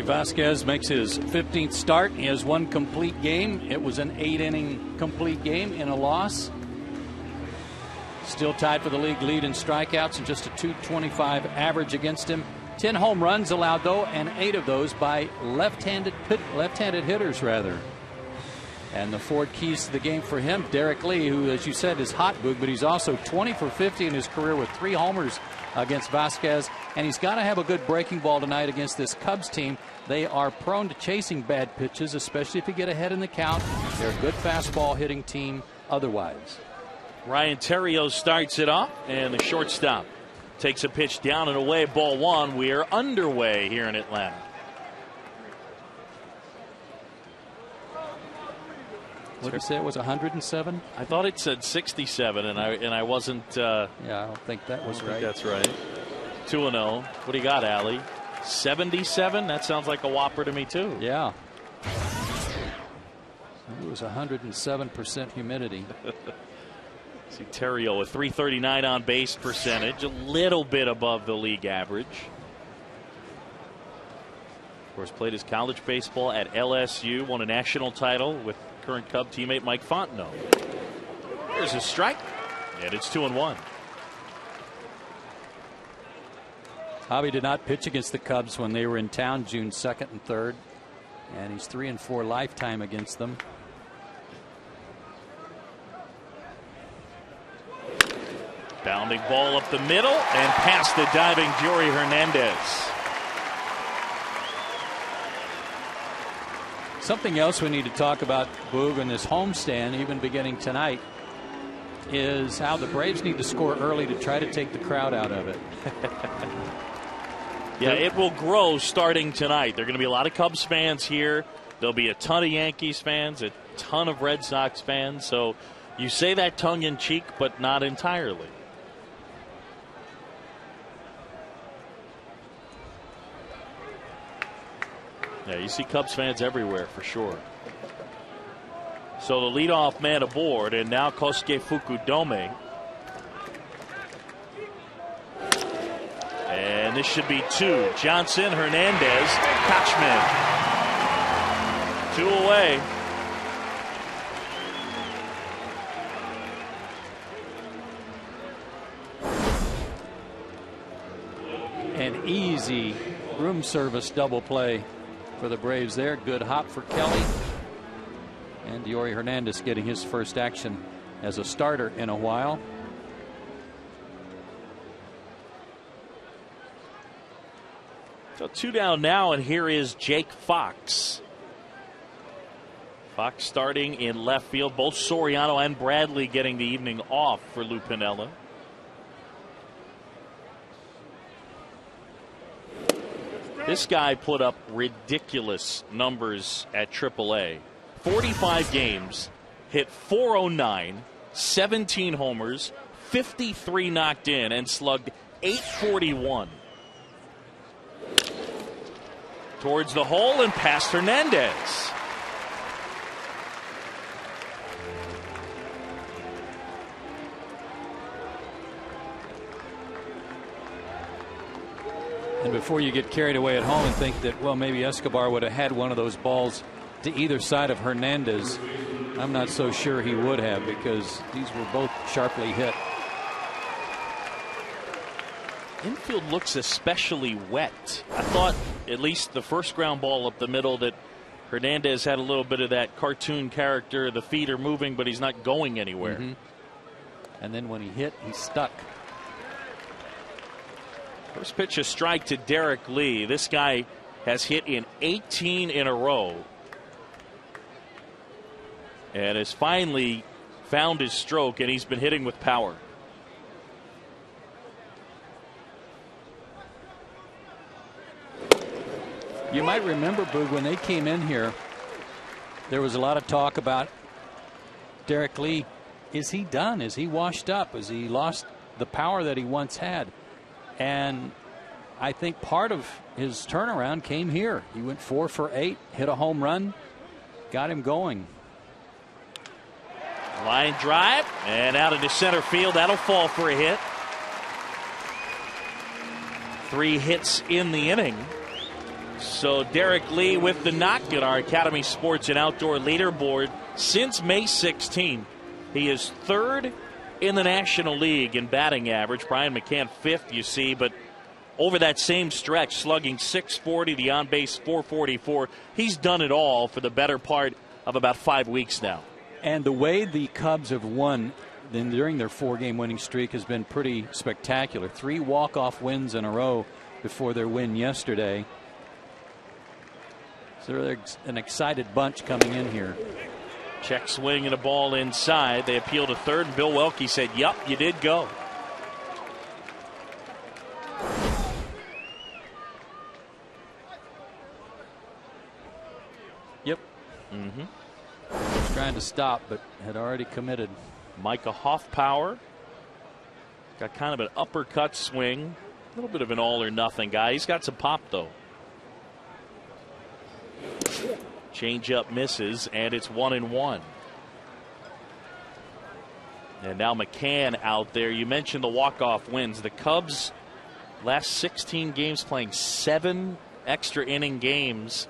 Vasquez makes his 15th start. He has one complete game. It was an 8-inning complete game in a loss. Still tied for the league lead in strikeouts and just a .225 average against him. 10 home runs allowed, though, and 8 of those by left-handed hitters, rather. And the forward keys to the game for him, Derek Lee, who, as you said, is hot, Boog, but he's also 20 for 50 in his career with 3 homers against Vasquez. And he's got to have a good breaking ball tonight against this Cubs team. They are prone to chasing bad pitches, especially if you get ahead in the count. They're a good fastball hitting team otherwise. Ryan Theriot starts it off, and the shortstop takes a pitch down and away, ball 1. We are underway here in Atlanta. What did you say? It was 107? I thought it said 67, and I wasn't. Yeah, I don't think that was right. That's right. 2-0. What do you got, Allie? 77? That sounds like a whopper to me too. Yeah. It was 107% humidity. See Theriot with .339 on base percentage, a little bit above the league average. Of course, played his college baseball at LSU, won a national title with current Cub teammate Mike Fontenot. There's a strike, and it's 2-1. Javi did not pitch against the Cubs when they were in town June 2nd and 3rd, and he's 3-4 lifetime against them. Bounding ball up the middle and past the diving Jory Hernandez. Something else we need to talk about, Boog, in this homestand, even beginning tonight, is how the Braves need to score early to try to take the crowd out of it. Yeah, it will grow starting tonight. There are going to be a lot of Cubs fans here. There'll be a ton of Yankees fans, a ton of Red Sox fans. So you say that tongue in cheek, but not entirely. Yeah, you see Cubs fans everywhere for sure. So the leadoff man aboard, and now Kosuke Fukudome. And this should be 2. Johnson, Hernandez, Kochman. 2 away. An easy room service double play for the Braves there. Good hop for Kelly. And Jory Hernandez getting his first action as a starter in a while. So 2 down now, and here is Jake Fox. Fox starting in left field. Both Soriano and Bradley getting the evening off for Lou Piniella. This guy put up ridiculous numbers at AAA. 45 games, hit .409, 17 homers, 53 knocked in, and slugged .841. Towards the hole and past Hernandez. And before you get carried away at home and think that, well, maybe Escobar would have had one of those balls to either side of Hernandez, I'm not so sure he would have, because these were both sharply hit. Infield looks especially wet. I thought at least the first ground ball up the middle that Hernandez had a little bit of that cartoon character. The feet are moving, but he's not going anywhere. And then when he hit, he stuck. First pitch, a strike to Derek Lee. This guy has hit in 18 in a row and has finally found his stroke, and he's been hitting with power. You might remember, Boog, when they came in here, there was a lot of talk about Derek Lee. Is he done? Is he washed up? Has he lost the power that he once had? And I think part of his turnaround came here. He went 4 for 8, hit a home run, got him going. Line drive and out into center field. That'll fall for a hit. 3 hits in the inning. So Derek Lee with the knock at our Academy Sports and Outdoor leaderboard. Since May 16, he is third in the National League in batting average. Brian McCann fifth, you see, but over that same stretch, slugging .640, the on-base .444. He's done it all for the better part of about 5 weeks now. And the way the Cubs have won during their 4-game winning streak has been pretty spectacular. 3 walk-off wins in a row before their win yesterday. So they're an excited bunch coming in here. Check swing and a ball inside. They appeal to third, and Bill Welke said, "Yup, you did go." Yep. Was trying to stop, but had already committed. Micah Hoffpower got kind of an uppercut swing. A little bit of an all or nothing guy. He's got some pop, though. Changeup misses, and it's 1-1. And now McCann out there. You mentioned the walk-off wins. The Cubs last 16 games playing 7 extra inning games.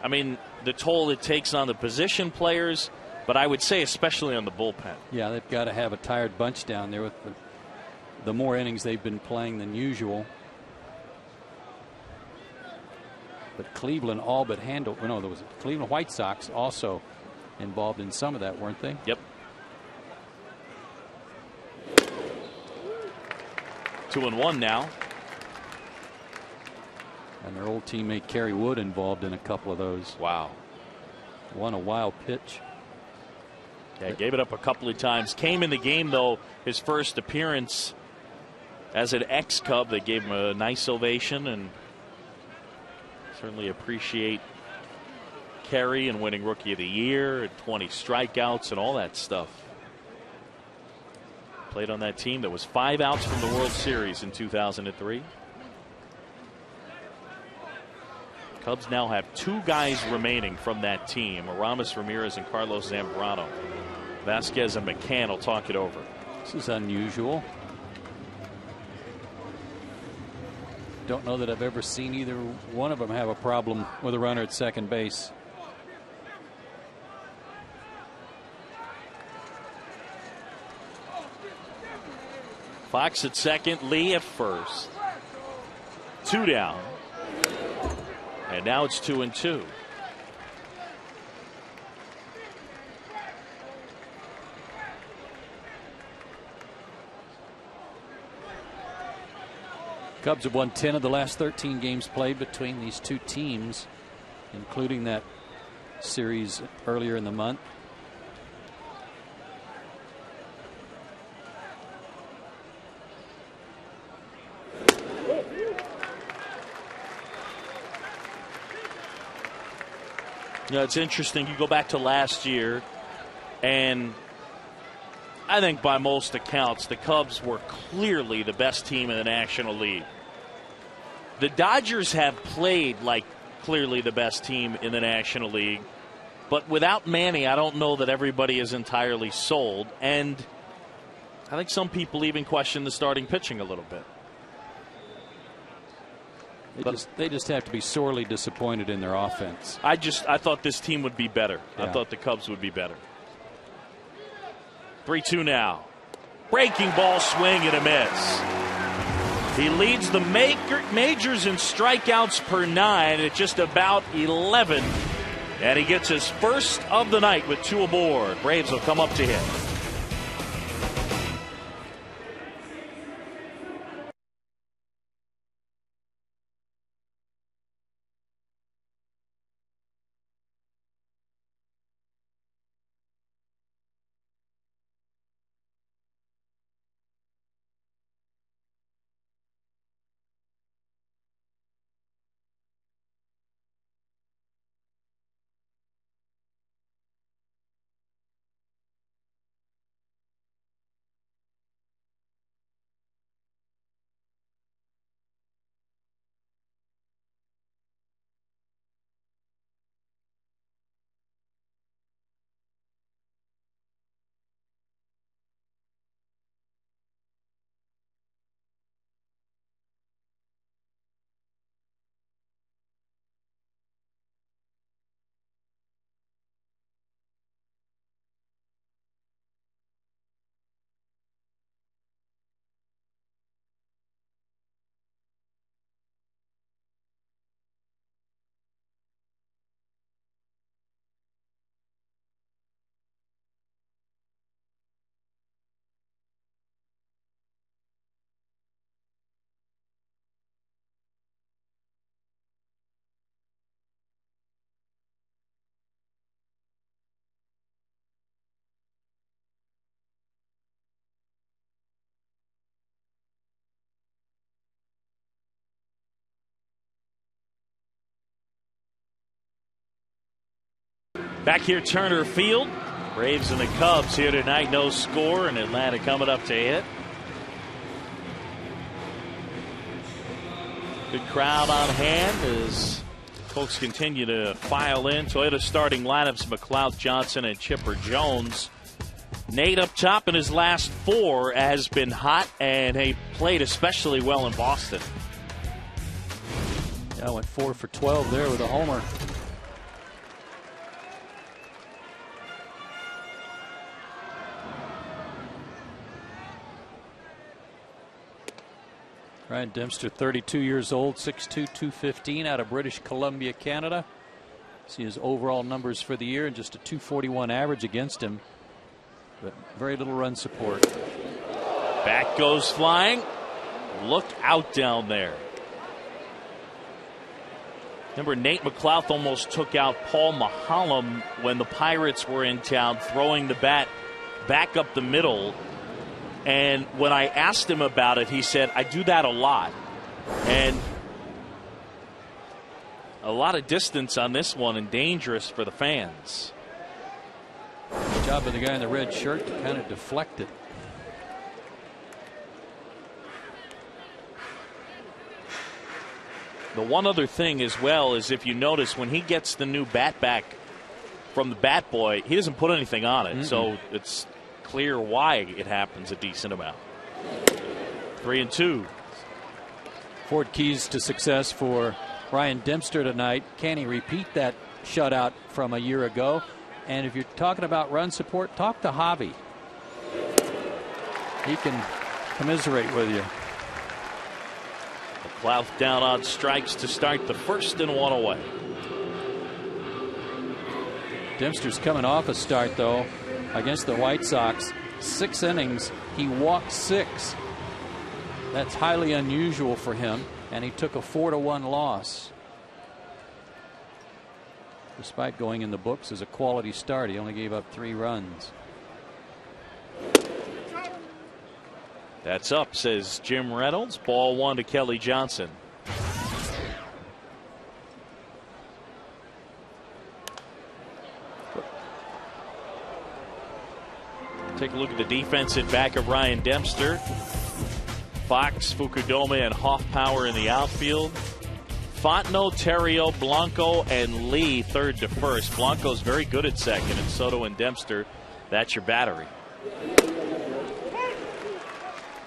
I mean, the toll it takes on the position players, but I would say especially on the bullpen. Yeah, they've got to have a tired bunch down there with the more innings they've been playing than usual. But Cleveland all but handled. Well, no, there was Cleveland White Sox also involved in some of that, weren't they? Yep. 2-1 now. And their old teammate Kerry Wood involved in a couple of those. Wow. Won a wild pitch. Yeah, gave it up a couple of times. Came in the game, though, his first appearance as an ex-Cub. They gave him a nice ovation, and certainly appreciate Kerry and winning Rookie of the Year and 20 strikeouts and all that stuff. Played on that team that was 5 outs from the World Series in 2003. Cubs now have 2 guys remaining from that team, Aramis Ramirez and Carlos Zambrano. Vasquez and McCann will talk it over. This is unusual. Don't know that I've ever seen either one of them have a problem with a runner at second base. Fox at second, Lee at first. 2 down. And now it's 2-2. Cubs have won 10 of the last 13 games played between these two teams, including that series earlier in the month. You know, it's interesting. You go back to last year, and I think by most accounts, the Cubs were clearly the best team in the National League. The Dodgers have played like clearly the best team in the National League, but without Manny, I don't know that everybody is entirely sold, and I think some people even question the starting pitching a little bit. They just have to be sorely disappointed in their offense. I thought this team would be better. Yeah. I thought the Cubs would be better. 3-2 now. Breaking ball swing and a miss. He leads the majors in strikeouts per 9 at just about 11. And he gets his first of the night with 2 aboard. Braves will come up to him. Back here, Turner Field. Braves and the Cubs here tonight. No score, and Atlanta coming up to hit. Good crowd on hand as folks continue to file in. Toyota starting lineups: McLeod, Johnson, and Chipper Jones. Nate up top in his last 4 has been hot, and he played especially well in Boston. Yeah, went 4 for 12 there with a homer. Ryan Dempster, 32 years old, 6'2", 215, out of British Columbia, Canada. See his overall numbers for the year and just a 241 average against him, but very little run support. Back goes flying. Look out down there. Remember, Nate McLeod almost took out Paul Maholm when the Pirates were in town, throwing the bat back up the middle. And when I asked him about it, he said, I do that a lot. And a lot of distance on this one, and dangerous for the fans. Good job of the guy in the red shirt to kind of deflect it. The one other thing as well is, if you notice, when he gets the new bat back from the bat boy, he doesn't put anything on it. So it's clear why it happens a decent amount. 3-2. 4 keys to success for Ryan Dempster tonight. Can he repeat that shutout from a year ago? And if you're talking about run support, talk to Javi. He can commiserate with you. McLeod down on strikes to start the first, and 1 away. Dempster's coming off a start, though, against the White Sox. 6 innings, he walked 6. That's highly unusual for him, and he took a 4-1 loss. Despite going in the books as a quality start, he only gave up 3 runs. That's up, says Jim Reynolds. Ball 1 to Kelly Johnson. Take a look at the defense in back of Ryan Dempster. Fox, Fukudome, and Hoffpower in the outfield. Fontenot, Terrio, Blanco, and Lee third to first. Blanco's very good at second, and Soto and Dempster, that's your battery.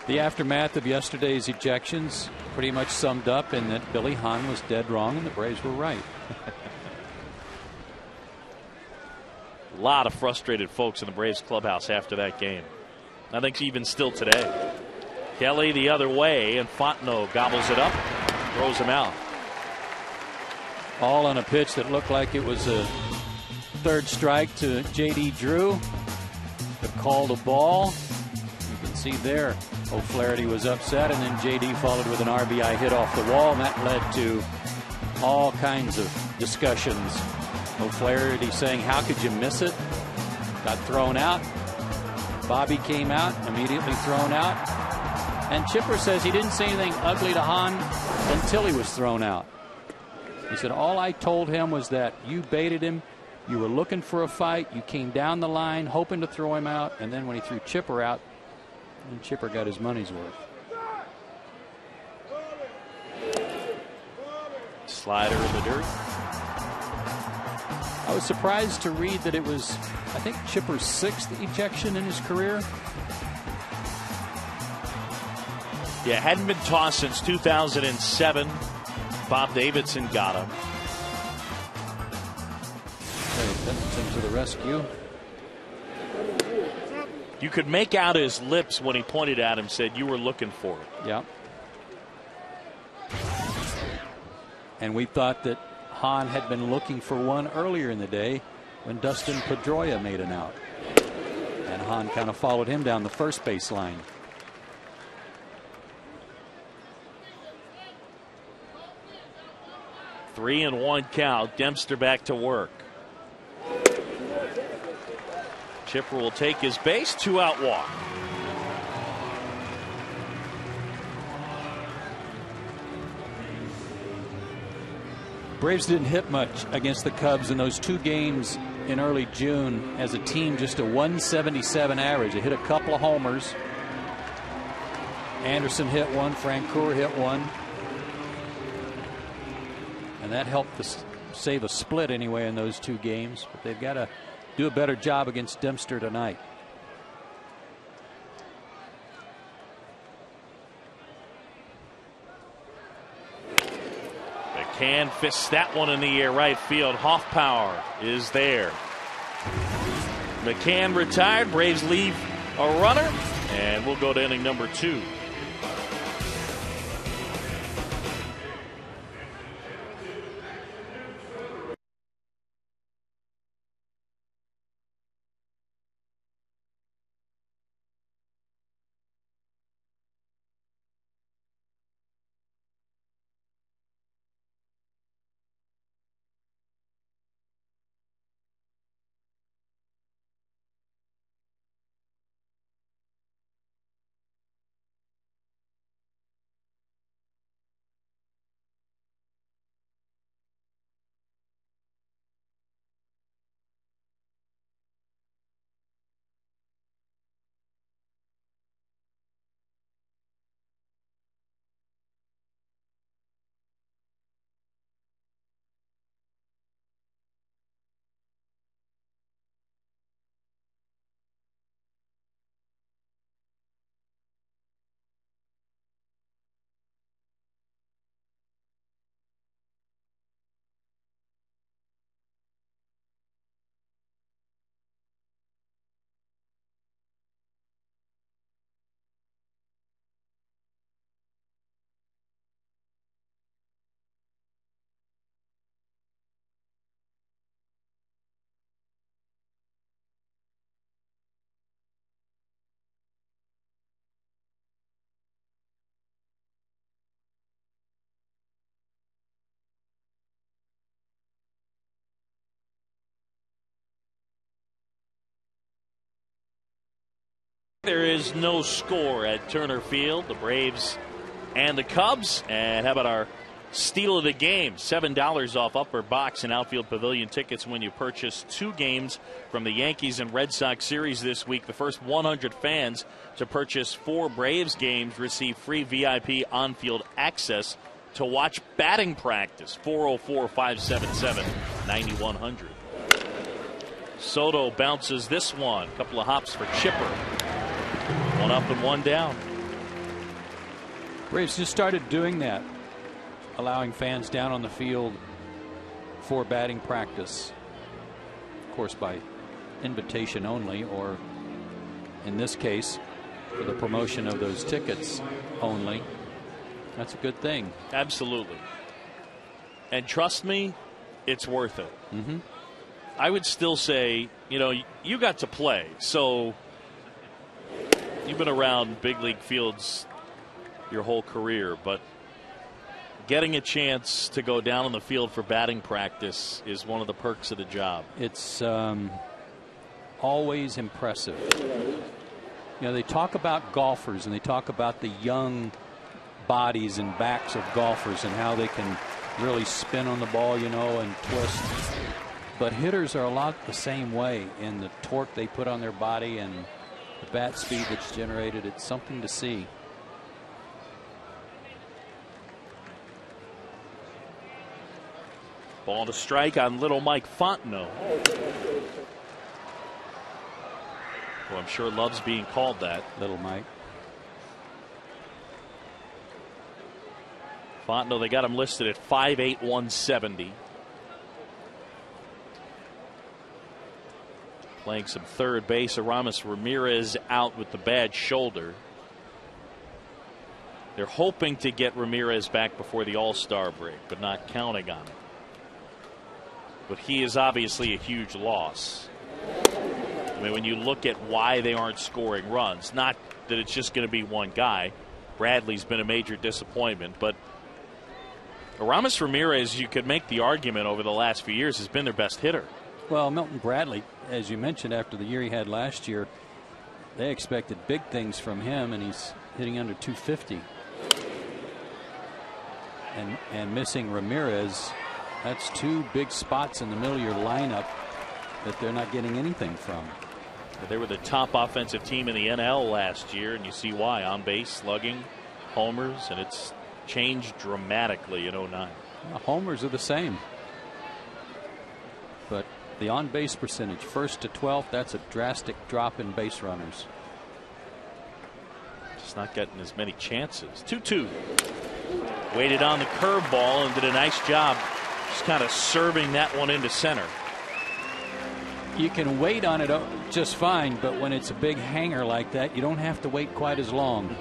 The aftermath of yesterday's ejections pretty much summed up in that Billy Hahn was dead wrong and the Braves were right. A lot of frustrated folks in the Braves clubhouse after that game. I think even still today. Kelly the other way, and Fontenot gobbles it up, throws him out. All on a pitch that looked like it was a 3rd strike to J.D. Drew, but called a ball. You can see there O'Flaherty was upset, and then J.D. followed with an RBI hit off the wall, and that led to all kinds of discussions. O'Flaherty saying, how could you miss it? Got thrown out. Bobby came out, immediately thrown out. And Chipper says he didn't say anything ugly to Hahn until he was thrown out. He said, all I told him was that you baited him, you were looking for a fight, you came down the line hoping to throw him out, and then when he threw Chipper out, and Chipper got his money's worth. Slider in the dirt. I was surprised to read that it was, I think, Chipper's 6th ejection in his career. Yeah, hadn't been tossed since 2007. Bob Davidson got him. Pennington to the rescue. You could make out his lips when he pointed at him, said you were looking for it. Yeah. And we thought that Hahn had been looking for one earlier in the day when Dustin Pedroia made an out. And Hahn kind of followed him down the first base line. Three and 1 count. Dempster back to work. Chipper will take his base. 2-out walk. Braves didn't hit much against the Cubs in those 2 games in early June. As a team, just a 177 average. They hit a couple of homers. Anderson hit one. Francoeur hit one. And that helped save a split anyway in those 2 games. But they've got to do a better job against Dempster tonight. McCann fists that one in the air right field. Hoffpower is there. McCann retired. Braves leave a runner, and we'll go to inning number 2. There is no score at Turner Field. The Braves and the Cubs. And how about our steal of the game? $7 off upper box and outfield pavilion tickets when you purchase 2 games from the Yankees and Red Sox series this week. The first 100 fans to purchase 4 Braves games receive free VIP on-field access to watch batting practice. 404-577-9100. Soto bounces this one. A couple of hops for Chipper. 1 up and 1 down. Braves just started doing that, allowing fans down on the field for batting practice. Of course, by invitation only, or in this case, for the promotion of those tickets only. That's a good thing. Absolutely. And trust me, it's worth it. I would still say, you know, you got to play, so you've been around big league fields your whole career, but getting a chance to go down on the field for batting practice is one of the perks of the job. It's always impressive. You know, they talk about golfers and they talk about the young bodies and backs of golfers and how they can really spin on the ball, you know, and twist. But hitters are a lot the same way in the torque they put on their body and the bat speed that's generated. It's something to see. Ball to strike on little Mike Fontenot. Well, I'm sure loves being called that. Little Mike. Fontenot, they got him listed at 5'8", 170. Playing some third base. Aramis Ramirez out with the bad shoulder. They're hoping to get Ramirez back before the All-Star break, but not counting on it. But he is obviously a huge loss. I mean, when you look at why they aren't scoring runs, not that it's just going to be one guy. Bradley's been a major disappointment, but Aramis Ramirez, you could make the argument over the last few years, has been their best hitter. Well, Milton Bradley, as you mentioned, after the year he had last year, they expected big things from him, and he's hitting under 250. And missing Ramirez That's two big spots in the middle of your lineup that they're not getting anything from. They were the top offensive team in the NL last year, and you see why. On base, slugging, homers, and it's changed dramatically in 09. Homers are the same, but the on base percentage, 1st to 12th, that's a drastic drop in base runners. Just not getting as many chances. 2-2. Waited on the curveball and did a nice job just kind of serving that one into center. You can wait on it just fine, but when it's a big hanger like that, you don't have to wait quite as long.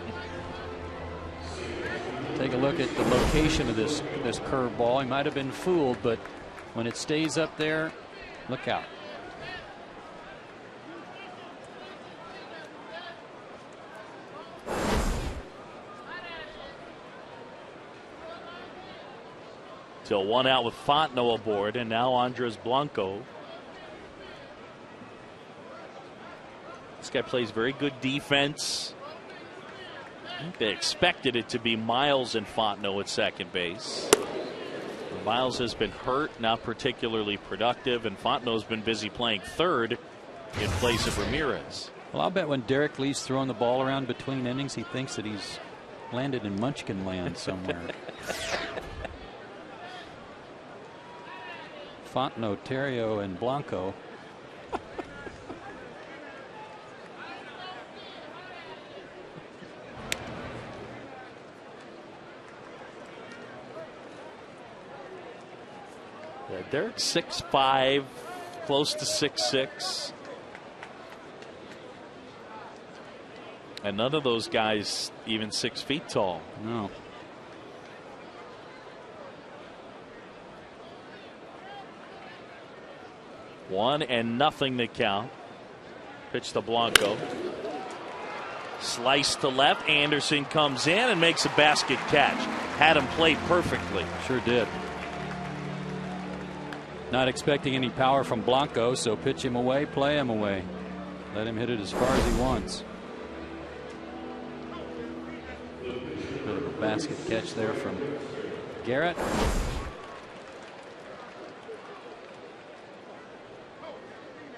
Take a look at the location of this curveball. He might have been fooled, but when it stays up there, look out. Till one out with Fontenot aboard, and now Andres Blanco. This guy plays very good defense. I think they expected it to be Miles and Fontenot at second base. Miles has been hurt, not particularly productive, and Fontenot's been busy playing third in place of Ramirez. Well, I'll bet when Derek Lee's throwing the ball around between innings, he thinks that he's landed in Munchkin land somewhere. Fontenot, Terrio, and Blanco. Derek's 6'5", close to 6'6". And none of those guys even 6 feet tall. No. One and nothing to count. Pitch to Blanco. Slice to left. Anderson comes in and makes a basket catch. Had him played perfectly. Sure did. Not expecting any power from Blanco, so pitch him away, play him away. Let him hit it as far as he wants. Bit of a basket catch there from Garrett.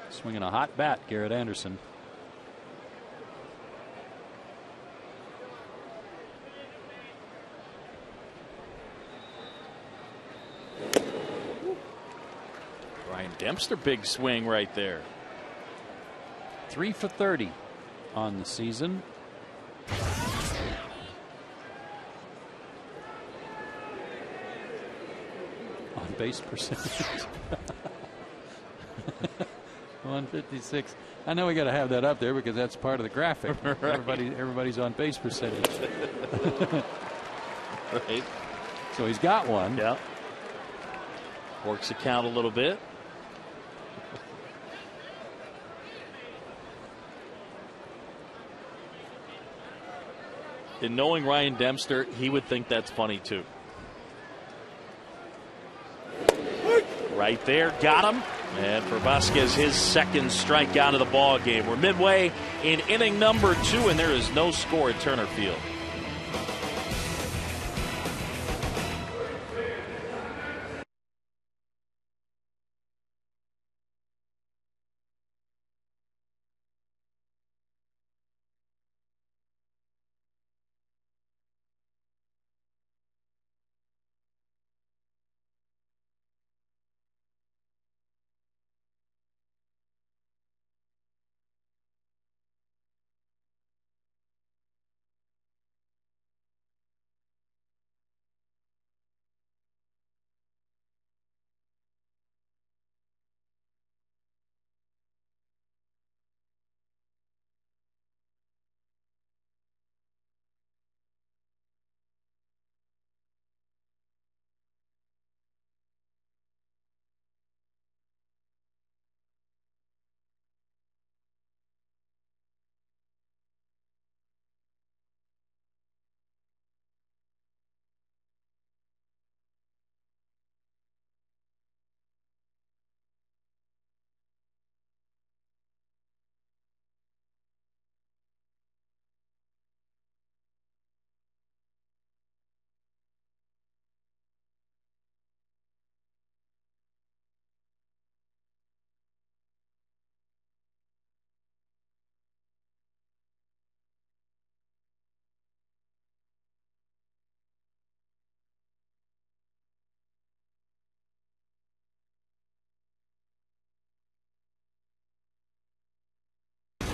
Swinging a hot bat, Garrett Anderson. Ryan Dempster, big swing right there. 3 for 30 on the season. On base percentage. 156. I know we got to have that up there because that's part of the graphic. Right. Everybody's on base percentage. Right. So he's got one. Yeah. Works the count a little bit. And knowing Ryan Dempster, he would think that's funny too. Right there, got him. And for Vasquez, his second strikeout of the ball game. We're midway in inning number 2, and there is no score at Turner Field.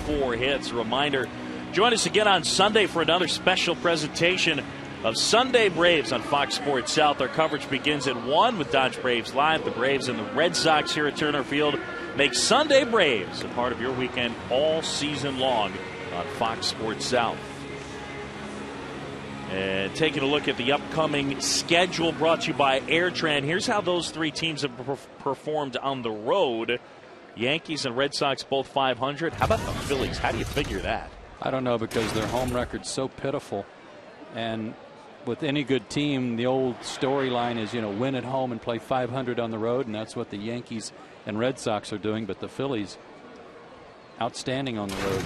4 hits. A reminder, join us again on Sunday for another special presentation of Sunday Braves on Fox Sports South. Our coverage begins at 1 with Dodge Braves Live. The Braves and the Red Sox here at Turner Field make Sunday Braves a part of your weekend all season long on Fox Sports South. And taking a look at the upcoming schedule brought to you by AirTran. Here's how those 3 teams have performed on the road. Yankees and Red Sox both 500. How about the Phillies? How do you figure that? I don't know, because their home record's so pitiful. And with any good team, the old storyline is, win at home and play 500 on the road, and that's what the Yankees and Red Sox are doing. But the Phillies, outstanding on the road.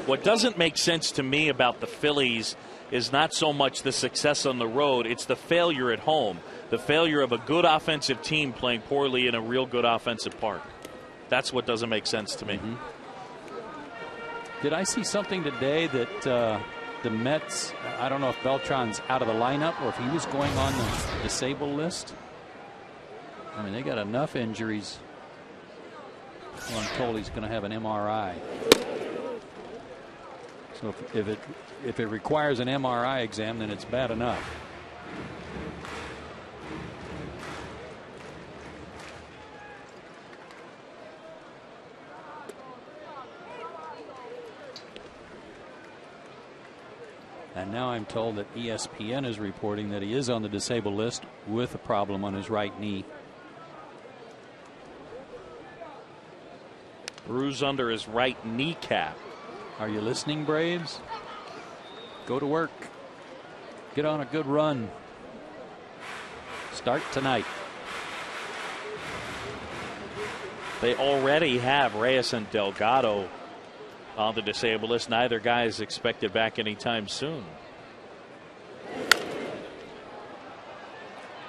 What doesn't make sense to me about the Phillies is not so much the success on the road, it's the failure at home. The failure of a good offensive team playing poorly in a real good offensive park. That's what doesn't make sense to me. Mm-hmm. Did I see something today that the Mets, I don't know if Beltran's out of the lineup or if he was going on the disabled list? I mean, they got enough injuries. Well, I'm told he's going to have an MRI. So if it requires an MRI exam, then it's bad enough. And now I'm told that ESPN is reporting that he is on the disabled list with a problem on his right knee. Bruise under his right kneecap. Are you listening, Braves? Go to work. Get on a good run. Start tonight. They already have Reyes and Delgado on the disabled list. Neither guy is expected back anytime soon.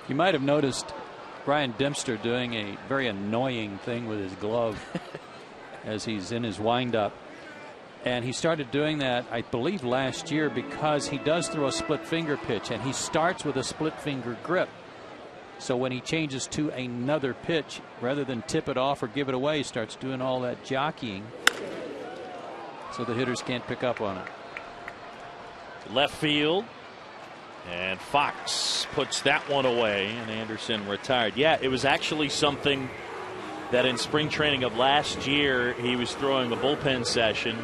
You might have noticed Brian Dempster doing a very annoying thing with his glove as he's in his windup. And he started doing that, I believe, last year, because he does throw a split finger pitch, and he starts with a split finger grip. So when he changes to another pitch, rather than tip it off or give it away, he starts doing all that jockeying so the hitters can't pick up on it. Left field. And Fox puts that one away, and Anderson retired. Yeah, it was actually something that in spring training of last year, he was throwing a bullpen session,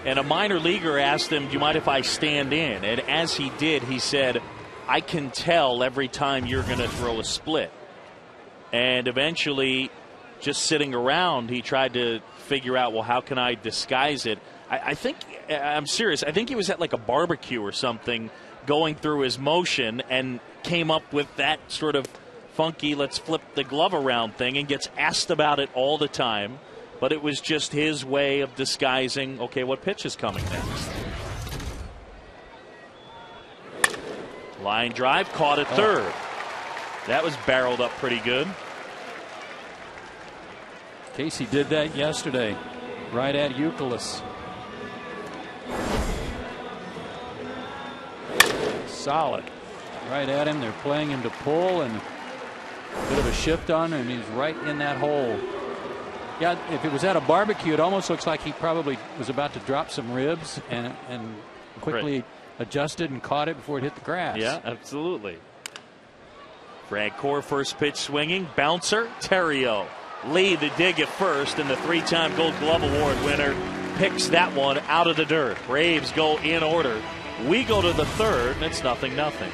and a minor leaguer asked him, do you mind if I stand in? And as he did, he said, I can tell every time you're going to throw a split. And eventually, just sitting around, he tried to figure out, well, how can I disguise it? I think, I'm serious, I think he was at like a barbecue or something, going through his motion, and came up with that sort of funky let's flip the glove around thing, and gets asked about it all the time. But it was just his way of disguising, okay, what pitch is coming next. Line drive, caught at third. That was barreled up pretty good. Casey did that yesterday, right at Euclid. Solid. Right at him. They're playing him to pull, and a bit of a shift on him, and he's right in that hole. Yeah, if it was at a barbecue, it almost looks like he probably was about to drop some ribs and quickly adjusted and caught it before it hit the grass. Yeah, absolutely. Brad Core, first pitch swinging. Bouncer, Terrio. Lee, the dig at first, and the 3-time Gold Glove Award winner picks that one out of the dirt. Braves go in order. We go to the third, and it's 0-0.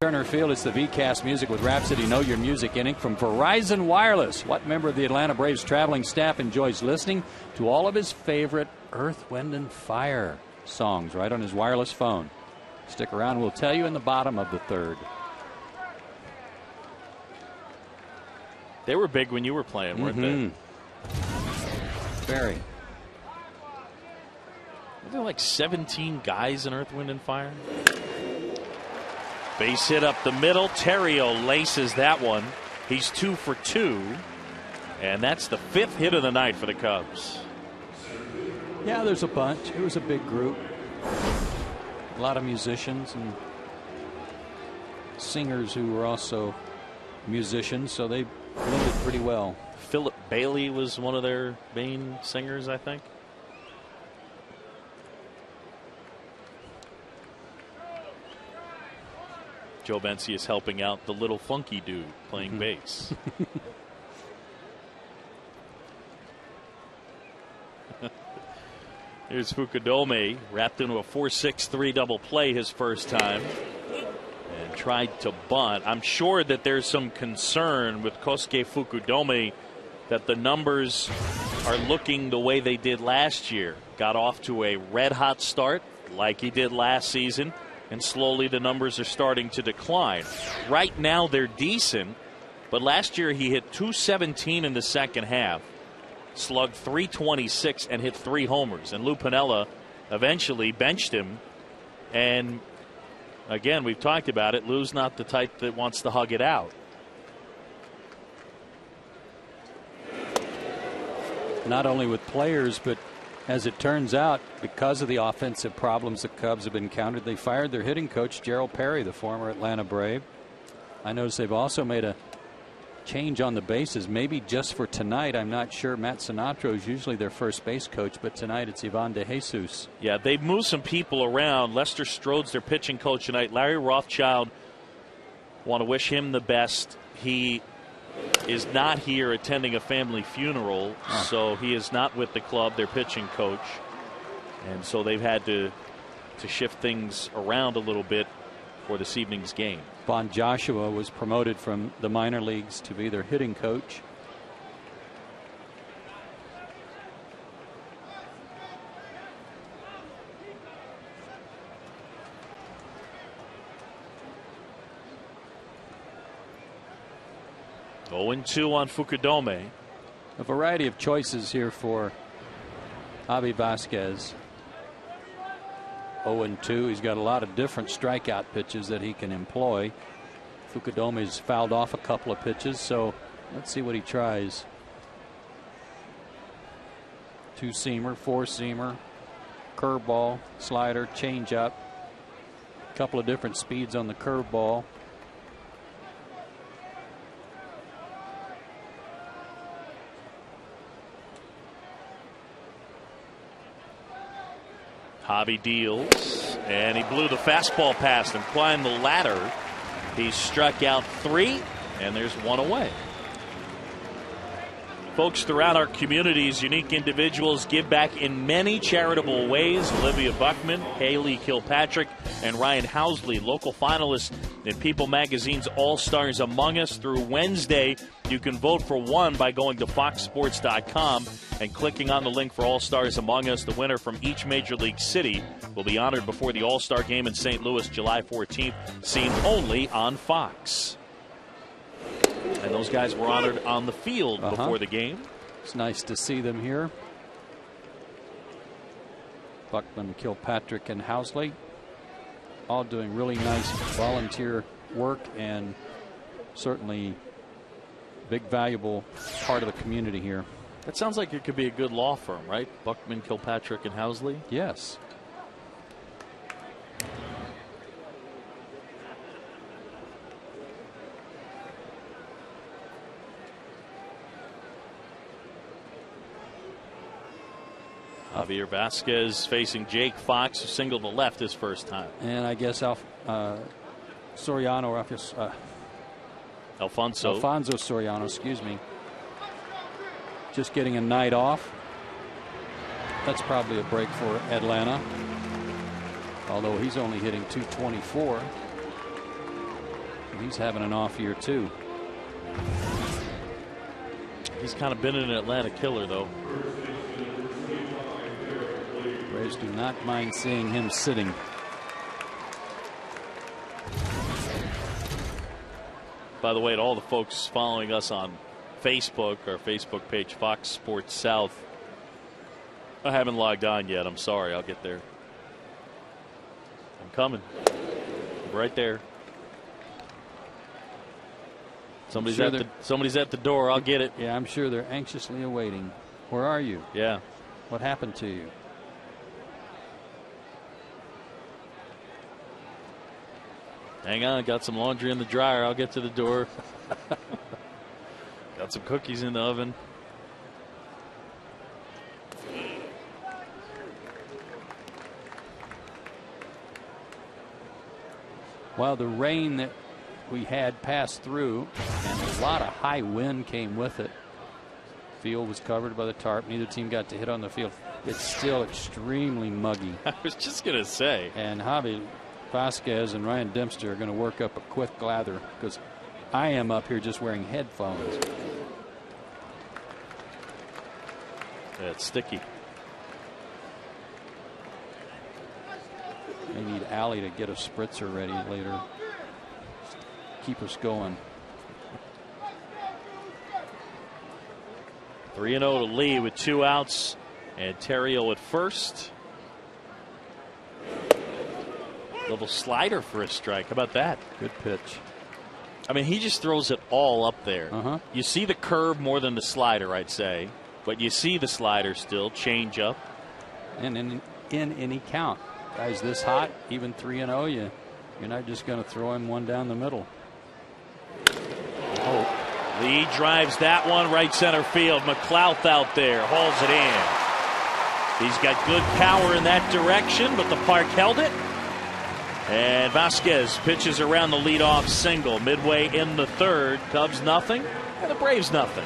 Turner Field, it's the VCast Music with Rhapsody Know Your Music inning from Verizon Wireless. What member of the Atlanta Braves traveling staff enjoys listening to all of his favorite Earth, Wind, and Fire songs right on his wireless phone? Stick around, we'll tell you in the bottom of the third. They were big when you were playing, weren't they? Very. Were there like 17 guys in Earth, Wind, and Fire? Base hit up the middle. Terrio laces that one. He's 2 for 2. And that's the 5th hit of the night for the Cubs. Yeah, there's a bunch. It was a big group. A lot of musicians and singers who were also musicians, so they blended pretty well. Philip Bailey was one of their main singers, I think. Joe Bensi is helping out the little funky dude playing bass. Here's Fukudome, wrapped into a 4-6-3 double play his first time and tried to bunt. I'm sure that there's some concern with Kosuke Fukudome that the numbers are looking the way they did last year. Got off to a red hot start like he did last season, and slowly the numbers are starting to decline. Right now they're decent, but last year he hit .217 in the second half, slugged .326 and hit 3 homers. And Lou Piniella eventually benched him. And again, we've talked about it. Lou's not the type that wants to hug it out. Not only with players, but as it turns out, because of the offensive problems the Cubs have encountered, they fired their hitting coach, Gerald Perry, the former Atlanta Brave. I notice they've also made a change on the bases, maybe just for tonight. I'm not sure. Matt Sinatro is usually their first base coach, but tonight it's Ivan De Jesus. Yeah, they've moved some people around. Lester Strode's their pitching coach tonight. Larry Rothschild, want to wish him the best. He is not here attending a family funeral, so he is not with the club, their pitching coach. And so they've had to shift things around a little bit for this evening's game. Bon Joshua was promoted from the minor leagues to be their hitting coach. Oh, 2 on Fukudome. A variety of choices here for Javi Vasquez. 0-2. He's got a lot of different strikeout pitches that he can employ. Fukudome's fouled off a couple of pitches, so let's see what he tries. 2-seamer, 4-seamer, curveball, slider, changeup. A couple of different speeds on the curveball. Javi deals, and he blew the fastball past him, climbed the ladder. He struck out 3, and there's 1 away. Folks throughout our communities, unique individuals give back in many charitable ways. Olivia Buckman, Haley Kilpatrick, and Ryan Housley, local finalists in People Magazine's All-Stars Among Us. Through Wednesday, you can vote for one by going to foxsports.com and clicking on the link for All-Stars Among Us. The winner from each major league city will be honored before the All-Star Game in St. Louis, July 14th, seen only on Fox. And those guys were honored on the field before the game. It's nice to see them here. Buckman, Kilpatrick, and Housley all doing really nice volunteer work, and certainly big valuable part of the community here. That sounds like it could be a good law firm, right? Buckman, Kilpatrick, and Housley. Yes. Javier Vasquez facing Jake Fox, who singled to left his first time. And I guess Alfonso Soriano, excuse me, just getting a night off. That's probably a break for Atlanta, although he's only hitting .224. He's having an off year too. He's kind of been an Atlanta killer, though. Braves do not mind seeing him sitting. By the way, to all the folks following us on Facebook, our Facebook page, Fox Sports South. I haven't logged on yet. I'm sorry. I'll get there. I'm coming. I'm right there. Somebody's at the door. I'll get it. Yeah, I'm sure they're anxiously awaiting. Where are you? Yeah. What happened to you? Hang on, got some laundry in the dryer. I'll get to the door. Got some cookies in the oven. Well, the rain that we had passed through, and a lot of high wind came with it. Field was covered by the tarp. Neither team got to hit on the field. It's still extremely muggy. I was just going to say. And Javi Vasquez and Ryan Dempster are going to work up a quick lather, because I am up here just wearing headphones. Yeah, it's sticky. They need Allie to get a spritzer ready later. Just keep us going. 3-0 to Lee with 2 outs, and Terrio at first. Little slider for a strike. How about that? Good pitch. I mean, he just throws it all up there. Uh-huh. You see the curve more than the slider, I'd say, but you see the slider still. Change up. And in any count, guys, this hot, even 3-0, you're not just going to throw him one down the middle. Oh. Lee drives that one right center field. McLouth out there hauls it in. He's got good power in that direction, but the park held it. And Vasquez pitches around the leadoff single midway in the third. Cubs nothing, and the Braves nothing.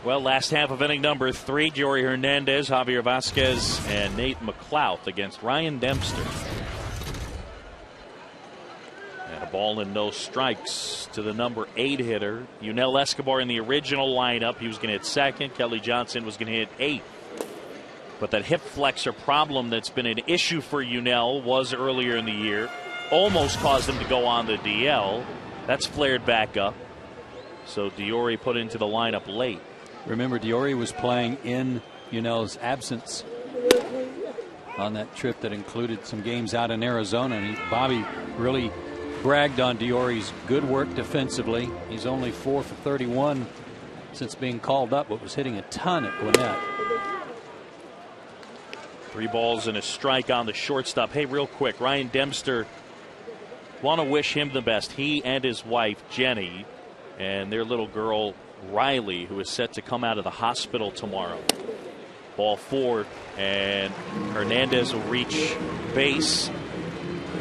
Well, last half of inning number 3, Jory Hernandez, Javier Vasquez, and Nate McLouth against Ryan Dempster. And a ball and no strikes to the number 8 hitter. Yunel Escobar in the original lineup. He was going to hit second. Kelly Johnson was going to hit 8th. But that hip flexor problem that's been an issue for Yunel was earlier in the year. Almost caused him to go on the DL. That's flared back up. So Diori put into the lineup late. Remember, Diori was playing in Yunel's absence on that trip that included some games out in Arizona. And Bobby really bragged on Diori's good work defensively. He's only 4 for 31 since being called up, but was hitting a ton at Gwinnett. 3 balls and a strike on the shortstop. Hey, real quick, Ryan Dempster, want to wish him the best. He and his wife, Jenny, and their little girl, Riley, who is set to come out of the hospital tomorrow. Ball 4, and Hernandez will reach base.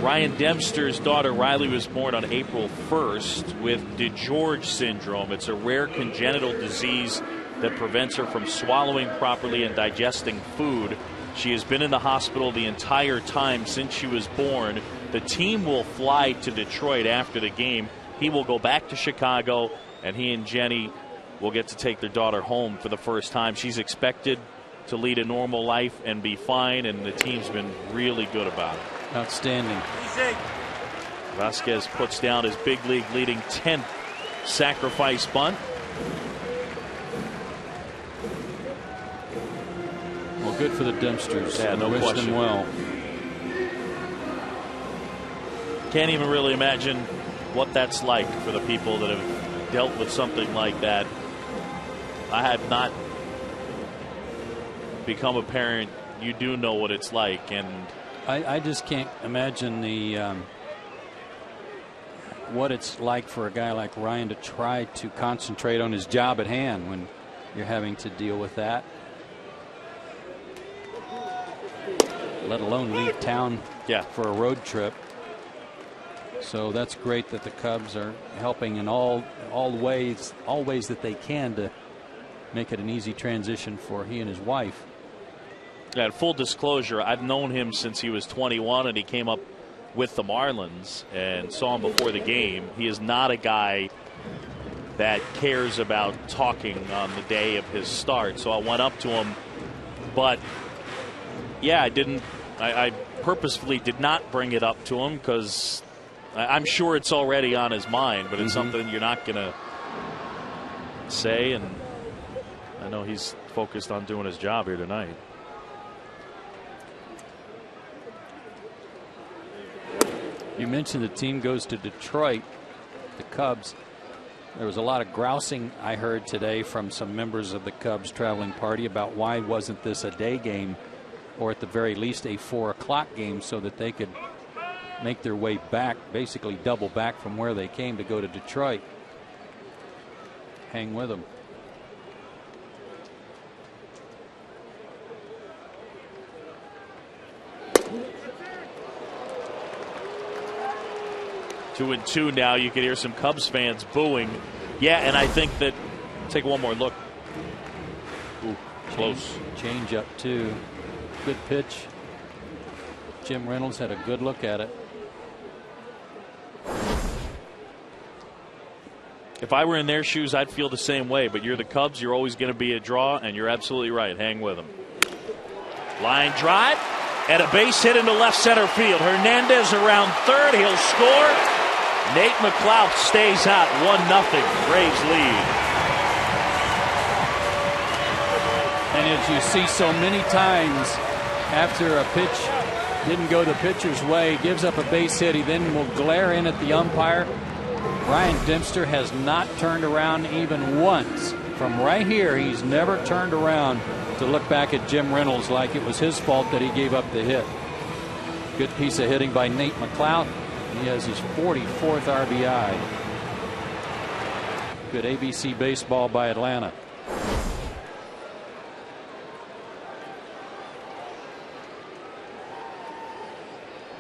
Ryan Dempster's daughter, Riley, was born on April 1st with DeGeorge syndrome. It's a rare congenital disease that prevents her from swallowing properly and digesting food. She has been in the hospital the entire time since she was born. The team will fly to Detroit after the game. He will go back to Chicago, and he and Jenny will get to take their daughter home for the first time. She's expected to lead a normal life and be fine, and the team's been really good about it. Outstanding. Vasquez puts down his big league leading 10th sacrifice bunt. Well, good for the Dempsters. Yeah, no wish question. them well. Can't even really imagine what that's like for the people that have dealt with something like that. I have not become a parent. You do know what it's like, and I just can't imagine the what it's like for a guy like Ryan to try to concentrate on his job at hand when you're having to deal with that, let alone leave town for a road trip. So that's great that the Cubs are helping in all ways that they can to make it an easy transition for he and his wife. Yeah, full disclosure, I've known him since he was 21, and he came up with the Marlins and saw him before the game. He is not a guy that cares about talking on the day of his start. So I went up to him, but yeah, I purposefully did not bring it up to him because I'm sure it's already on his mind, but it's something you're not going to say, and I know he's focused on doing his job here tonight. You mentioned the team goes to Detroit, the Cubs. There was a lot of grousing I heard today from some members of the Cubs traveling party about why wasn't this a day game, or at the very least a 4 o'clock game, so that they could make their way back, basically double back from where they came to go to Detroit. Hang with them. Two and two now. You can hear some Cubs fans booing. Yeah, and I think that, take one more look. Ooh, close. Change up too. Good pitch. Jim Reynolds had a good look at it. If I were in their shoes, I'd feel the same way. But you're the Cubs. You're always going to be a draw, and you're absolutely right. Hang with them. Line drive and a base hit into left center field. Hernandez around third. He'll score. Nate McLouth stays out. 1-0. Braves lead. And as you see so many times, after a pitch didn't go the pitcher's way, gives up a base hit, he then will glare in at the umpire. Ryan Dempster has not turned around even once. From right here, he's never turned around to look back at Jim Reynolds like it was his fault that he gave up the hit. Good piece of hitting by Nate McLouth. He has his 44th RBI. Good ABC baseball by Atlanta.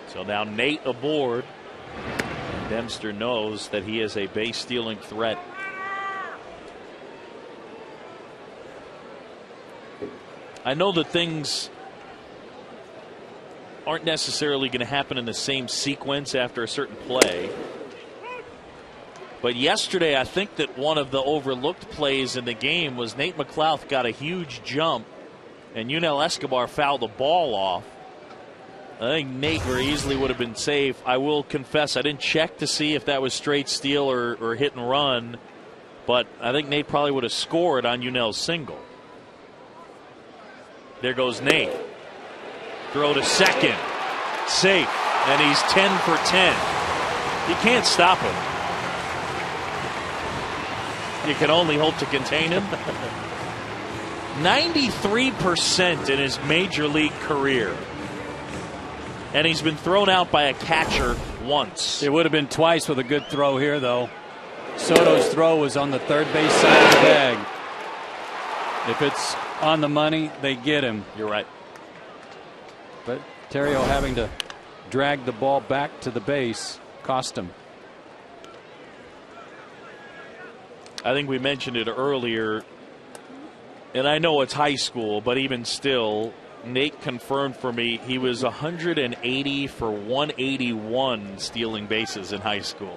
So now Nate aboard. And Dempster knows that he is a base stealing threat. I know that things aren't necessarily going to happen in the same sequence after a certain play. But yesterday, I think that one of the overlooked plays in the game was Nate McLouth got a huge jump, and Yunel Escobar fouled the ball off. I think Nate very easily would have been safe. I will confess I didn't check to see if that was straight steal or hit and run, but I think Nate probably would have scored on Yunel's single. There goes Nate. Throw to second. Safe. And he's 10 for 10. You can't stop him. You can only hope to contain him. 93% in his major league career. And he's been thrown out by a catcher once. It would have been twice with a good throw here, though. Soto's throw was on the third base side of the bag. If it's on the money, they get him. You're right. But Terrio having to drag the ball back to the base cost him. I think we mentioned it earlier, and I know it's high school, but even still, Nate confirmed for me he was 180 for 181 stealing bases in high school.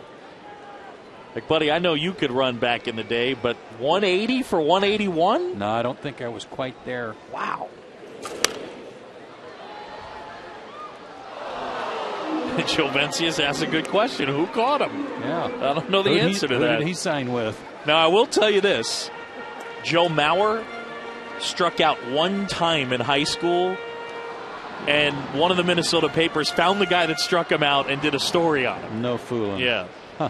Like, buddy, I know you could run back in the day, but 180 for 181? No, I don't think I was quite there. Wow. Joe Vencius asked a good question. Who caught him? Yeah. I don't know the answer to that. Who did he sign with? Now, I will tell you this. Joe Mauer struck out one time in high school, and one of the Minnesota papers found the guy that struck him out and did a story on him. No fooling. Yeah. Huh.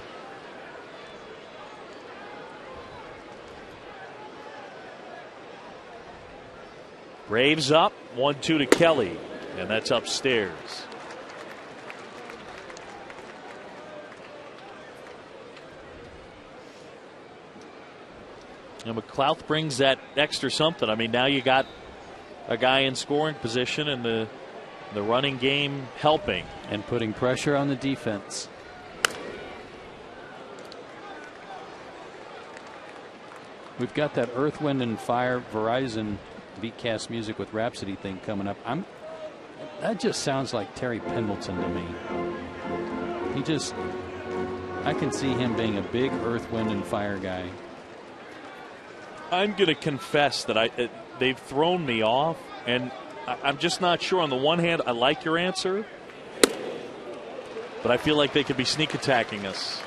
Braves up 1-2 to Kelly, and that's upstairs. And McLouth brings that extra something. I mean, now you got a guy in scoring position and the running game helping. And putting pressure on the defense. We've got that Earth, Wind, and Fire Verizon Beatcast Music with Rhapsody thing coming up. That just sounds like Terry Pendleton to me. I can see him being a big Earth, Wind, and Fire guy. I'm going to confess that they've thrown me off, and I'm just not sure. On the one hand, I like your answer, but I feel like they could be sneak attacking us.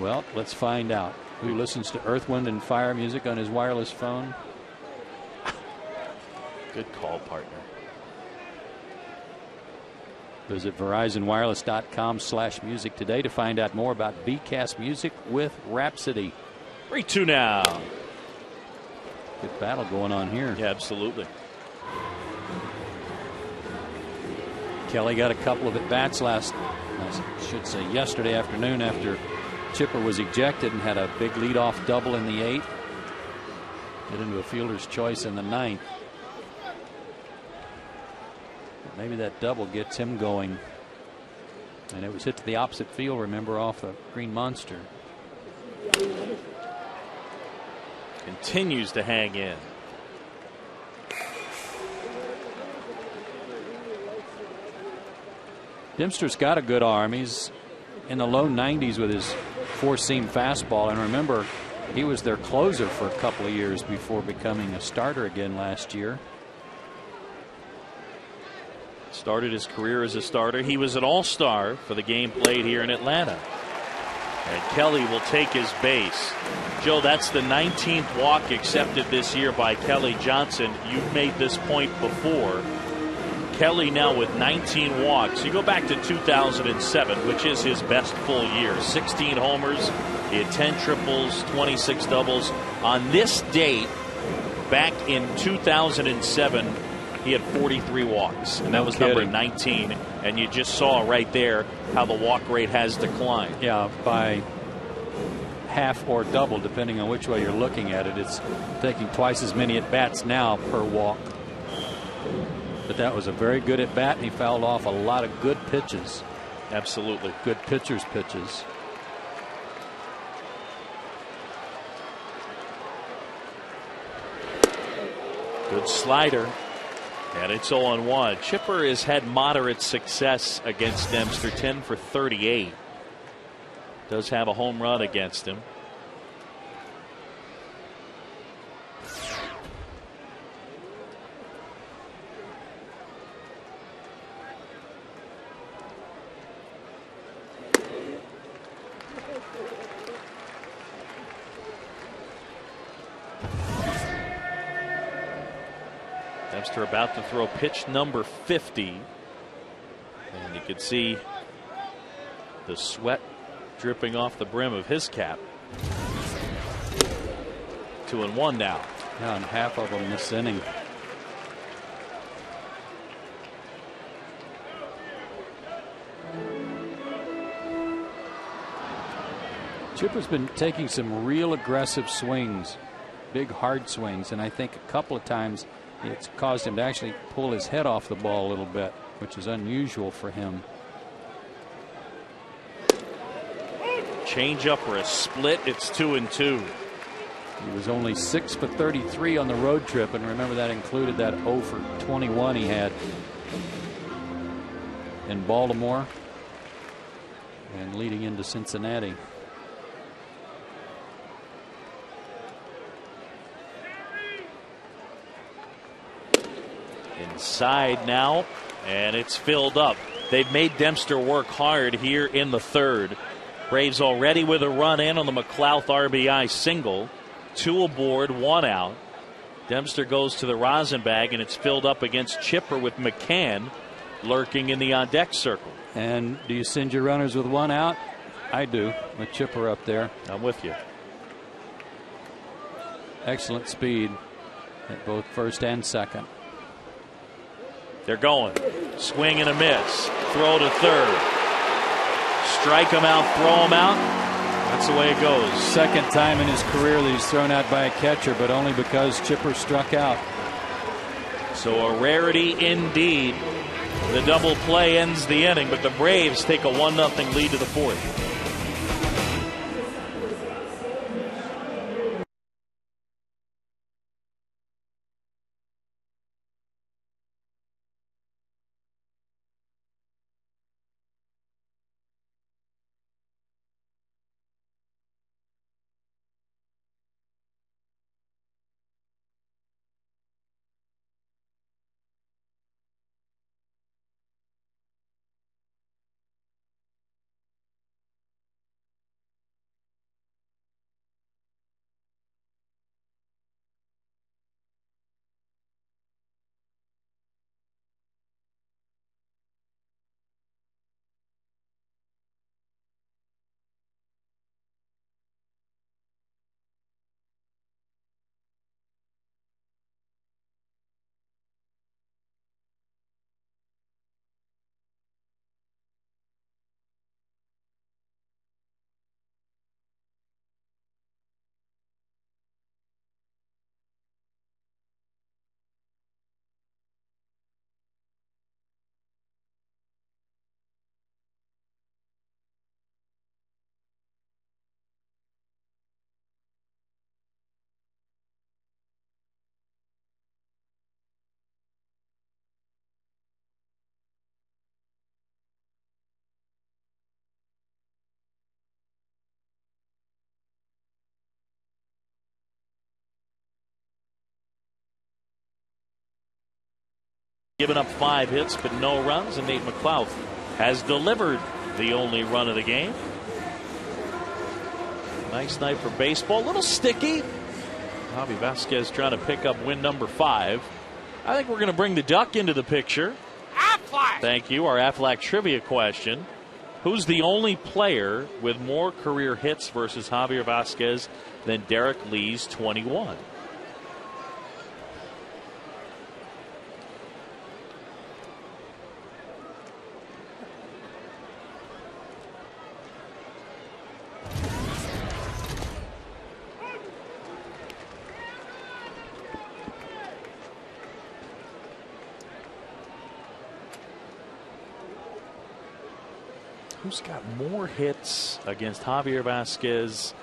Well, let's find out. Who listens to Earth, Wind, and Fire music on his wireless phone? Good call, partner. Visit VerizonWireless.com/music today to find out more about Beatcast Music with Rhapsody. 3-2 now. Good battle going on here. Yeah, absolutely. Kelly got a couple of at-bats yesterday afternoon after Chipper was ejected and had a big leadoff double in the 8th. Get into a fielder's choice in the 9th. But maybe that double gets him going. And it was hit to the opposite field, remember, off the Green Monster. Continues to hang in. Dempster's got a good arm. He's in the low 90s with his four-seam fastball. And remember, he was their closer for a couple of years before becoming a starter again last year. Started his career as a starter. He was an all-star for the game played here in Atlanta. And Kelly will take his base. Joe, that's the 19th walk accepted this year by Kelly Johnson. You've made this point before. Kelly now with 19 walks. You go back to 2007, which is his best full year. 16 homers. He had 10 triples, 26 doubles. On this date, back in 2007, he had 43 walks, and that was number 19. And you just saw right there how the walk rate has declined. Yeah, by half or double, depending on which way you're looking at it. It's taking twice as many at-bats now per walk. But that was a very good at-bat, and he fouled off a lot of good pitches. Absolutely. Good pitcher's pitches. Good slider. And it's 0-1. Chipper has had moderate success against Dempster, 10 for 38. Does have a home run against him. Dempster about to throw pitch number 50. And you can see the sweat dripping off the brim of his cap. 2-1 now. Yeah, and half of them this inning. Chipper's been taking some real aggressive swings, big hard swings, and I think a couple of times it's caused him to actually pull his head off the ball a little bit, which is unusual for him. Change up or a split. It's 2-2. He was only 6 for 33 on the road trip, and remember that included that 0 for 21 he had in Baltimore and leading into Cincinnati. Inside now, and it's filled up. They've made Dempster work hard here in the third. Braves already with a run in on the McLouth RBI single. 2 aboard, 1 out. Dempster goes to the rosin bag, and it's filled up against Chipper with McCann lurking in the on-deck circle. And do you send your runners with 1 out? I do, with Chipper up there. I'm with you. Excellent speed at both first and second. They're going. Swing and a miss. Throw to third. Strike him out, throw him out. That's the way it goes. Second time in his career that he's thrown out by a catcher, but only because Chipper struck out. So a rarity indeed. The double play ends the inning, but the Braves take a 1-0 lead to the fourth. Given up 5 hits but no runs, and Nate McLouth has delivered the only run of the game. Nice night for baseball. A little sticky. Javi Vasquez trying to pick up win number 5. I think we're going to bring the Duck into the picture. Aflac! Thank you. Our Aflac trivia question. Who's the only player with more career hits versus Javier Vasquez than Derek Lee's 21? Who's got more hits against Javier Vasquez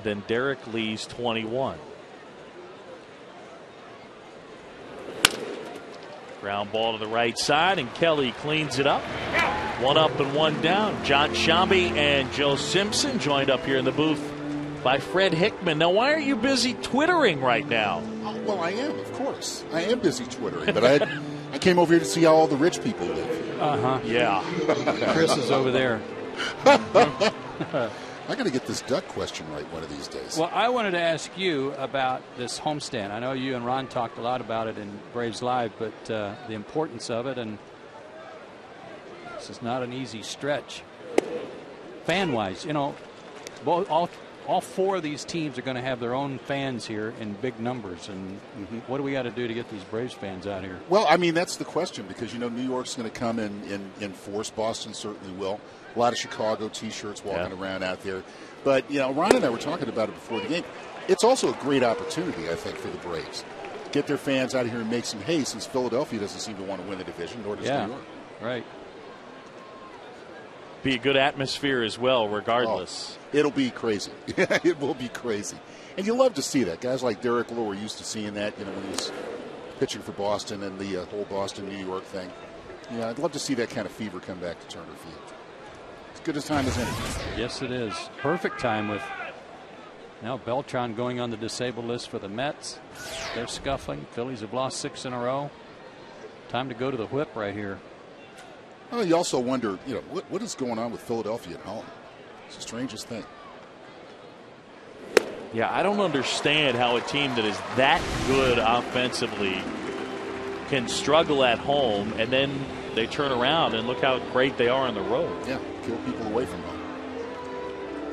than Derek Lee's 21? Ground ball to the right side, and Kelly cleans it up. 1 up and 1 down. John Shambi and Joe Simpson joined up here in the booth by Fred Hickman. Now, why are you busy twittering right now? Well, I am, of course. I am busy twittering, but I came over here to see how all the rich people live. Yeah. Chris is over there. I got to get this Duck question right one of these days. Well, I wanted to ask you about this homestand. I know you and Ron talked a lot about it in Braves Live, but the importance of it, and this is not an easy stretch. Fan-wise, you know, all all four of these teams are going to have their own fans here in big numbers. And what do we got to do to get these Braves fans out here? Well, I mean, that's the question, because, New York's going to come in force. Boston certainly will. A lot of Chicago T-shirts walking around out there. But, Ron and I were talking about it before the game. It's also a great opportunity, I think, for the Braves. Get their fans out here and make some hay, since Philadelphia doesn't seem to want to win the division, nor does New York. Right. Be a good atmosphere as well, regardless. Oh, it'll be crazy. It will be crazy. And you love to see that. Guys like Derek Lowe are used to seeing that, when he was pitching for Boston and the whole Boston-New York thing. Yeah, I'd love to see that kind of fever come back to Turner Field. It's good as time as any. Yes, it is. Perfect time with now Beltran going on the disabled list for the Mets. They're scuffling. Phillies have lost 6 in a row. Time to go to the whip right here. Well, you also wonder, what is going on with Philadelphia at home? It's the strangest thing. Yeah, I don't understand how a team that is that good offensively can struggle at home, and then they turn around and look how great they are on the road. Yeah, kill people away from home.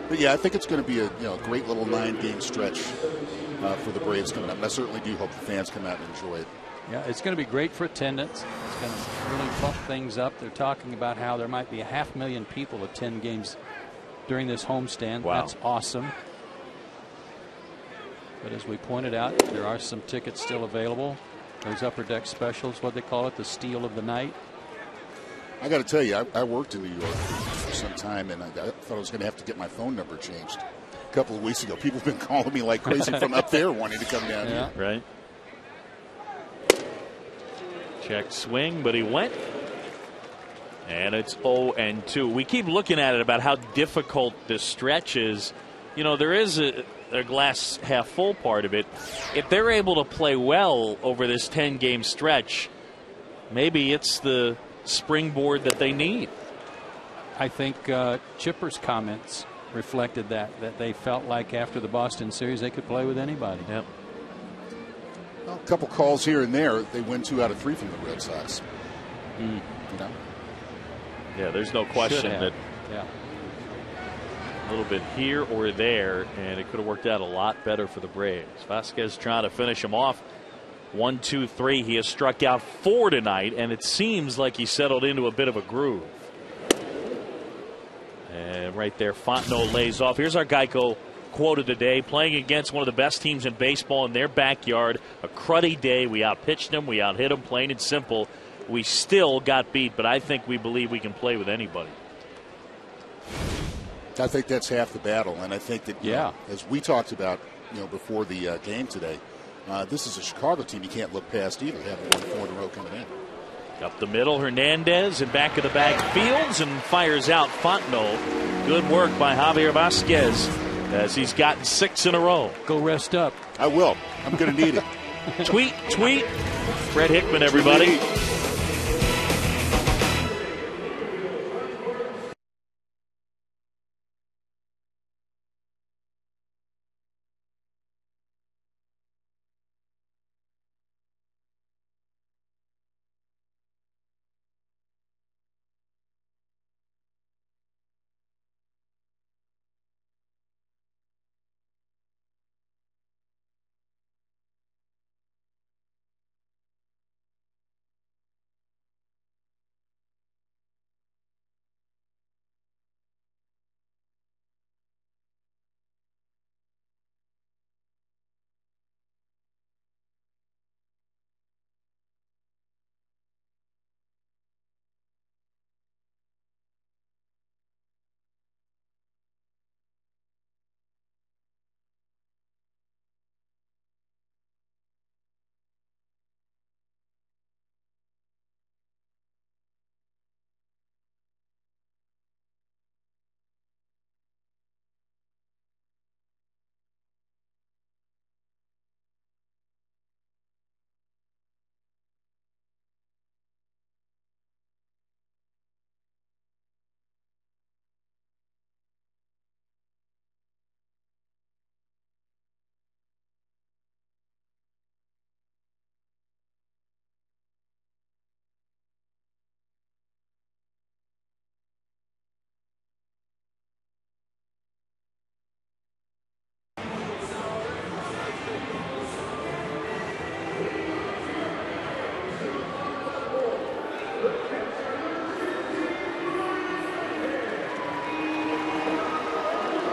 But yeah, I think it's going to be a great little 9-game stretch for the Braves coming up. And I certainly do hope the fans come out and enjoy it. Yeah, it's going to be great for attendance. It's going to really bump things up. They're talking about how there might be 500,000 people attend games during this homestand. Wow. That's awesome. But as we pointed out, there are some tickets still available. Those upper deck specials, what they call it, the steal of the night. I got to tell you, I worked in New York for some time, and I thought I was going to have to get my phone number changed a couple of weeks ago. People have been calling me like crazy from up there wanting to come down here. Right. Check swing, but he went. And it's 0-2. We keep looking at it about how difficult this stretch is. There is a glass half full part of it. If they're able to play well over this 10-game stretch, maybe it's the springboard that they need. I think Chipper's comments reflected that they felt like after the Boston series they could play with anybody. Yep. Well, a couple calls here and there. They win 2 out of 3 from the Red Sox. Yeah, there's no question that a little bit here or there, and it could have worked out a lot better for the Braves. Vasquez trying to finish him off. 1, 2, 3. He has struck out 4 tonight, and it seems like he settled into a bit of a groove. And right there, Fontenot lays off. Here's our Geico quote of the day. Playing against one of the best teams in baseball in their backyard. A cruddy day. We outpitched them. We outhit them, plain and simple. We still got beat, but I think we believe we can play with anybody. I think that's half the battle, and I think that, as we talked about, before the game today, this is a Chicago team you can't look past either, having won 4 in a row coming in. Up the middle, Hernandez, and back of the bag Fields, and fires out Fontenot. Good work by Javier Vasquez as he's gotten 6 in a row. Go rest up. I will. I'm going to need it. Tweet. Fred Hickman, everybody.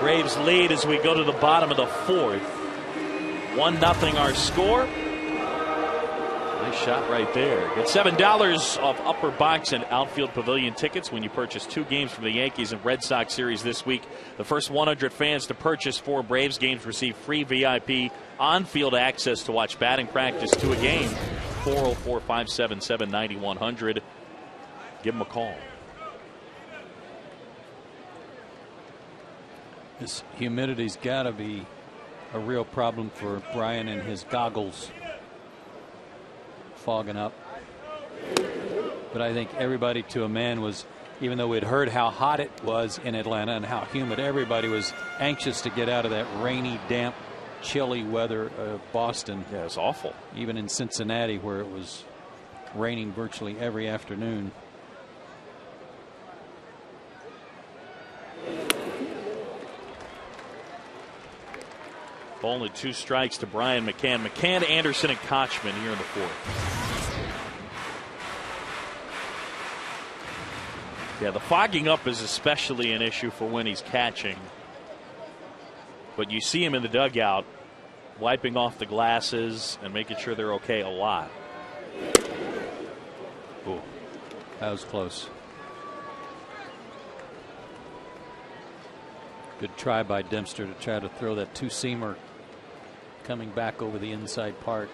Braves lead as we go to the bottom of the fourth. 1-0 our score. Nice shot right there. Get $7 off upper box and outfield pavilion tickets when you purchase 2 games from the Yankees and Red Sox series this week. The first 100 fans to purchase 4 Braves games receive free VIP on-field access to watch batting practice to a game. 404-577-9100. Give them a call. This humidity's got to be a real problem for Brian and his goggles. Fogging up. But I think everybody to a man was, even though we'd heard how hot it was in Atlanta and how humid, everybody was anxious to get out of that rainy, damp, chilly weather of Boston. Yeah, it's awful. Even in Cincinnati, where it was raining virtually every afternoon. Only 2 strikes to Brian McCann. McCann, Anderson, and Kochman here in the fourth. Yeah, the fogging up is especially an issue for when he's catching. But you see him in the dugout wiping off the glasses and making sure they're okay a lot. Ooh, that was close. Good try by Dempster to try to throw that 2-seamer coming back over the inside part.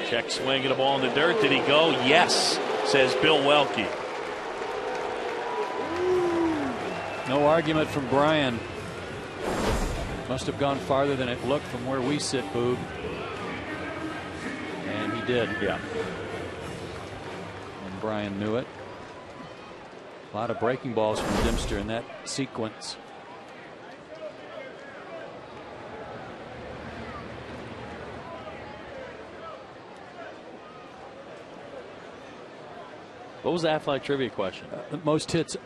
Check swing at a ball in the dirt. Did he go? Yes, says Bill Welke. No argument from Brian. Must have gone farther than it looked from where we sit, Boog. And he did. Yeah. And Brian knew it. A lot of breaking balls from Dempster in that sequence. What was the Athletic Trivia question? Most hits.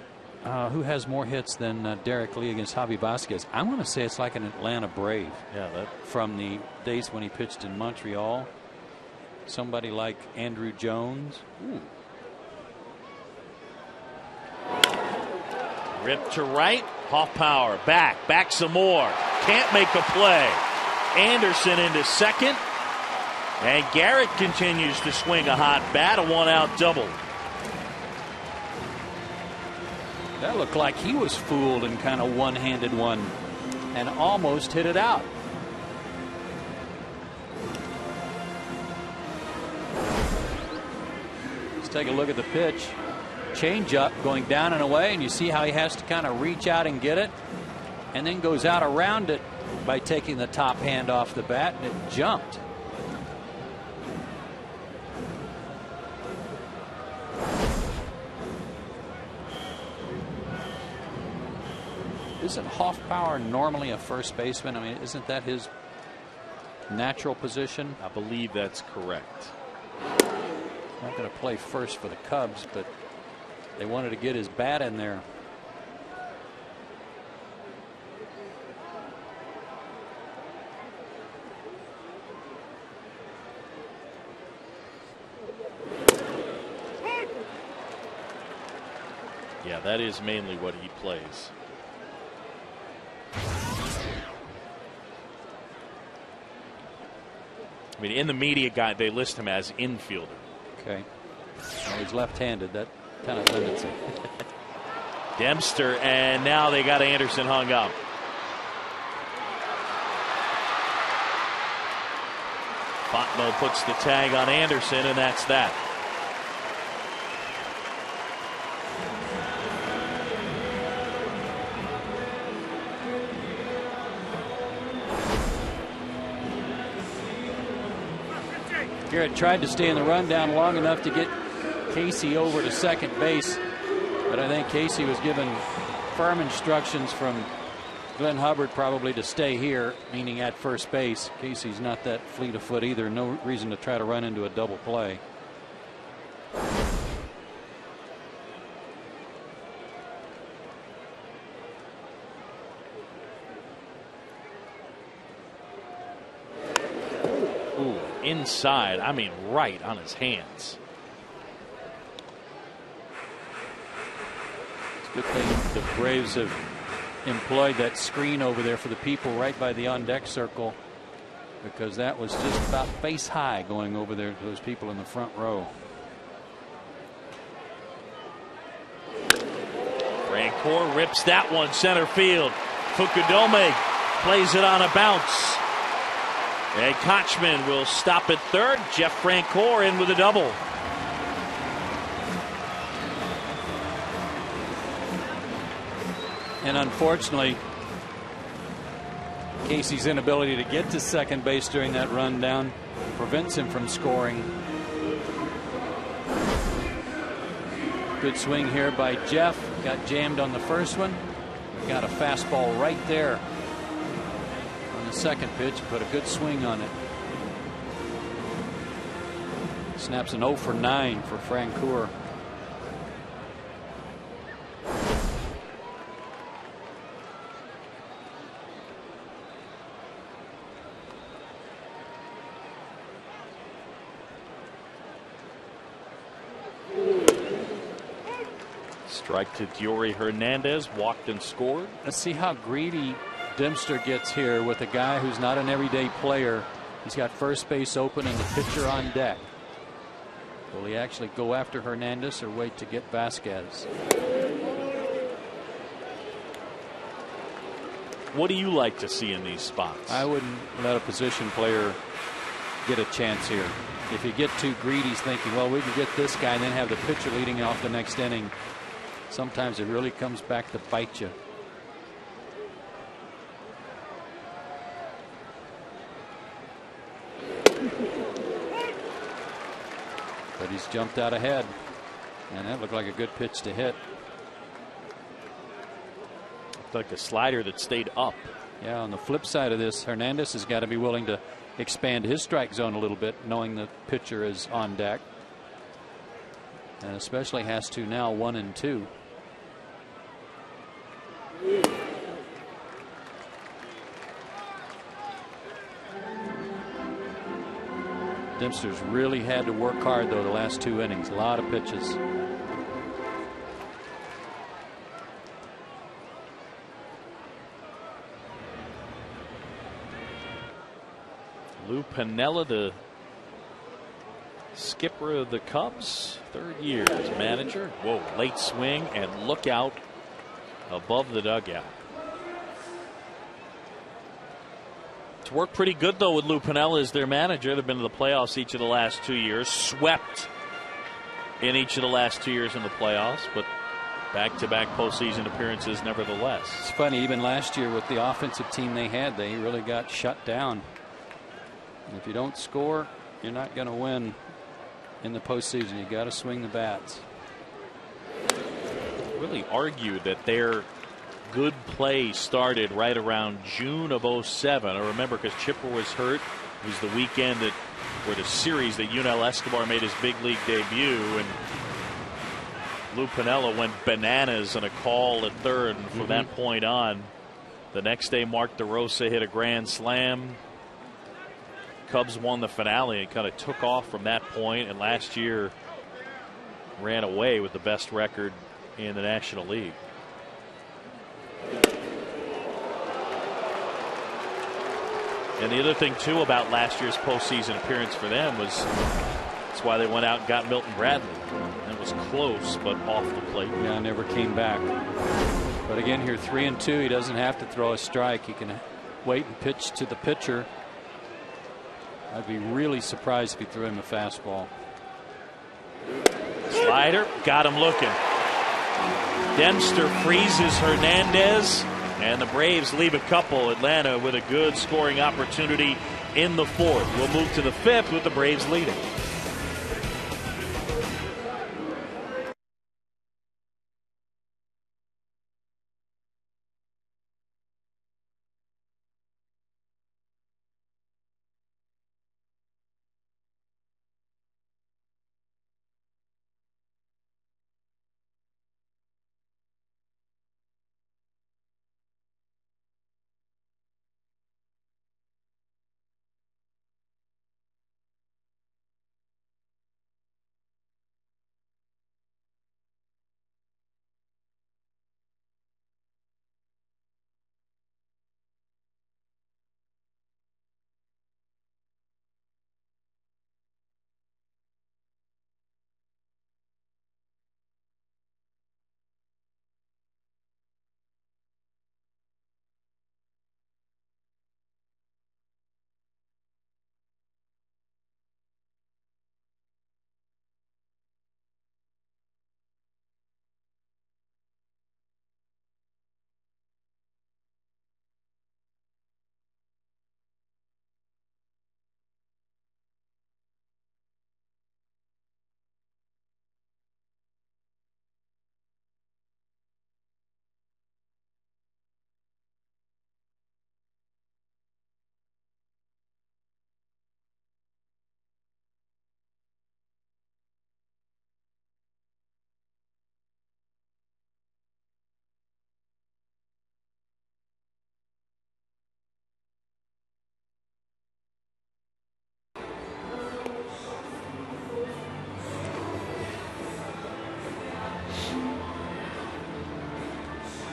Who has more hits than Derek Lee against Javi Vasquez? I'm going to say it's like an Atlanta Brave. Yeah, that from the days when he pitched in Montreal. Somebody like Andrew Jones. Ooh. Rip to right. Hoffpauir back some more. Can't make a play. Anderson into second. And Garrett continues to swing a hot bat. A 1-out double. That looked like he was fooled and kind of one-handed one and almost hit it out. Let's take a look at the pitch. Change up going down and away, and you see how he has to kind of reach out and get it, and then goes out around it by taking the top hand off the bat, and it jumped. Isn't Hoffpauir normally a first baseman? I mean, isn't that his natural position? I believe that's correct. Not going to play first for the Cubs, but they wanted to get his bat in there. Yeah, that is mainly what he plays. I mean, in the media guide, they list him as infielder. Okay. Well, he's left-handed. That kind of limits it. Dempster, and now they got Anderson hung up. Fontenot puts the tag on Anderson, and that's that. Garrett tried to stay in the rundown long enough to get Casey over to second base, but I think Casey was given firm instructions from Glenn Hubbard probably to stay here, meaning at first base. Casey's not that fleet of foot either. No reason to try to run into a double play. Ooh, inside, I mean right on his hands. Good thing the Braves have employed that screen over there for the people right by the on-deck circle, because that was just about face high going over there to those people in the front row. Francoeur rips that one center field. Fukudome plays it on a bounce. And Kochman will stop at third. Jeff Francoeur in with a double. And unfortunately, Casey's inability to get to second base during that rundown prevents him from scoring. Good swing here by Jeff. Got jammed on the first one. Got a fastball right there on the second pitch. Put a good swing on it. Snaps an 0 for 9 for Francoeur. Strike to Diori Hernandez, walked and scored. Let's see how greedy Dempster gets here with a guy who's not an everyday player. He's got first base open and the pitcher on deck. Will he actually go after Hernandez or wait to get Vasquez? What do you like to see in these spots? I wouldn't let a position player get a chance here. If you get too greedy, thinking, well, we can get this guy and then have the pitcher leading off the next inning, sometimes it really comes back to bite you. But he's jumped out ahead, and that looked like a good pitch to hit. Looked like a slider that stayed up. Yeah, on the flip side of this, Hernandez has got to be willing to expand his strike zone a little bit, knowing the pitcher is on deck, and especially has to now 1 and 2. Dempster's really had to work hard though the last 2 innings. A lot of pitches. Lou Piniella, the skipper of the Cubs, 3rd year as manager. Whoa, late swing and look out above the dugout. It's worked pretty good though with Lou Piniella as their manager. They've been to the playoffs each of the last 2 years, swept in each of the last 2 years in the playoffs, but back-to-back postseason appearances nevertheless. It's funny, even last year with the offensive team they had, they really got shut down. And if you don't score, you're not going to win in the postseason. You got to swing the bats. Really argued that their good play started right around June of 07. I remember because Chipper was hurt. It was the weekend that, or the series that Yunel Escobar made his big league debut, and Lou Piniella went bananas on a call at third. And from that point on, the next day, Mark DeRosa hit a grand slam. Cubs won the finale and kind of took off from that point, and last year ran away with the best record in the National League. And the other thing too about last year's postseason appearance for them was that's why they went out and got Milton Bradley. It was close, but off the plate. Yeah, never came back. But again, here 3 and 2, he doesn't have to throw a strike. He can wait and pitch to the pitcher. I'd be really surprised if he threw him a fastball. Slider, got him looking. Dempster freezes Hernandez, and the Braves leave a couple. Atlanta with a good scoring opportunity in the 4th. We'll move to the 5th with the Braves leading.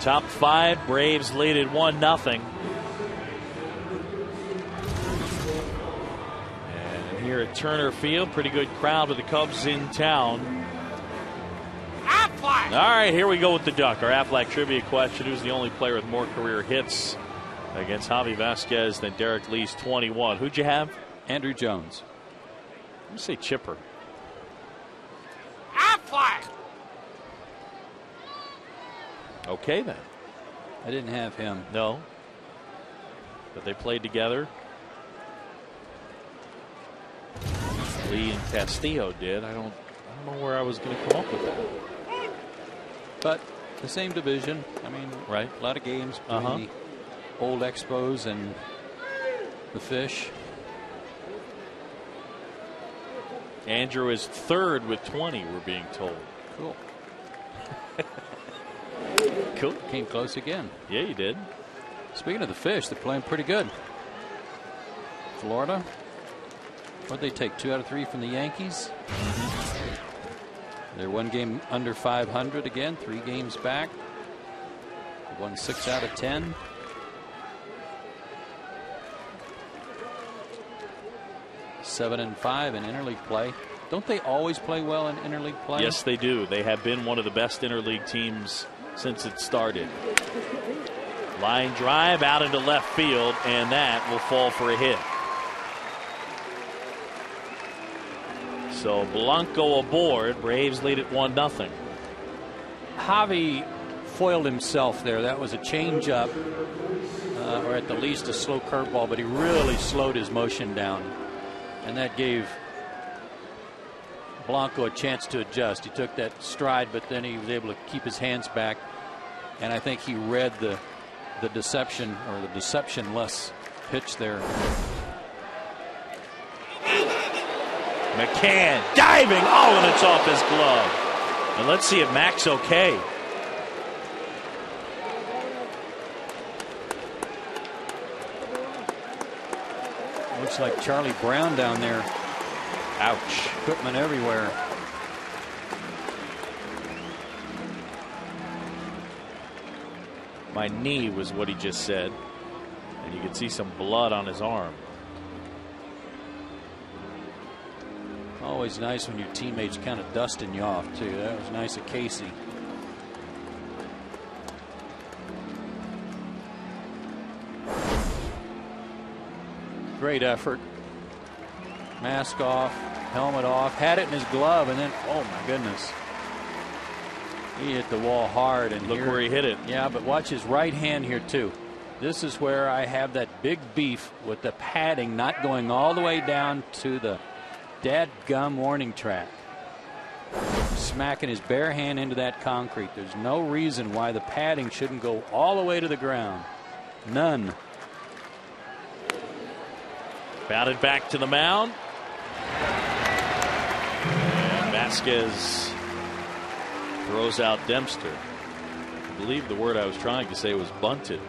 Top 5, Braves lead it 1-0. And here at Turner Field, pretty good crowd with the Cubs in town. All right, here we go with the Duck. Our Aflac trivia question: who's the only player with more career hits against Javi Vasquez than Derek Lee's 21? Who'd you have? Andrew Jones. Let me say Chipper. Aflac. Okay, then. I didn't have him. No. But they played together. Lee and Castillo did. I don't know where I was going to come up with that. But the same division. I mean, right? A lot of games between the old Expos and the Fish. Andrew is third with 20, we're being told. Cool. Cool. Came close again. Yeah, you did. Speaking of the Fish, they're playing pretty good. Florida. What'd they take? 2 out of 3 from the Yankees? They're 1 game under 500 again, 3 games back. They won 6 out of 10. Seven and 5 in interleague play. Don't they always play well in interleague play? Yes, they do. They have been one of the best interleague teams since it started. Line drive out into left field, and that will fall for a hit. So Blanco aboard. Braves lead at 1-0. Javi foiled himself there. That was a changeup, or at the least a slow curveball, but he really slowed his motion down. And that gave Blanco a chance to adjust. He took that stride, but then he was able to keep his hands back. And I think he read the deception, or the deception-less pitch there. McCann diving. Oh, and it's off his glove. And let's see if Mac's okay. Looks like Charlie Brown down there. Ouch. Equipment everywhere. My knee was what he just said. And you can see some blood on his arm. Always nice when your teammates kind of dusting you off, too. That was nice of Casey. Great effort. Mask off, helmet off, had it in his glove, and then, oh my goodness. He hit the wall hard. And look where he hit it. Yeah, but watch his right hand here, too. This is where I have that big beef with the padding not going all the way down to the dadgum warning track. Smacking his bare hand into that concrete. There's no reason why the padding shouldn't go all the way to the ground. None. Batted back to the mound. And Vasquez throws out Dempster. I believe the word I was trying to say was bunted.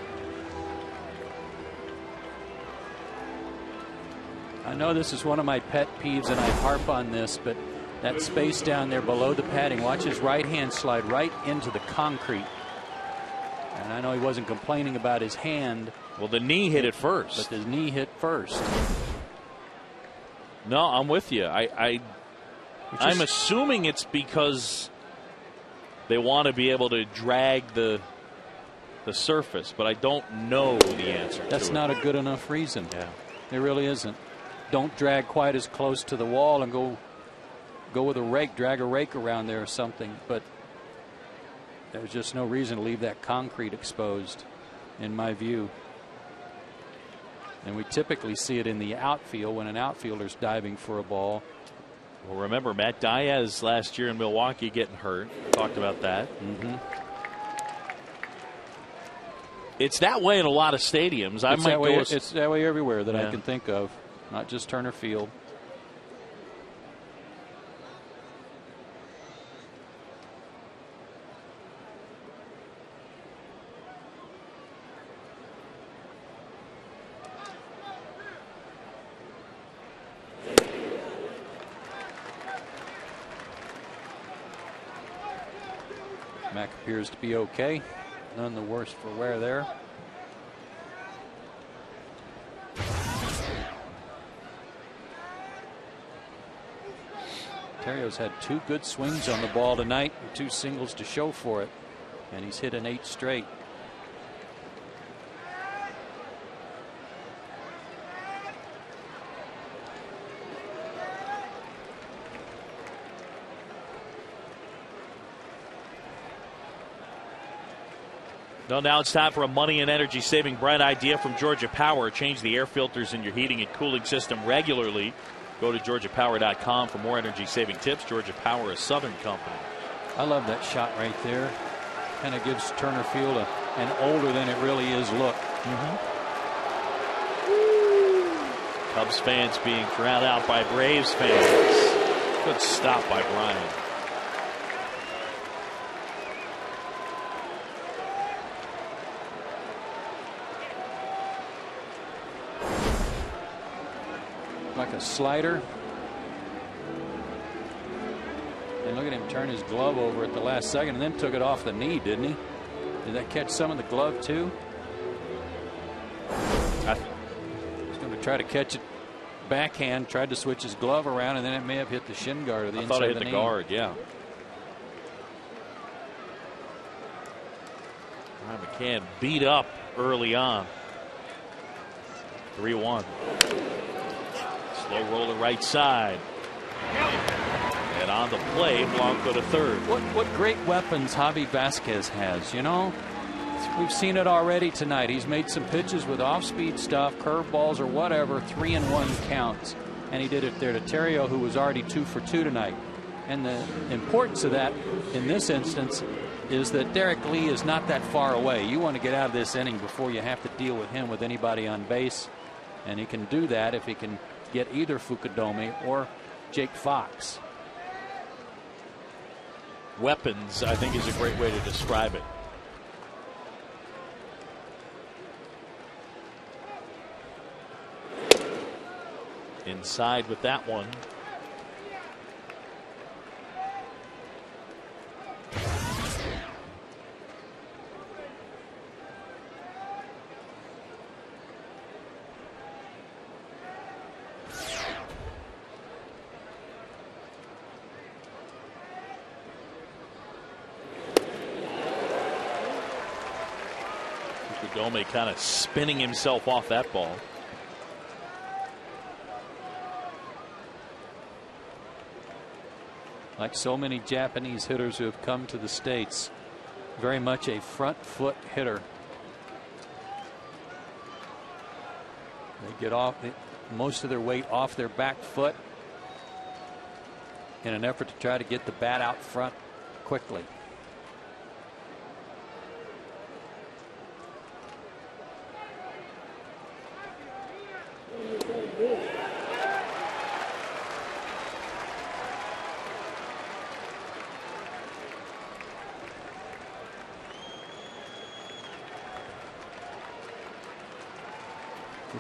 I know this is one of my pet peeves, and I harp on this, but that space down there below the padding, watch his right hand slide right into the concrete. And I know he wasn't complaining about his hand. Well, the knee hit it first. But the knee hit first. No, I'm with you. I'm assuming it's because they want to be able to drag the surface, but I don't know the answer to it. That's not a good enough reason. Yeah. It really isn't. Don't drag quite as close to the wall and go with a rake, drag a rake around there or something. But there's just no reason to leave that concrete exposed, in my view. And we typically see it in the outfield when an outfielder's diving for a ball. Well, remember Matt Diaz last year in Milwaukee getting hurt. Talked about that. It's that way in a lot of stadiums. It's that way everywhere that I can think of, not just Turner Field. Mac appears to be okay. none the worse for wear there. Terrio's had 2 good swings on the ball tonight and 2 singles to show for it, and he's hit an 8 straight. No, now it's time for a money and energy saving bright idea from Georgia Power. Change the air filters in your heating and cooling system regularly. Go to GeorgiaPower.com for more energy saving tips. Georgia Power, a Southern company. I love that shot right there. Kind of gives Turner Field an older than it really is look. Cubs fans being drowned out by Braves fans. Good stop by Bryant. Like a slider. And look at him turn his glove over at the last second and then took it off the knee, didn't he? Did that catch some of the glove too? He's going to try to catch it backhand, tried to switch his glove around, and then it may have hit the shin guard or the inside of the knee. I thought it hit the guard, yeah. McCann beat up early on. 3-1. Slow roller right side. And on the play, Blanco to third. What great weapons Javi Vasquez has, you know? We've seen it already tonight. He's made some pitches with off-speed stuff, curveballs or whatever, 3-1 counts. And he did it there to Terrio, who was already 2 for 2 tonight. And the importance of that in this instance is that Derek Lee is not that far away. You want to get out of this inning before you have to deal with him with anybody on base. And he can do that if he can get either Fukudome or Jake Fox. Weapons, I think, is a great way to describe it. Inside with that one. Dome kind of spinning himself off that ball. Like so many Japanese hitters who have come to the States, very much a front foot hitter. They get off most of their weight off their back foot in an effort to try to get the bat out front quickly.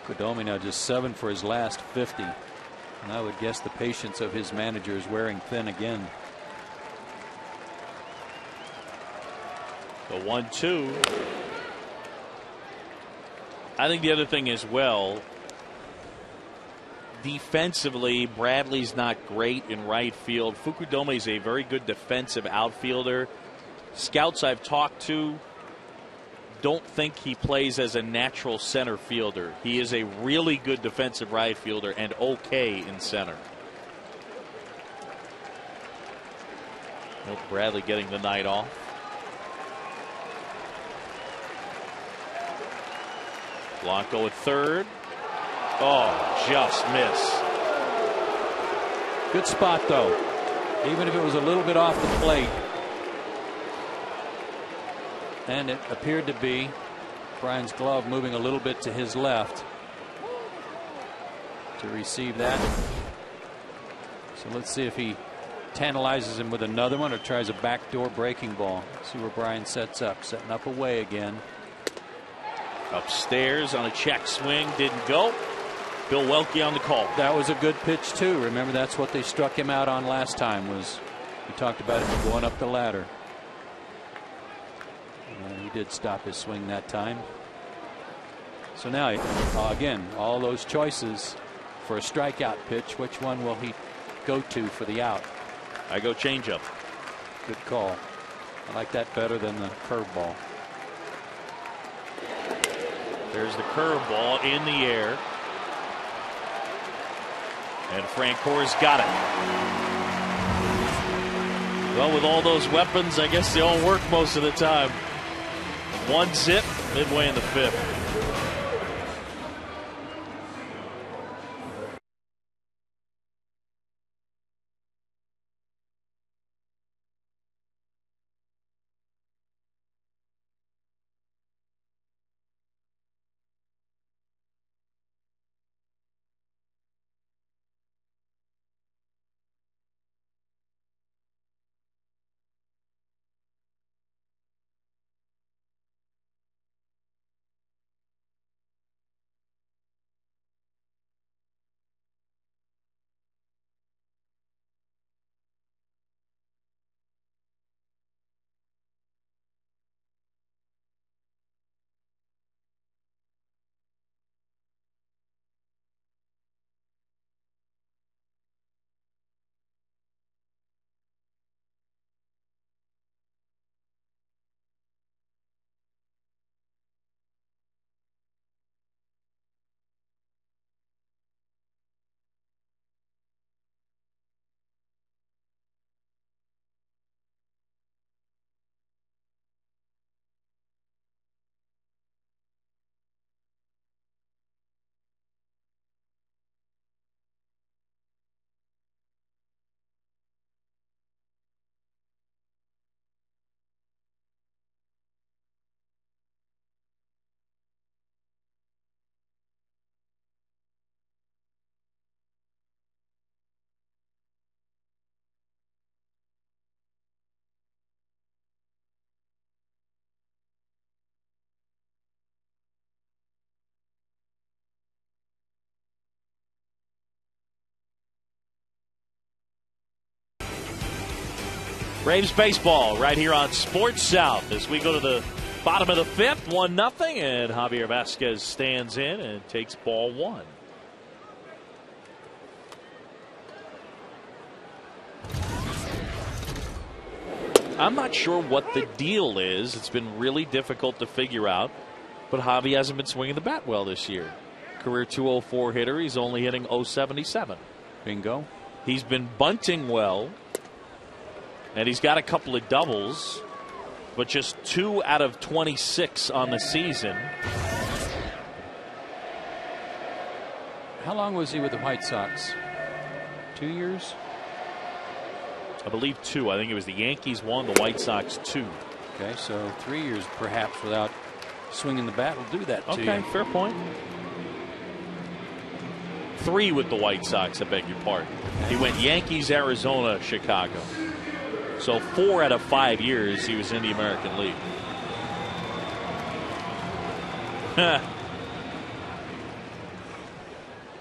Fukudome now just 7 for his last 50. And I would guess the patience of his manager is wearing thin again. The 1-2. I think the other thing as well, defensively, Bradley's not great in right field. Fukudome is a very good defensive outfielder. Scouts I've talked to don't think he plays as a natural center fielder. He is a really good defensive right fielder and okay in center. Nope, Bradley getting the night off. Blanco at third. Oh, just miss. Good spot though, even if it was a little bit off the plate. And it appeared to be Brian's glove moving a little bit to his left to receive that. So let's see if he tantalizes him with another one or tries a backdoor breaking ball. See where Brian sets up, setting up away again. Upstairs on a check swing, didn't go. Bill Welke on the call. That was a good pitch too. Remember, that's what they struck him out on last time. Was we talked about it going up the ladder. And he did stop his swing that time. So now, again, all those choices for a strikeout pitch. Which one will he go to for the out? I go changeup. Good call. I like that better than the curveball. There's the curveball in the air. And Francour's got it. Well, with all those weapons, I guess they all work most of the time. 1-zip midway in the 5th. Braves baseball right here on Sports South as we go to the bottom of the 5th, 1-0, and Javier Vasquez stands in and takes ball 1. I'm not sure what the deal is. It's been really difficult to figure out, but Javi hasn't been swinging the bat well this year. Career .204 hitter. He's only hitting .077. Bingo. He's been bunting well. And he's got a couple of doubles, but just 2 out of 26 on the season. How long was he with the White Sox? 2 years? I believe 2. I think it was the Yankees 1, the White Sox 2. Okay, so 3 years perhaps without swinging the bat will do that to you. Okay, fair point. 3 with the White Sox, I beg your pardon. He went Yankees, Arizona, Chicago. So 4 out of 5 years he was in the American League.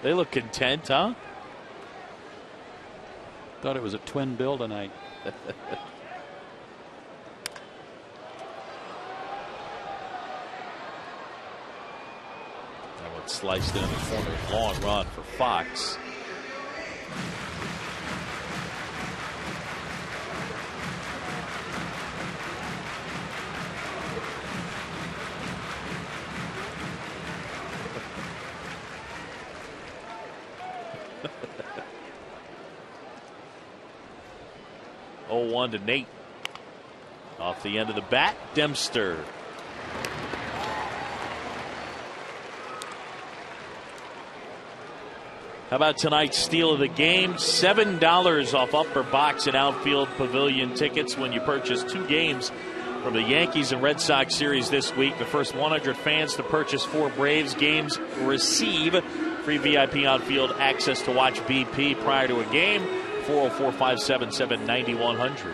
They look content, huh? Thought it was a twin bill tonight. That one sliced in the corner. Long run for Fox. Oh, 1 to Nate. Off the end of the bat, Dempster. How about tonight's steal of the game? $7 off upper box and outfield pavilion tickets when you purchase 2 games from the Yankees and Red Sox series this week. The first 100 fans to purchase 4 Braves games receive free VIP outfield access to watch BP prior to a game. 404-577-9100.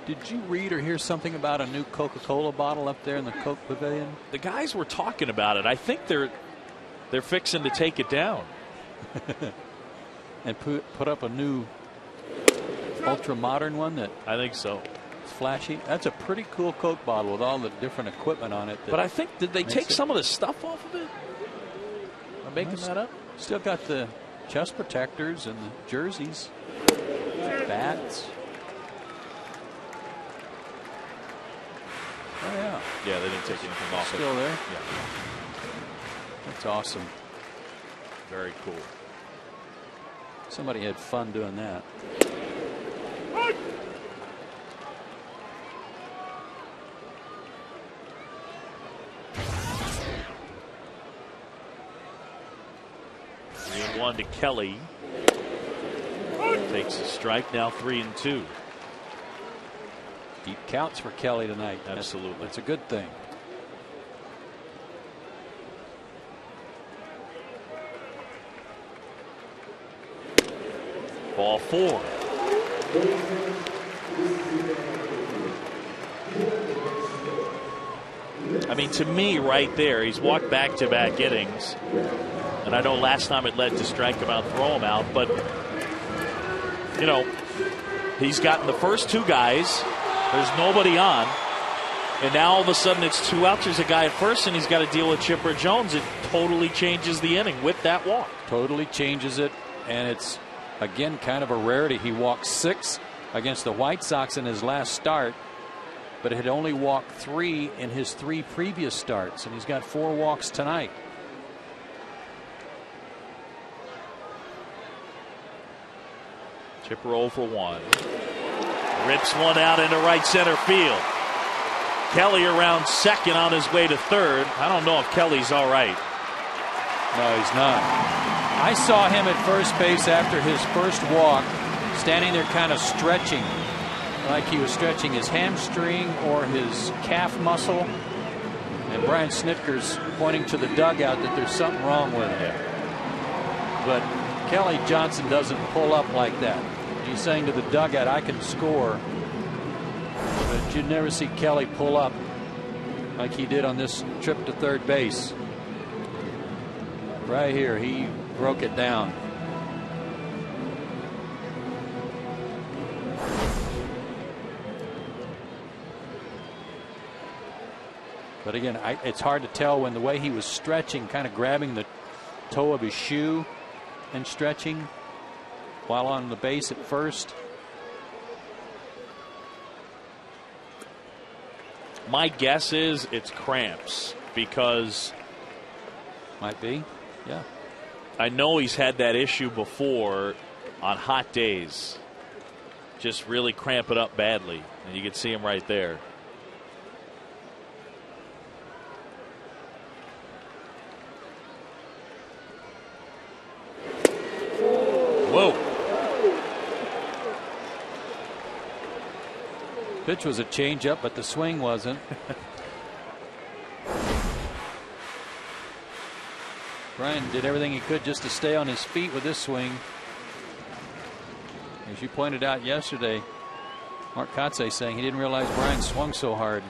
Did you read or hear something about a new Coca-Cola bottle up there in the Coke Pavilion? The guys were talking about it. I think they're fixing to take it down. And put up a new ultra modern one that I think so. It's flashy. That's a pretty cool Coke bottle with all the different equipment on it. But I think, did they take some of the stuff off of it? Am I making that up? Still got the chest protectors and the jerseys, bats. Oh yeah. Yeah, they didn't take anything off. Still there? Yeah. That's awesome. Very cool. Somebody had fun doing that. One to Kelly. Takes a strike, now 3-2. Deep counts for Kelly tonight. Absolutely. That's a good thing. Ball 4. I mean, to me, right there, he's walked back-to-back innings. And I know last time it led to strike him out, throw him out, but, you know, he's gotten the first two guys. There's nobody on. And now all of a sudden it's 2 outs. There's a guy at first, and he's got to deal with Chipper Jones. It totally changes the inning with that walk. Totally changes it, and it's, again, kind of a rarity. He walked 6 against the White Sox in his last start, but had only walked 3 in his 3 previous starts, and he's got 4 walks tonight. Chipper 0 for 1. Rips one out into right center field. Kelly around second on his way to third. I don't know if Kelly's all right. No, he's not. I saw him at first base after his first walk, standing there kind of stretching, like he was stretching his hamstring or his calf muscle. And Brian Snitker's pointing to the dugout that there's something wrong with him. But Kelly Johnson doesn't pull up like that. He's saying to the dugout, I can score. But you never see Kelly pull up like he did on this trip to third base. Right here, he broke it down. But again, it's hard to tell when the way he was stretching, kind of grabbing the toe of his shoe and stretching while on the base at first. My guess is it's cramps, because might be, yeah. I know he's had that issue before on hot days. Just really cramp it up badly, and you can see him right there. Whoa. Pitch was a changeup, but the swing wasn't. Brian did everything he could just to stay on his feet with this swing. As you pointed out yesterday, Mark Kotze saying he didn't realize Brian swung so hard.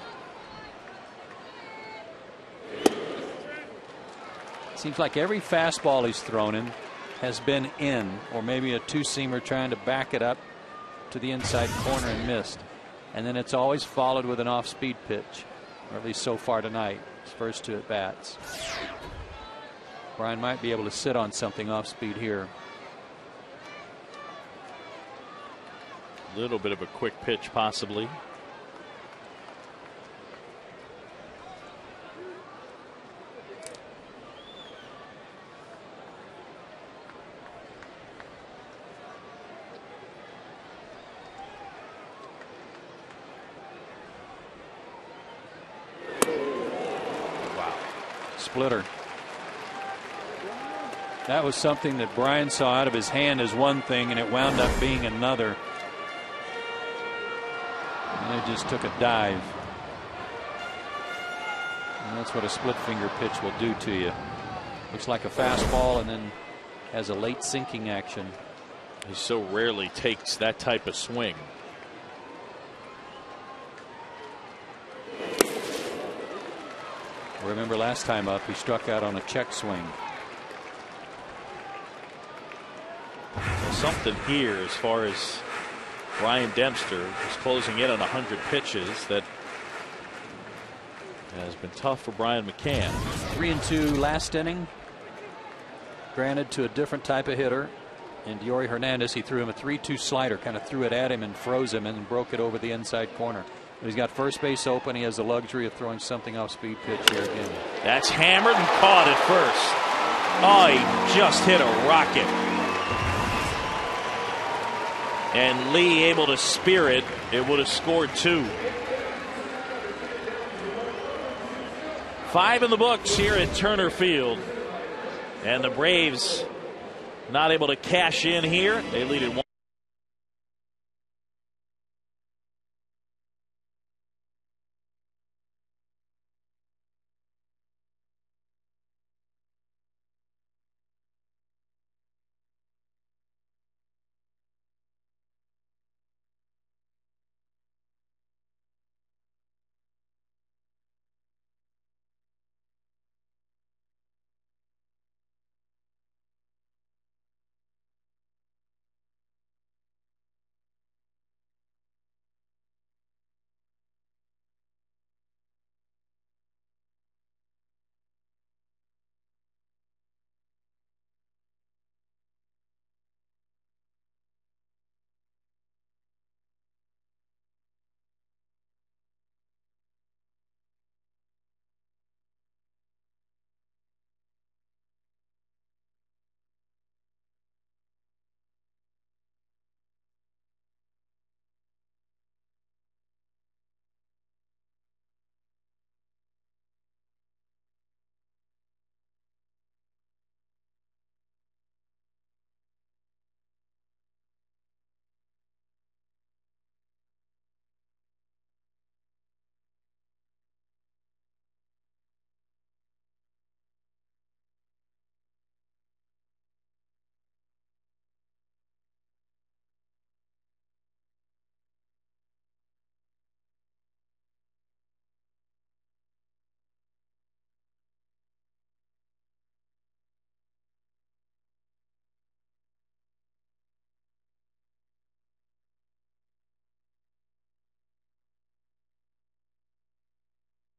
Seems like every fastball he's thrown in has been in, or maybe a two-seamer trying to back it up to the inside corner and missed. And then it's always followed with an off-speed pitch, or at least so far tonight, his first 2 at bats. Brian might be able to sit on something off-speed here. A little bit of a quick pitch, possibly. Splitter. That was something that Brian saw out of his hand as one thing, and it wound up being another. And it just took a dive. And that's what a split finger pitch will do to you. Looks like a fastball and then has a late sinking action. He so rarely takes that type of swing. Remember last time up, he struck out on a check swing. Something here as far as Brian Dempster is closing in on 100 pitches. That has been tough for Brian McCann. 3-2 last inning. Granted to a different type of hitter. And Diori Hernandez, he threw him a 3-2 slider, kind of threw it at him and froze him and broke it over the inside corner. But he's got first base open. He has the luxury of throwing something off speed pitch here again. That's hammered and caught at first. Oh, he just hit a rocket. And Lee able to spear it. It would have scored 2. 5 in the books here at Turner Field. And the Braves not able to cash in here. They lead it 1.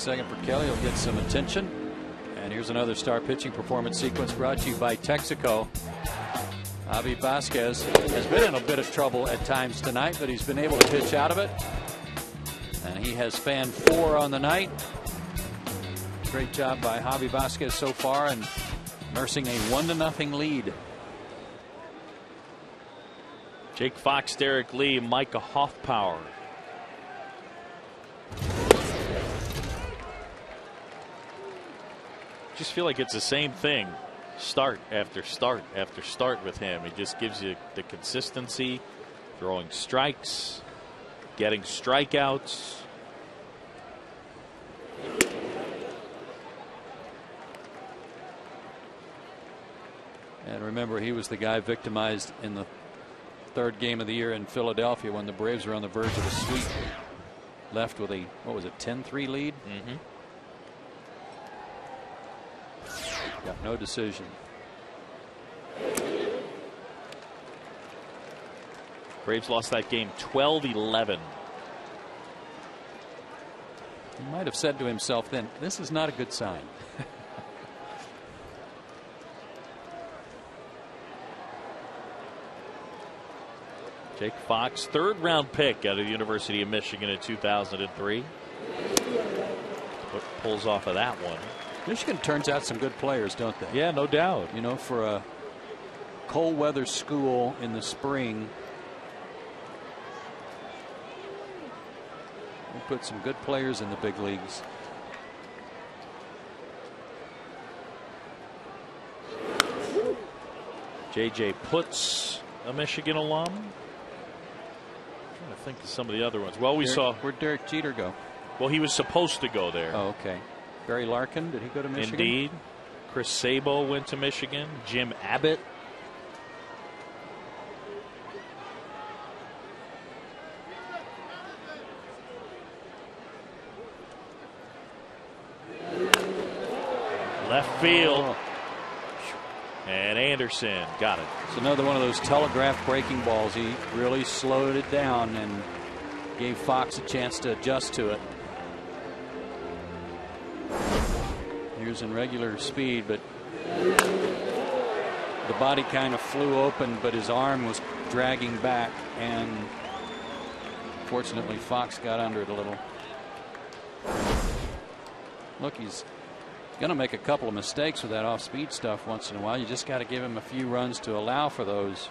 Second for Kelly will get some attention. And here's another star pitching performance sequence brought to you by Texaco. Javi Vasquez has been in a bit of trouble at times tonight, but he's been able to pitch out of it. And he has fanned 4 on the night. Great job by Javi Vasquez so far and nursing a 1-0 lead. Jake Fox, Derek Lee, Micah Hoffpower. Just feel like it's the same thing, start after start after start with him. He just gives you the consistency, throwing strikes, getting strikeouts. And remember, he was the guy victimized in the 3rd game of the year in Philadelphia when the Braves were on the verge of a sweep. Left with a, what was it, 10-3 lead? Mm-hmm. Got no decision. Braves lost that game 12-11. He might have said to himself then, this is not a good sign. Jake Fox, 3rd round pick out of the University of Michigan in 2003. What pulls off of that one? Michigan turns out some good players, don't they? Yeah, no doubt. You know, for a cold weather school in the spring, we put some good players in the big leagues. J.J. Putz, a Michigan alum. I'm trying to think of some of the other ones. Well, Where'd Derek Jeter go? Well, he was supposed to go there. Oh, okay. Barry Larkin, did he go to Michigan? Indeed. Chris Sabo went to Michigan. Jim Abbott. Left field. And Anderson got it. It's another one of those telegraph breaking balls. He really slowed it down and gave Fox a chance to adjust to it. Here's in regular speed, but the body kind of flew open, but his arm was dragging back, and fortunately Fox got under it a little. Look, he's going to make a couple of mistakes with that off-speed stuff once in a while. You just got to give him a few runs to allow for those.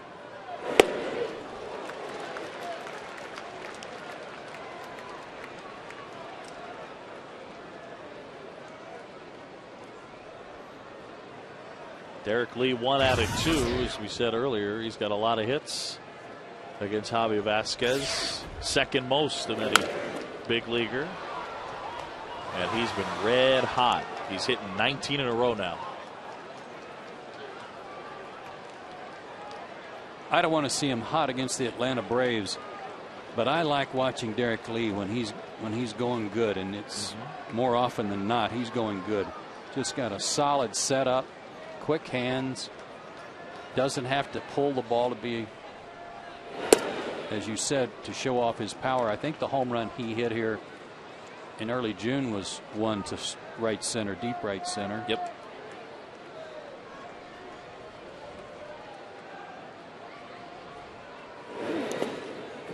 Derek Lee 1 out of 2. As we said earlier, he's got a lot of hits against Javi Vasquez, second most of any big leaguer, and he's been red hot. He's hitting 19 in a row now. I don't want to see him hot against the Atlanta Braves, but I like watching Derek Lee when he's going good, and it's more often than not he's going good. Just got a solid setup, quick hands, doesn't have to pull the ball to be, as you said, to show off his power. I think the home run he hit here in early June was one to right center, deep right center. Yep.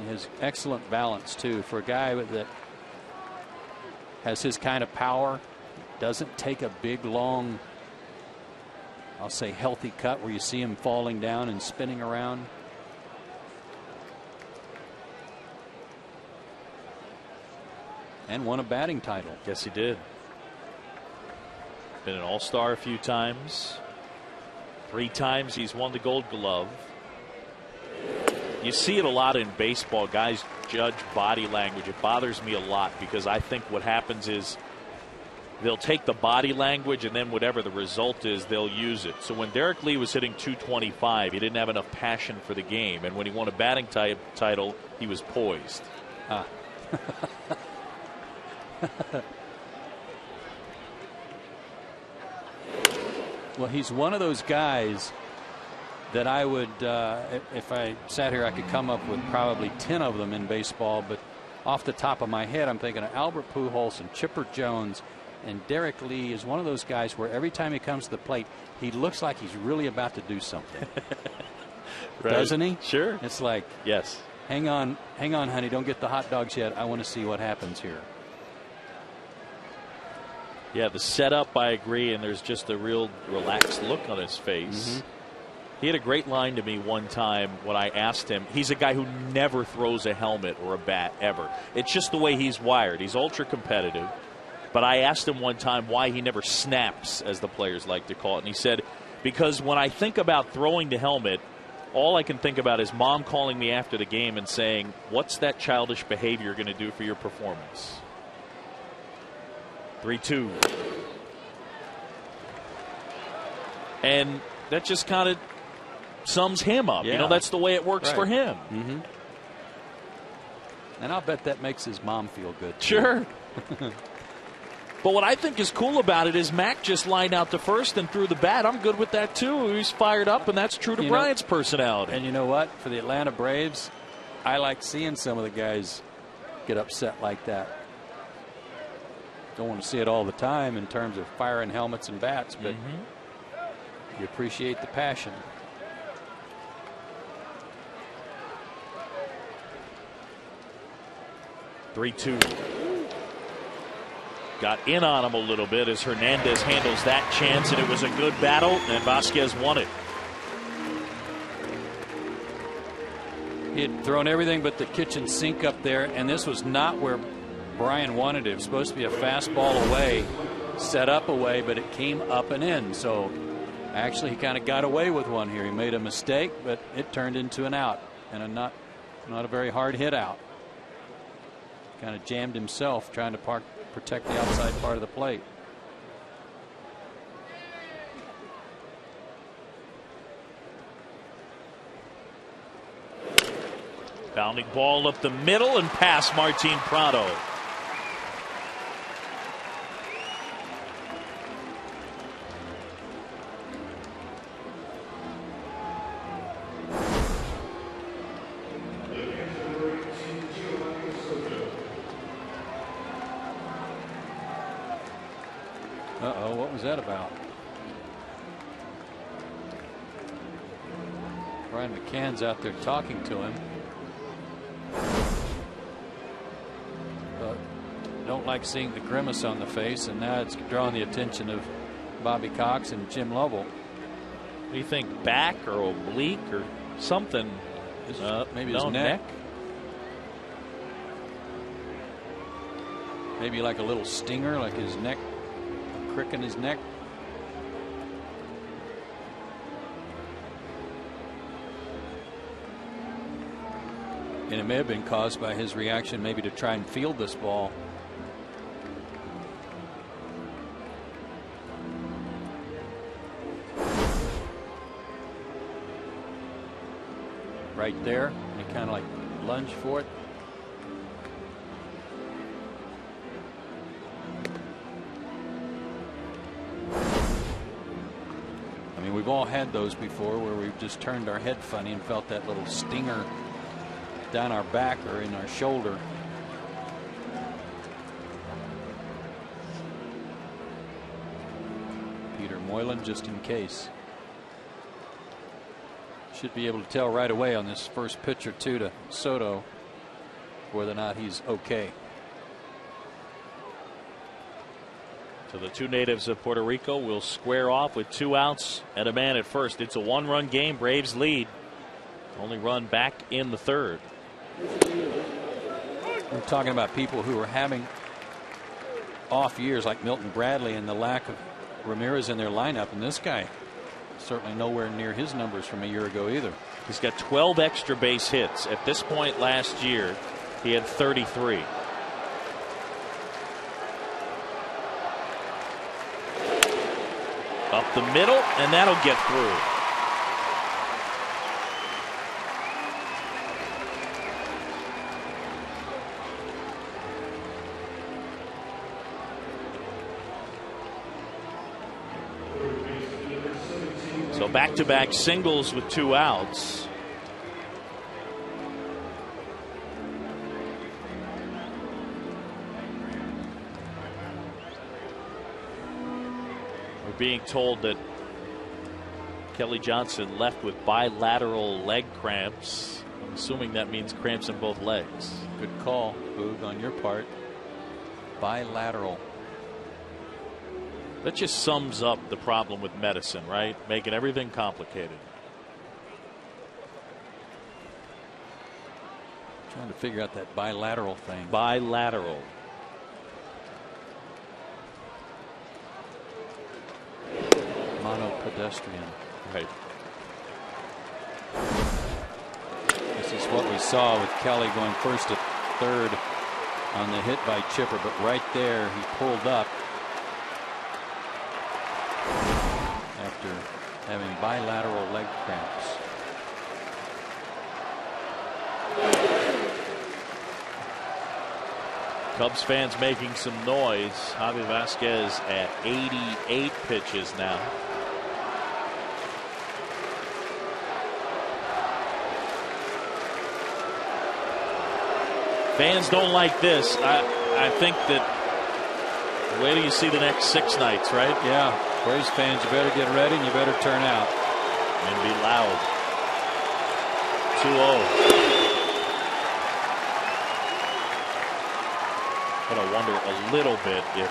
He has excellent balance too for a guy that has his kind of power. Doesn't take a big, long, I'll say healthy cut where you see him falling down and spinning around. And won a batting title. Yes, he did. Been an all-star a few times. 3 times he's won the Gold Glove. You see it a lot in baseball. Guys judge body language. It bothers me a lot because I think what happens is they'll take the body language and then whatever the result is, they'll use it. So when Derek Lee was hitting 225, he didn't have enough passion for the game. And when he won a batting title, he was poised. Well, he's one of those guys that I would, if I sat here, I could come up with probably 10 of them in baseball. But off the top of my head, I'm thinking of Albert Pujols and Chipper Jones. And Derek Lee is one of those guys where every time he comes to the plate, he looks like he's really about to do something. Right. Doesn't he? Sure. It's like, yes. Hang on, honey. Don't get the hot dogs yet. I want to see what happens here. Yeah, the setup, I agree, and there's just a real relaxed look on his face. He had a great line to me one time when I asked him. He's a guy who never throws a helmet or a bat ever. It's just the way he's wired. He's ultra competitive. But I asked him one time why he never snaps, as the players like to call it. And he said, because when I think about throwing the helmet, all I can think about is Mom calling me after the game and saying, what's that childish behavior going to do for your performance? 3-2. And that just kind of sums him up. Yeah. You know, that's the way it works for him. And I'll bet that makes his mom feel good. Sure. But what I think is cool about it is Mac just lined out to first and threw the bat. I'm good with that, too. He's fired up, and that's true to Bryant's personality. And you know what? For the Atlanta Braves, I like seeing some of the guys get upset like that. Don't want to see it all the time in terms of firing helmets and bats, but you appreciate the passion. Three-two. Got in on him a little bit as Hernandez handles that chance, and it was a good battle, and Vasquez won it. He had thrown everything but the kitchen sink up there, and this was not where Brian wanted it. It was supposed to be a fastball away, set up away, but it came up and in. So actually he kind of got away with one here. He made a mistake, but it turned into an out, and a not a very hard hit out. Kind of jammed himself trying to protect the outside part of the plate. Bounding ball up the middle and past Martin Prado. Uh-oh, what was that about? Brian McCann's out there talking to him. But don't like seeing the grimace on the face, and now it's drawing the attention of Bobby Cox and Jim Lovell. What do you think, back or oblique or something? Maybe his neck. Maybe like a little stinger, like his neck, a crick in his neck. And it may have been caused by his reaction maybe to try and field this ball. Right there, and he kind of like lunged for it. I mean, we've all had those before where we've just turned our head funny and felt that little stinger down our back or in our shoulder. Peter Moylan, just in case. Should be able to tell right away on this first pitch or two to Soto whether or not he's okay. So the two natives of Puerto Rico will square off with 2 outs and a man at first. It's a 1-run game. Braves lead. Only run back in the third. We're talking about people who are having off years like Milton Bradley and the lack of Ramirez in their lineup, and this guy certainly nowhere near his numbers from a year ago either. He's got 12 extra base hits. At this point last year, he had 33. Up the middle, and that'll get through. So back-to-back singles with 2 outs. We're being told that Kelly Johnson left with bilateral leg cramps. I'm assuming that means cramps in both legs. Good call, Boog, on your part. Bilateral. That just sums up the problem with medicine, right? Making everything complicated. Trying to figure out that bilateral thing. Bilateral. Monopedestrian. Right. This is what we saw with Kelly going first to third on the hit by Chipper, but right there he pulled up after having bilateral leg cramps. Cubs fans making some noise. Javi Vasquez at 88 pitches now. Fans don't like this. I think that. Wait till you see the next 6 nights, right? Yeah. Braves fans, you better get ready and you better turn out. And be loud. 2-0. But I wonder a little bit if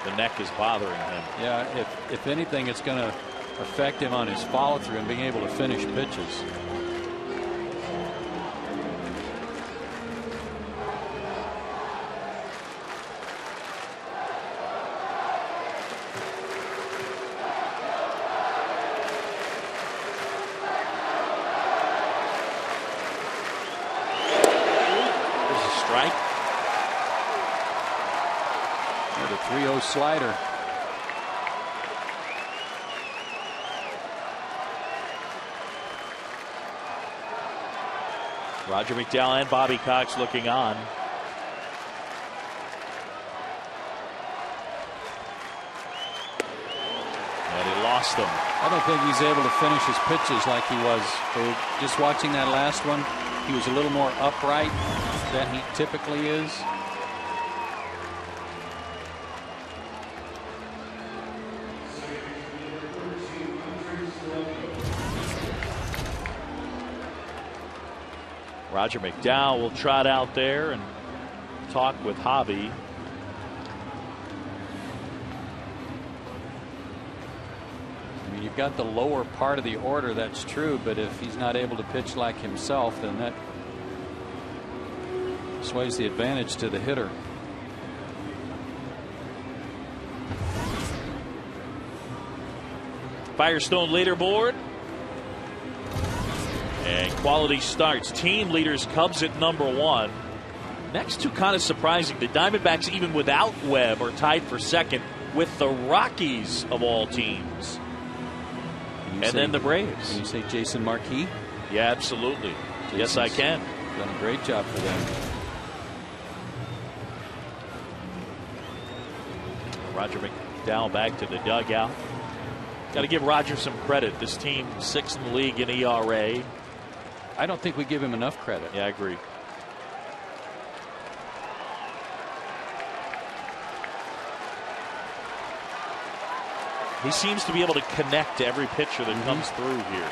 the neck is bothering him. Yeah, if anything, it's going to affect him on his follow through and being able to finish pitches. Slider. Roger McDowell and Bobby Cox looking on. And he lost them. I don't think he's able to finish his pitches like he was. Just watching that last one, he was a little more upright than he typically is. Roger McDowell will trot out there and talk with Hobby. I mean, you've got the lower part of the order, that's true, but if he's not able to pitch like himself, then that sways the advantage to the hitter. Firestone leaderboard. And quality starts. Team leaders, Cubs at #1. Next two kind of surprising. The Diamondbacks, even without Webb, are tied for second with the Rockies of all teams. And then the Braves. Can you say Jason Marquis? Yeah, absolutely. Yes, I can. Done a great job for them. Roger McDowell back to the dugout. Got to give Roger some credit. This team 6th in the league in ERA. I don't think we give him enough credit. Yeah, I agree. He seems to be able to connect to every pitcher that comes through here.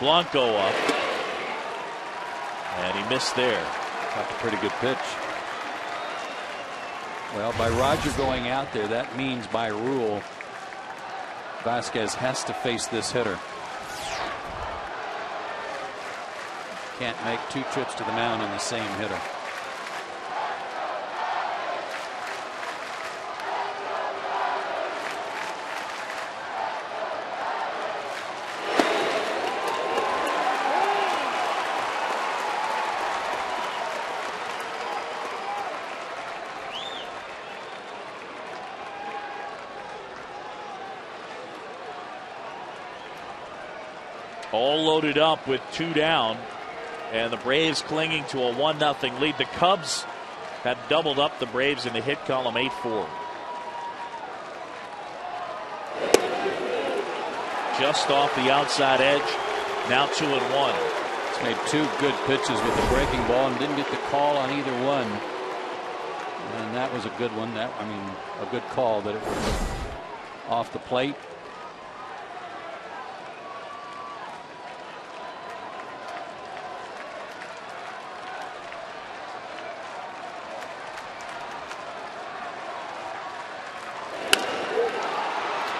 Blanco up. And he missed there. Got a pretty good pitch. Well, by Roger going out there, that means by rule Vasquez has to face this hitter. Can't make two trips to the mound in the same hitter. All loaded up with 2 down. And the Braves clinging to a 1-0 lead. The Cubs have doubled up the Braves in the hit column, 8-4. Just off the outside edge. Now 2-1. He's made 2 good pitches with the breaking ball and didn't get the call on either one. And that was a good one. That, I mean, a good call that it was off the plate.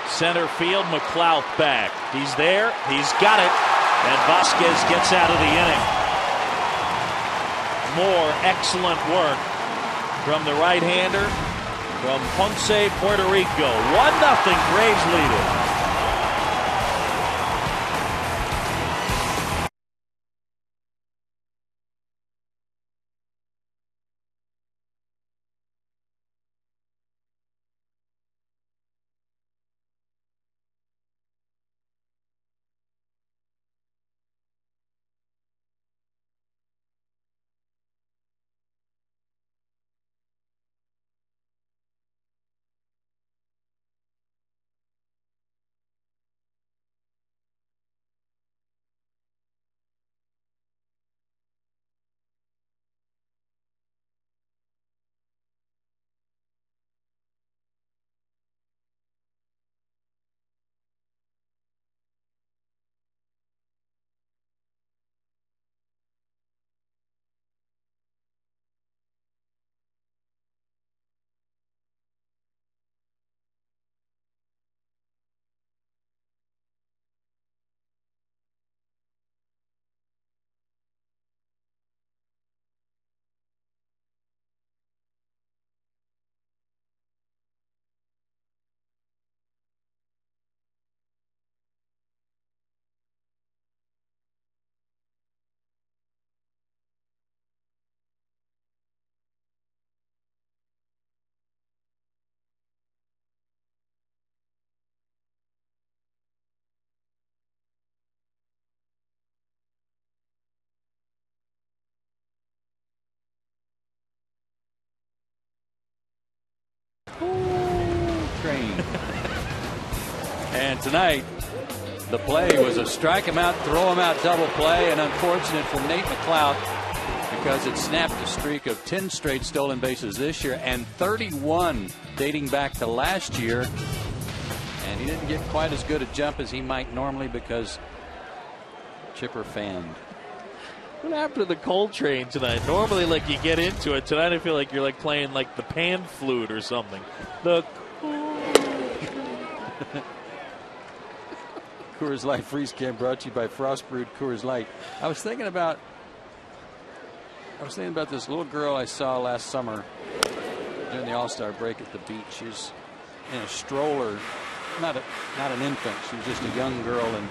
Center field, McLeod back. He's there. He's got it. And Vasquez gets out of the inning. More excellent work from the right-hander from Ponce, Puerto Rico. 1-0 Braves lead it. Train. And tonight, the play was a strike him out, throw him out double play, and unfortunate for Nate McLeod because it snapped a streak of 10 straight stolen bases this year and 31 dating back to last year. And he didn't get quite as good a jump as he might normally because Chipper fanned. What happened to the Coltrane tonight? Normally, like, you get into it. Tonight, I feel like you're like playing like the pan flute or something. The Coors Light Freeze Can brought to you by Frost Brewed Coors Light. I was thinking about this little girl I saw last summer during the All-Star break at the beach. She was in a stroller, not an infant. She was just a young girl, and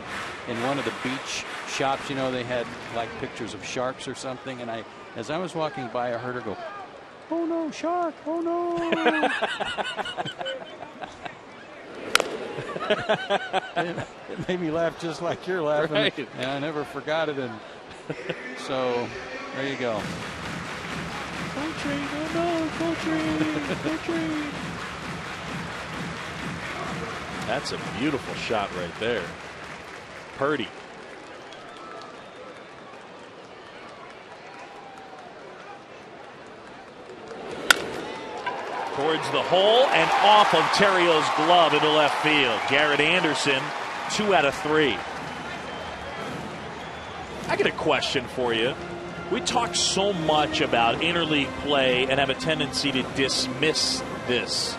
in one of the beach shops, you know, they had like pictures of sharks or something. And as I was walking by, I heard her go, "Oh no, shark! Oh no!" It made me laugh just like you're laughing, right. And I never forgot it. And so there you go. Coltrane, oh no, Coltrane, Coltrane. That's a beautiful shot right there. Purdy. Towards the hole and off of Terrio's glove into left field. Garrett Anderson, 2 out of 3. I got a question for you. We talk so much about interleague play and have a tendency to dismiss this.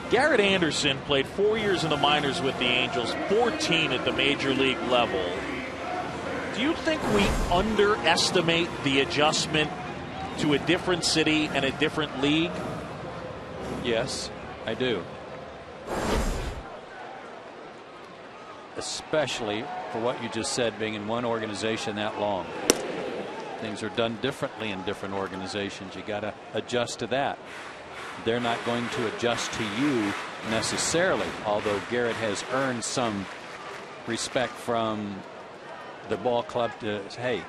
Garrett Anderson played 4 years in the minors with the Angels, 14 at the major league level. Do you think we underestimate the adjustment to a different city and a different league? Yes, I do. Especially for what you just said, being in one organization that long. Things are done differently in different organizations. You got to adjust to that. They're not going to adjust to you necessarily, although Garrett has earned some respect from the ball club to say, hey,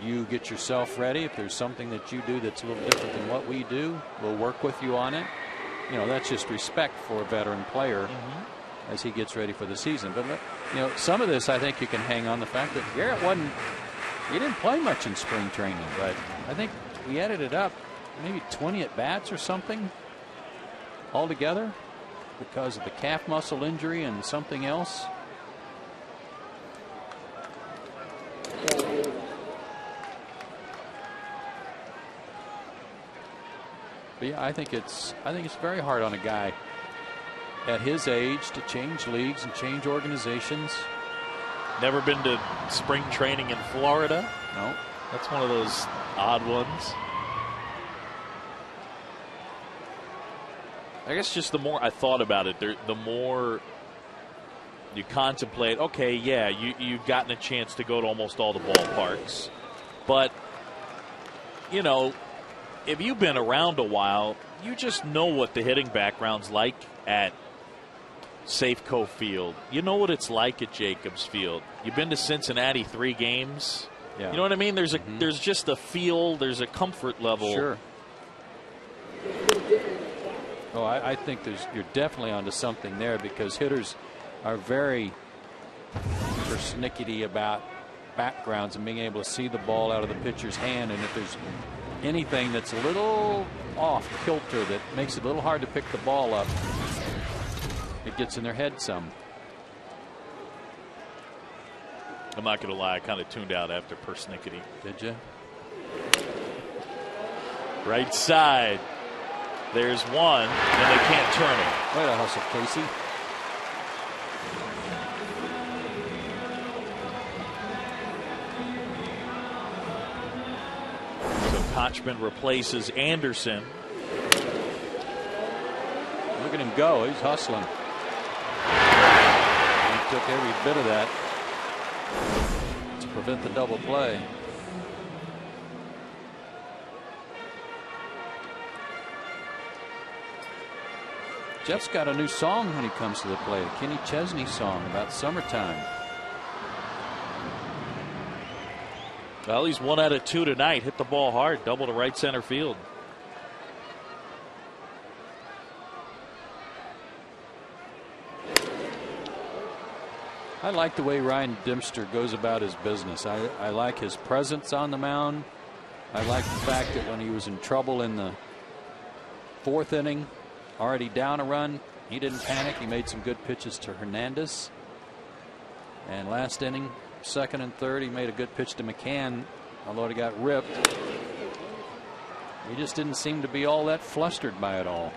you get yourself ready. If there's something that you do that's a little different than what we do, we'll work with you on it. You know, that's just respect for a veteran player as he gets ready for the season. But, you know, some of this I think you can hang on the fact that Garrett he didn't play much in spring training, but I think we added it up, maybe 20 at bats or something altogether because of the calf muscle injury and something else. But yeah, I think it's very hard on a guy at his age to change leagues and change organizations. Never been to spring training in Florida? No. That's one of those odd ones. I guess just the more I thought about it, the more you contemplate, okay, yeah, you've gotten a chance to go to almost all the ballparks. But, you know, if you've been around a while, you just know what the hitting background's like at Safeco Field. You know what it's like at Jacobs Field. You've been to Cincinnati 3 games. Yeah. You know what I mean? There's just a feel, there's a comfort level. Sure. Oh, I think you're definitely onto something there because hitters are very persnickety about backgrounds and being able to see the ball out of the pitcher's hand, and if there's anything that's a little off kilter that makes it a little hard to pick the ball up, it gets in their head some. I'm not going to lie, I kind of tuned out after persnickety. Did you? Right side. There's one, and they can't turn it. Way to hustle, Casey. Kochman replaces Anderson. Look at him go. He's hustling. He took every bit of that to prevent the double play. Jeff's got a new song when he comes to the plate, a Kenny Chesney song about summertime. Well, he's 1 out of 2 tonight. Hit the ball hard. Double to right center field. I like the way Ryan Dempster goes about his business. I like his presence on the mound. I like the fact that when he was in trouble in the 4th inning, already down a run, he didn't panic. He made some good pitches to Hernandez. And last inning, 2nd and 3rd, he made a good pitch to McCann although it got ripped. He just didn't seem to be all that flustered by it all.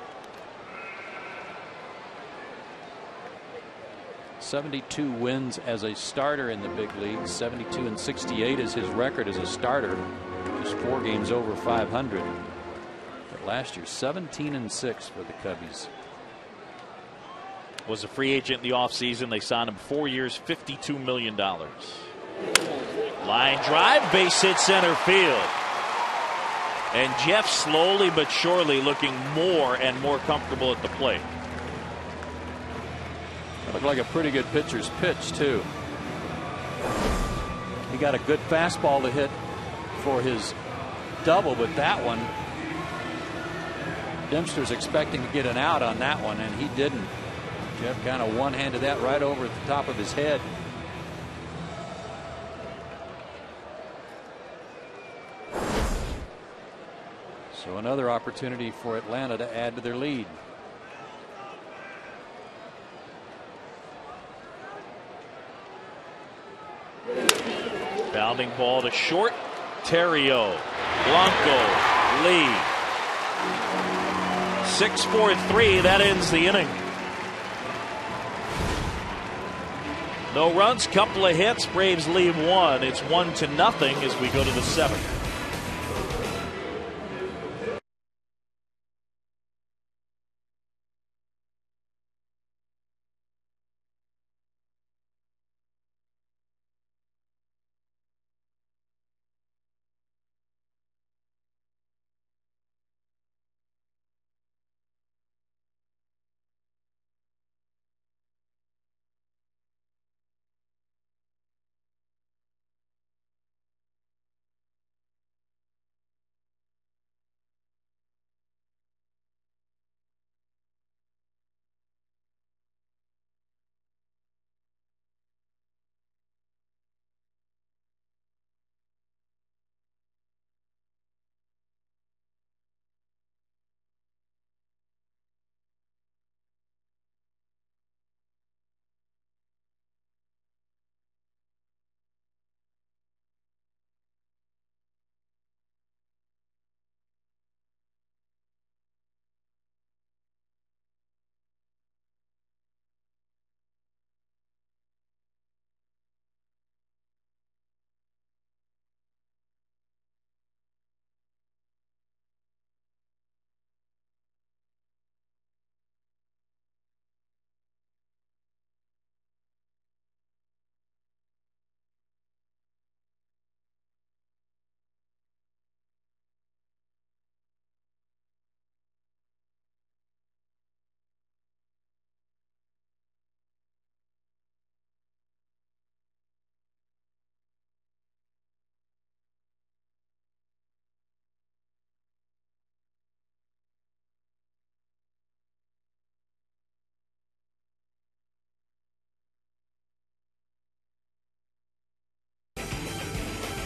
72 wins as a starter in the big leagues. 72 and 68 is his record as a starter. Just 4 games over 500. But last year, 17 and 6 for the Cubbies. Was a free agent in the offseason. They signed him 4 years, $52 million. Line drive, base hit center field. And Jeff slowly but surely looking more and more comfortable at the plate. Looked like a pretty good pitcher's pitch, too. He got a good fastball to hit for his double, but that one, Dempster's expecting to get an out on that one, and he didn't. Jeff kind of one-handed that right over at the top of his head. So another opportunity for Atlanta to add to their lead. Bounding ball to short. Terrio, Blanco, Lee. 6-4-3. That ends the inning. No runs, couple of hits. Braves lead 1. It's 1-0 as we go to the 7th.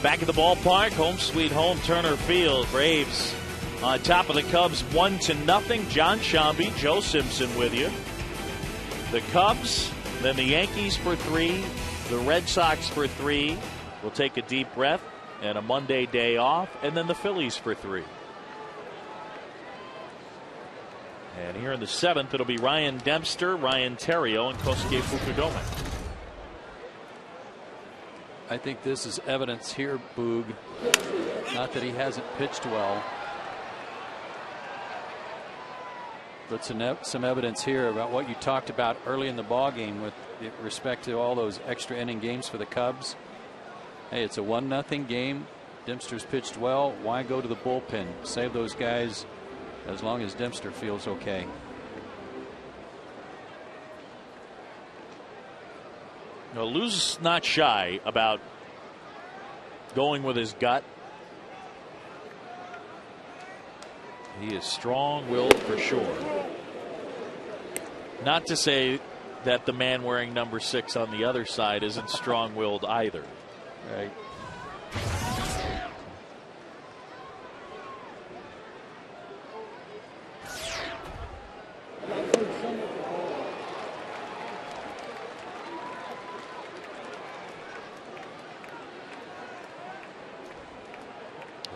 Back at the ballpark, home sweet home, Turner Field. Braves on top of the Cubs 1-0. John Shambi, Joe Simpson with you. The Cubs, then the Yankees for 3, the Red Sox for 3. We'll take a deep breath and a Monday day off, and then the Phillies for 3. And here in the 7th, it'll be Ryan Dempster, Ryan Terrio, and Kosuke Fukudome. I think this is evidence here, Boog. Not that he hasn't pitched well, but some evidence here about what you talked about early in the ball game with respect to all those extra inning games for the Cubs. Hey, it's a 1-0 game. Dempster's pitched well. Why go to the bullpen? Save those guys as long as Dempster feels okay. Now, Lou's not shy about going with his gut. He is strong-willed for sure. Not to say that the man wearing number 6 on the other side isn't strong-willed either. Right.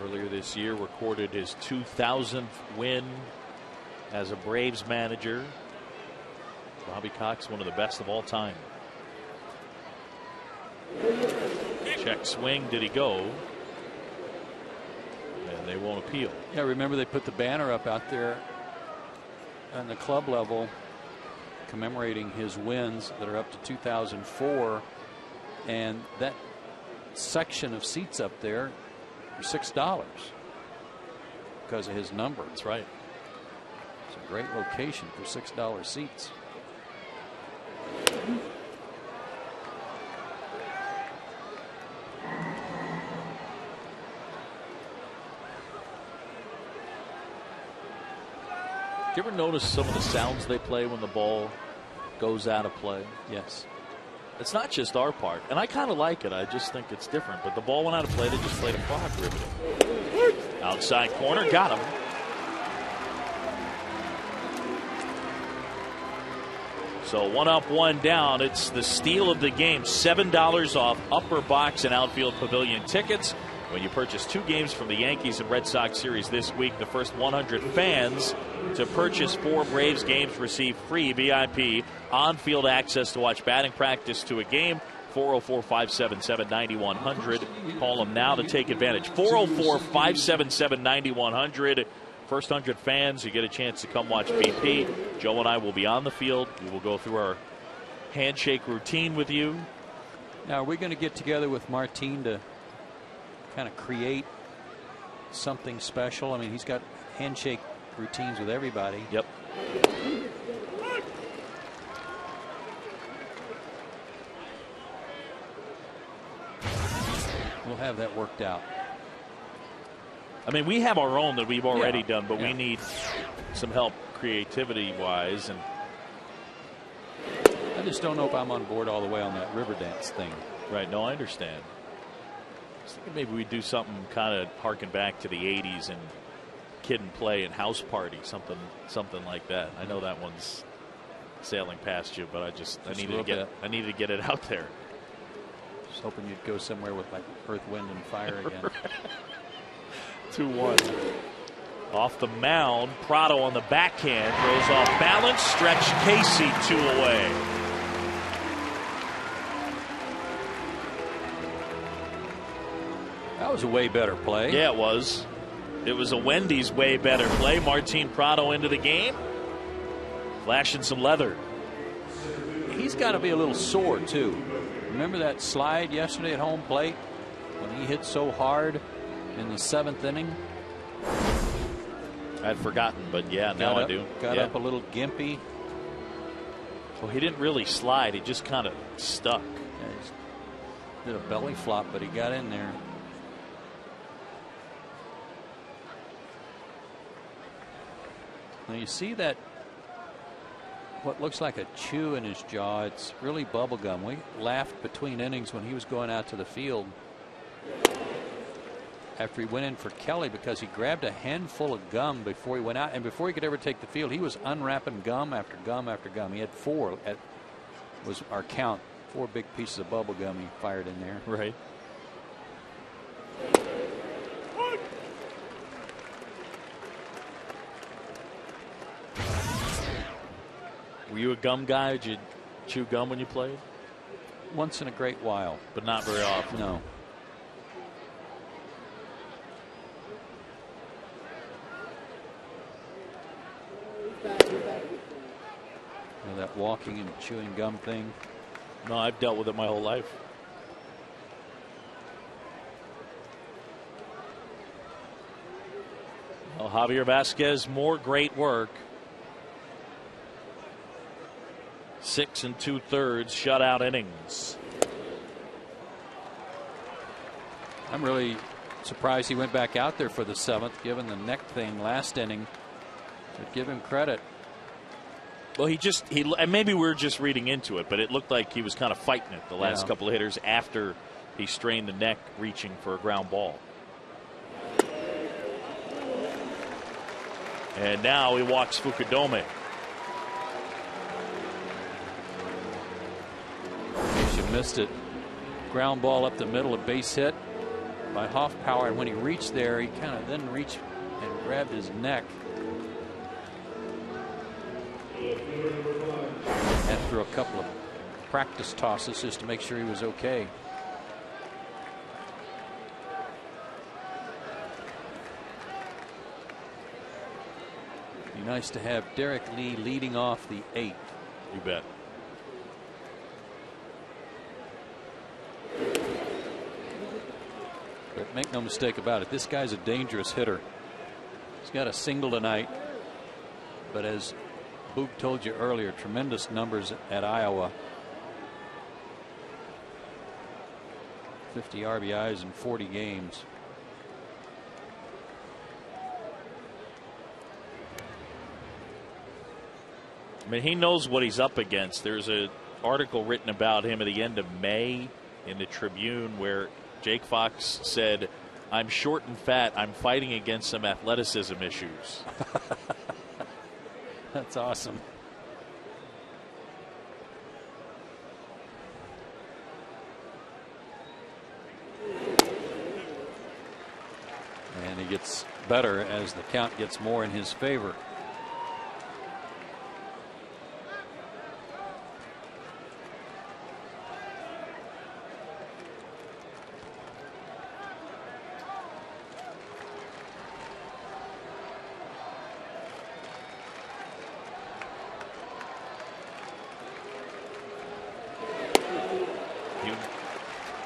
Earlier this year, recorded his 2,000th win as a Braves manager. Bobby Cox, one of the best of all time. Check swing. Did he go? And they won't appeal. Yeah, remember they put the banner up out there on the club level commemorating his wins that are up to 2004, and that section of seats up there are $6 because of his number. That's right. It's a great location for $6 seats. Do you ever notice some of the sounds they play when the ball goes out of play? Yes. It's not just our part, and I kind of like it. I just think it's different. But the ball went out of play. They just played a frog riveting. Outside corner, got him. So 1 up, 1 down. It's the steal of the game. $7 off upper box and outfield pavilion tickets when you purchase 2 games from the Yankees and Red Sox series this week. The first 100 fans to purchase 4 Braves games receive free VIP on-field access to watch batting practice to a game. 404-577-9100. Call them now to take advantage. 404-577-9100. First 100 fans, you get a chance to come watch BP. Joe and I will be on the field. We will go through our handshake routine with you. Now, are we going to get together with Martin to kind of create something special? I mean, he's got handshake routines with everybody. Yep. We'll have that worked out. I mean, we have our own that we've already done, but we need some help creativity-wise. And I just don't know if I'm on board all the way on that river dance thing. Right. No, I understand. I was thinking maybe we do something kind of harken back to the 80s and kid and play and house party, something like that. I know that one's sailing past you, but I needed to get it out there. Just hoping you'd go somewhere with like Earth, Wind, and Fire again. 2-1. Off the mound, Prado on the backhand throws off balance. Stretch Casey 2 away. That was a way better play. Yeah, it was. It was a Wendy's way better play. Martin Prado into the game, flashing some leather. He's got to be a little sore too. Remember that slide yesterday at home plate when he hit so hard in the 7th inning? I'd forgotten, but yeah, now I do. Got up a little gimpy. Well, he didn't really slide. He just kind of stuck. Yeah, he did a belly flop, but he got in there. Now you see that what looks like a chew in his jaw. It's really bubble gum. We laughed between innings when he was going out to the field after he went in for Kelly because he grabbed a handful of gum before he went out, and before he could ever take the field, he was unwrapping gum after gum after gum. He had 4 was our count. 4 big pieces of bubble gum he fired in there. Right. Were you a gum guy? Did you chew gum when you played? Once in a great while. But not very often. No. That walking and chewing gum thing. No, I've dealt with it my whole life. Well, Javier Vasquez, more great work. 6 2/3 shutout innings. I'm really surprised he went back out there for the 7th, given the neck thing last inning. But give him credit. Well, and maybe we're just reading into it, but it looked like he was kind of fighting it the last couple of hitters after he strained the neck reaching for a ground ball. And now he walks Fukudome. She missed it. Ground ball up the middle, a base hit. by Hoffpower, and when he reached there, he kind of then reached and grabbed his neck. And threw a couple of practice tosses just to make sure he was okay. Be nice to have Derek Lee leading off the 8th. You bet. But make no mistake about it, this guy's a dangerous hitter. He's got a single tonight, but as Boog told you earlier, tremendous numbers at Iowa. 50 RBIs in 40 games. I mean, he knows what he's up against. There's an article written about him at the end of May in the Tribune where Jake Fox said, "I'm short and fat. I'm fighting against some athleticism issues." That's awesome. And he gets better as the count gets more in his favor.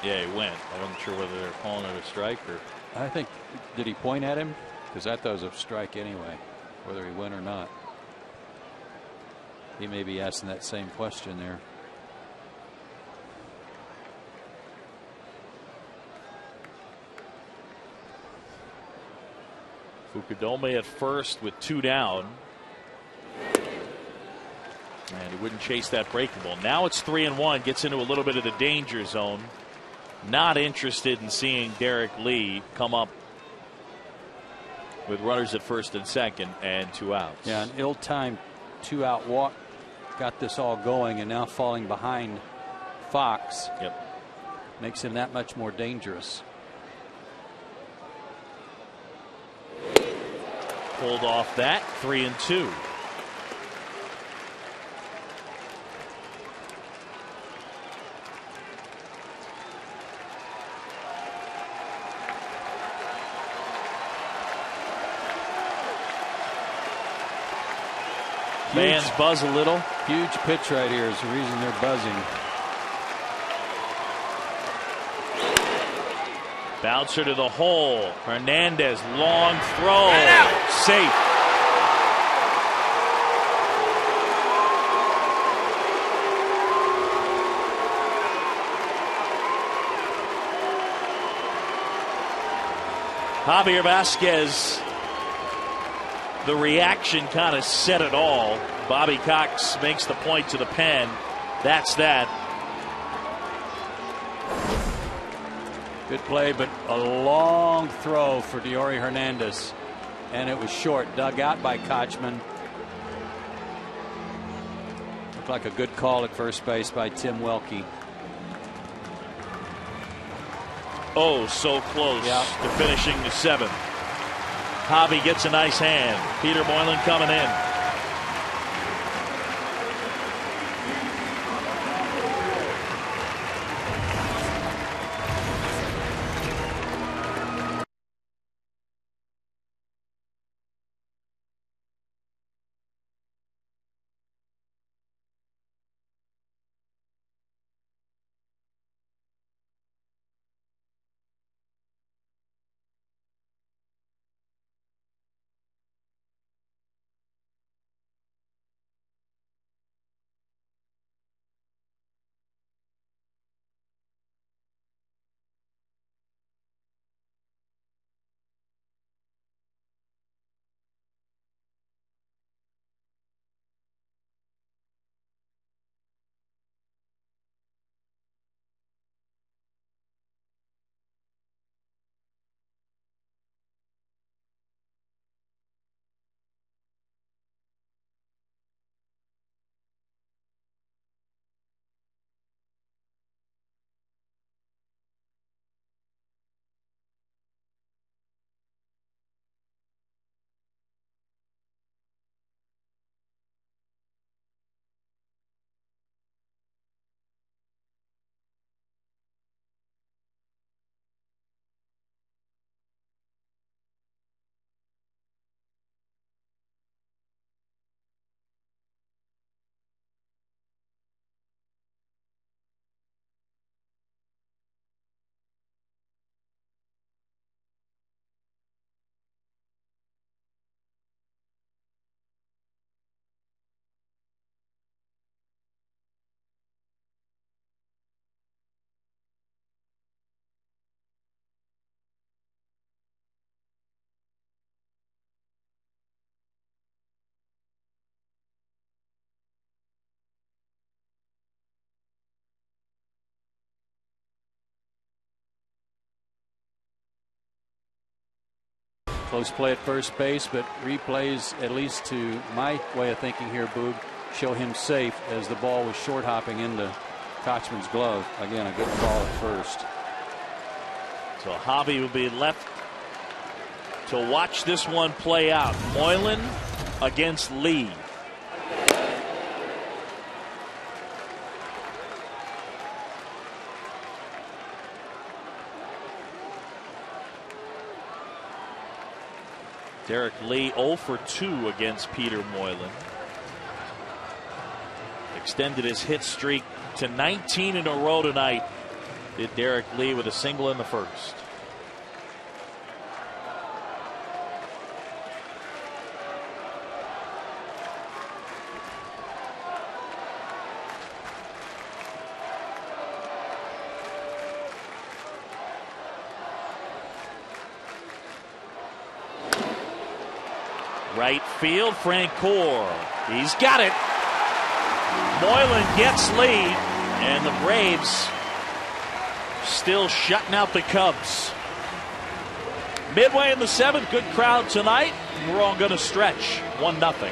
Yeah, he went. I wasn't sure whether they were calling it a strike or. I think, did he point at him? Because I thought it was a strike anyway, whether he went or not. He may be asking that same question there. Fukudome at first with 2 down. And he wouldn't chase that breakable. Now it's 3-1. Gets into a little bit of the danger zone. Not interested in seeing Derek Lee come up with runners at first and second and 2 outs. Yeah, an ill-timed 2-out walk got this all going, and now falling behind Fox. Yep. Makes him that much more dangerous. Pulled off that. 3-2. Fans buzz a little. Huge pitch right here is the reason they're buzzing. Bouncer to the hole. Hernandez, long throw. Safe. Javier Vasquez. The reaction kind of said it all. Bobby Cox makes the point to the pen. That's that. Good play, but a long throw for Deori Hernandez. And it was short, dug out by Kochman. Looked like a good call at first base by Tim Welke. Oh, so close to finishing the 7th. Javi gets a nice hand. Peter Moylan coming in. Close play at first base, but replays, at least to my way of thinking here, Boog, show him safe as the ball was short hopping into Kochman's glove. Again, a good call at first. So Hobby will be left to watch this one play out. Moylan against Lee. Derek Lee 0 for 2 against Peter Moylan. Extended his hit streak to 19 in a row tonight. Did Derek Lee with a single in the first. Right field, Francoeur. He's got it. Moylan gets lead, and the Braves still shutting out the Cubs. Midway in the 7th, good crowd tonight. We're all going to stretch 1-0.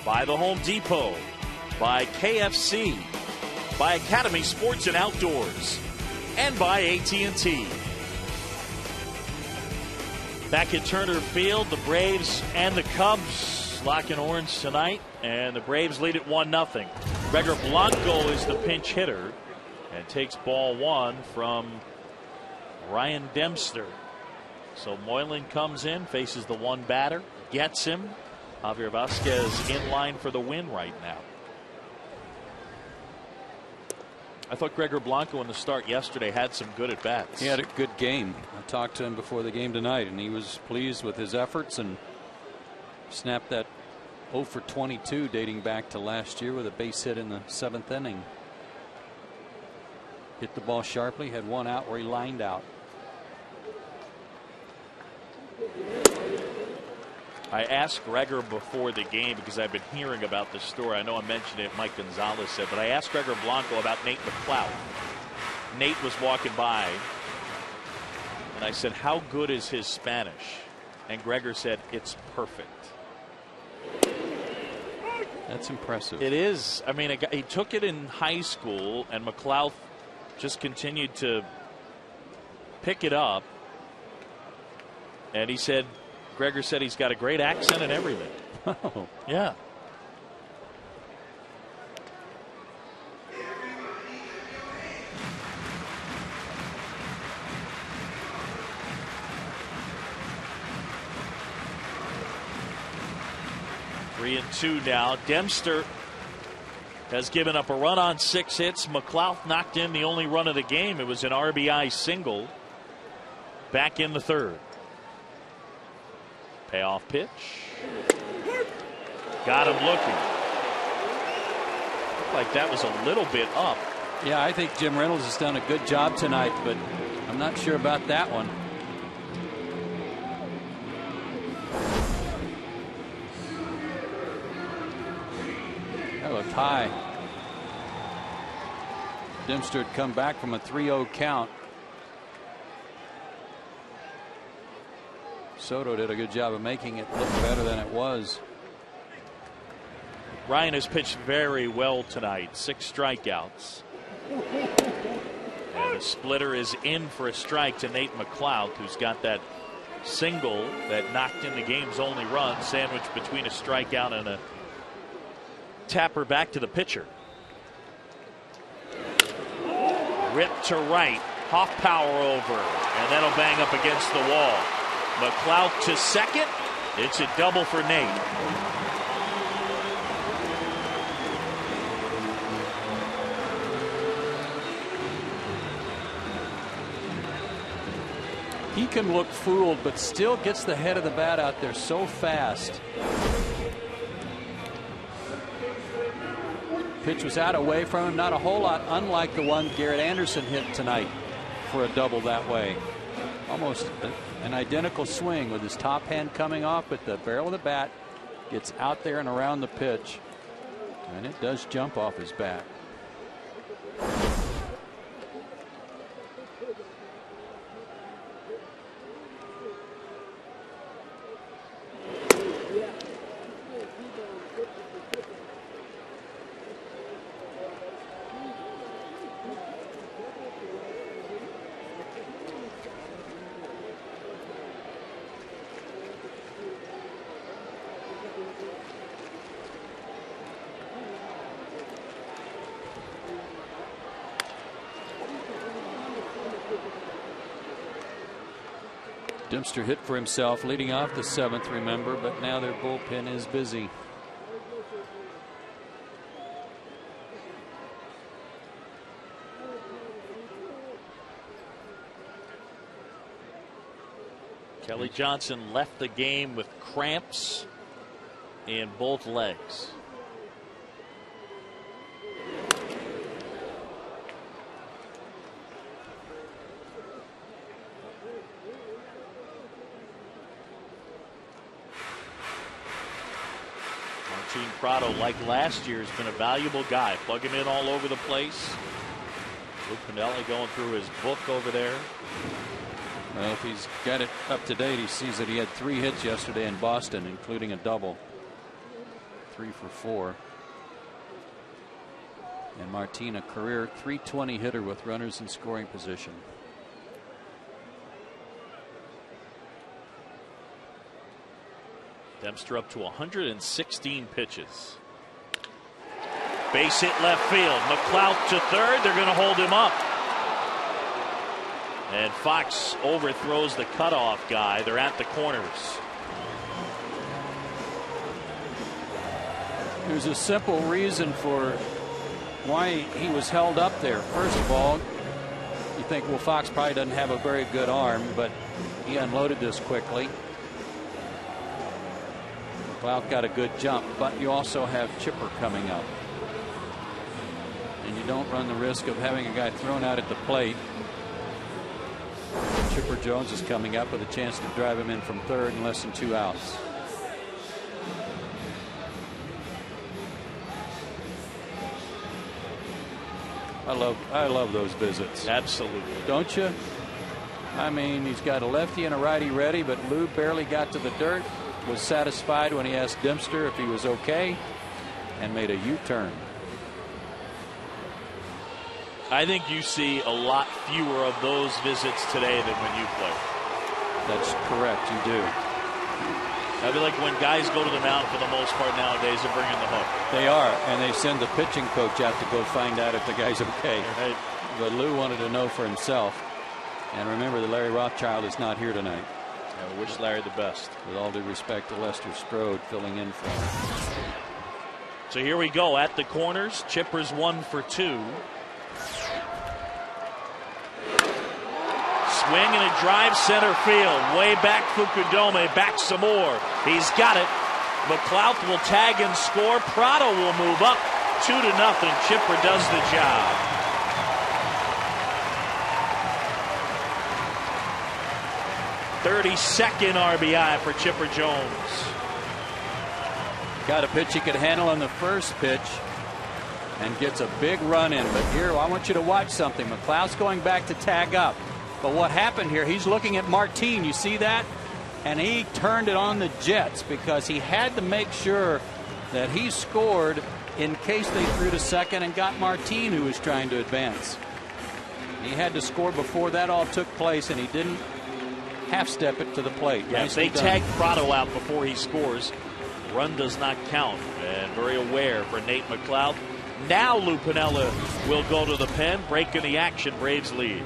By the Home Depot, by KFC, by Academy Sports and Outdoors, and by AT&T. Back at Turner Field, the Braves and the Cubs lock in orange tonight, and the Braves lead at 1-0. Gregor Blanco is the pinch hitter and takes ball 1 from Ryan Dempster. So Moylan comes in, faces the 1 batter, gets him. Javier Vasquez in line for the win right now. I thought Gregor Blanco in the start yesterday had some good at bats. He had a good game. I talked to him before the game tonight, and he was pleased with his efforts and snapped that 0 for 22 dating back to last year with a base hit in the 7th inning. Hit the ball sharply, had 1 out where he lined out. I asked Gregor before the game because I've been hearing about this story. I know I mentioned it, Mike Gonzalez said, but I asked Gregor Blanco about Nate McLeod. Nate was walking by, and I said, how good is his Spanish? And Gregor said, it's perfect. That's impressive. It is. I mean, he took it in high school, and McLeod just continued to pick it up. And he said, Gregor said he's got a great accent and everything. Oh. Yeah. Three and 2 now. Dempster has given up a run on 6 hits. McLeod knocked in the only run of the game. It was an RBI single back in the 3rd. Payoff pitch. Got him looking. Looked like that was a little bit up. Yeah, I think Jim Reynolds has done a good job tonight, but I'm not sure about that one. That looked high. Dempster had come back from a 3-0 count. Soto did a good job of making it look better than it was. Ryan has pitched very well tonight. 6 strikeouts. And the splitter is in for a strike to Nate McLeod, who's got that single that knocked in the game's only run, sandwiched between a strikeout and a tapper back to the pitcher. Rip to right, Hoff power over, and that'll bang up against the wall. McLeod to second. It's a double for Nate. He can look fooled, but still gets the head of the bat out there so fast. Pitch was out away from him, not a whole lot unlike the one Garrett Anderson hit tonight for a double that way. Almost an identical swing with his top hand coming off, but the barrel of the bat gets out there and around the pitch, and it does jump off his bat. Dempster hit for himself leading off the 7th, remember, but now their bullpen is busy. Kelly Johnson left the game with cramps in both legs. Prado, like last year, has been a valuable guy. Plug him in all over the place. Luke Pinelli going through his book over there. Well, if he's got it up to date, he sees that he had 3 hits yesterday in Boston, including a double. 3 for 4. And Martin, a career .320 hitter with runners in scoring position. Dempster up to 116 pitches. Base hit left field. McLeod to third. They're going to hold him up. And Fox overthrows the cutoff guy. They're at the corners. There's a simple reason for why he was held up there. First of all, you think, well, Fox probably doesn't have a very good arm, but he unloaded this quickly. McLeod got a good jump, but you also have Chipper coming up. And you don't run the risk of having a guy thrown out at the plate. Chipper Jones is coming up with a chance to drive him in from third in less than 2 outs. I love those visits. Absolutely. Don't you? I mean, he's got a lefty and a righty ready, but Lou barely got to the dirt. Was satisfied when he asked Dempster if he was okay and made a U-turn. I think you see a lot fewer of those visits today than when you play. That's correct, you do. I feel like when guys go to the mound for the most part nowadays, they're bringing the hook. They are, and they send the pitching coach out to go find out if the guy's okay. Right. But Lou wanted to know for himself. And remember that Larry Rothschild is not here tonight. I wish Larry the best. With all due respect to Lester Strode filling in for him. So here we go at the corners. Chipper's 1 for 2. swing and a drive center field. Way back Fukudome, back some more. He's got it. McLeod will tag and score. Prado will move up 2-0. Chipper does the job. .32nd RBI for Chipper Jones. Got a pitch he could handle on the first pitch and gets a big run in. But here, I want you to watch something. McLeod's going back to tag up. But what happened here, he's looking at Martin. You see that? And he turned it on the Jets because he had to make sure that he scored in case they threw to second and got Martin, who was trying to advance. He had to score before that all took place, and he didn't half-step it to the plate. Yeah, if they tag Prado out before he scores, run does not count. And very aware for Nate McLeod. Now Lou Piniella will go to the pen, breaking the action. Braves lead.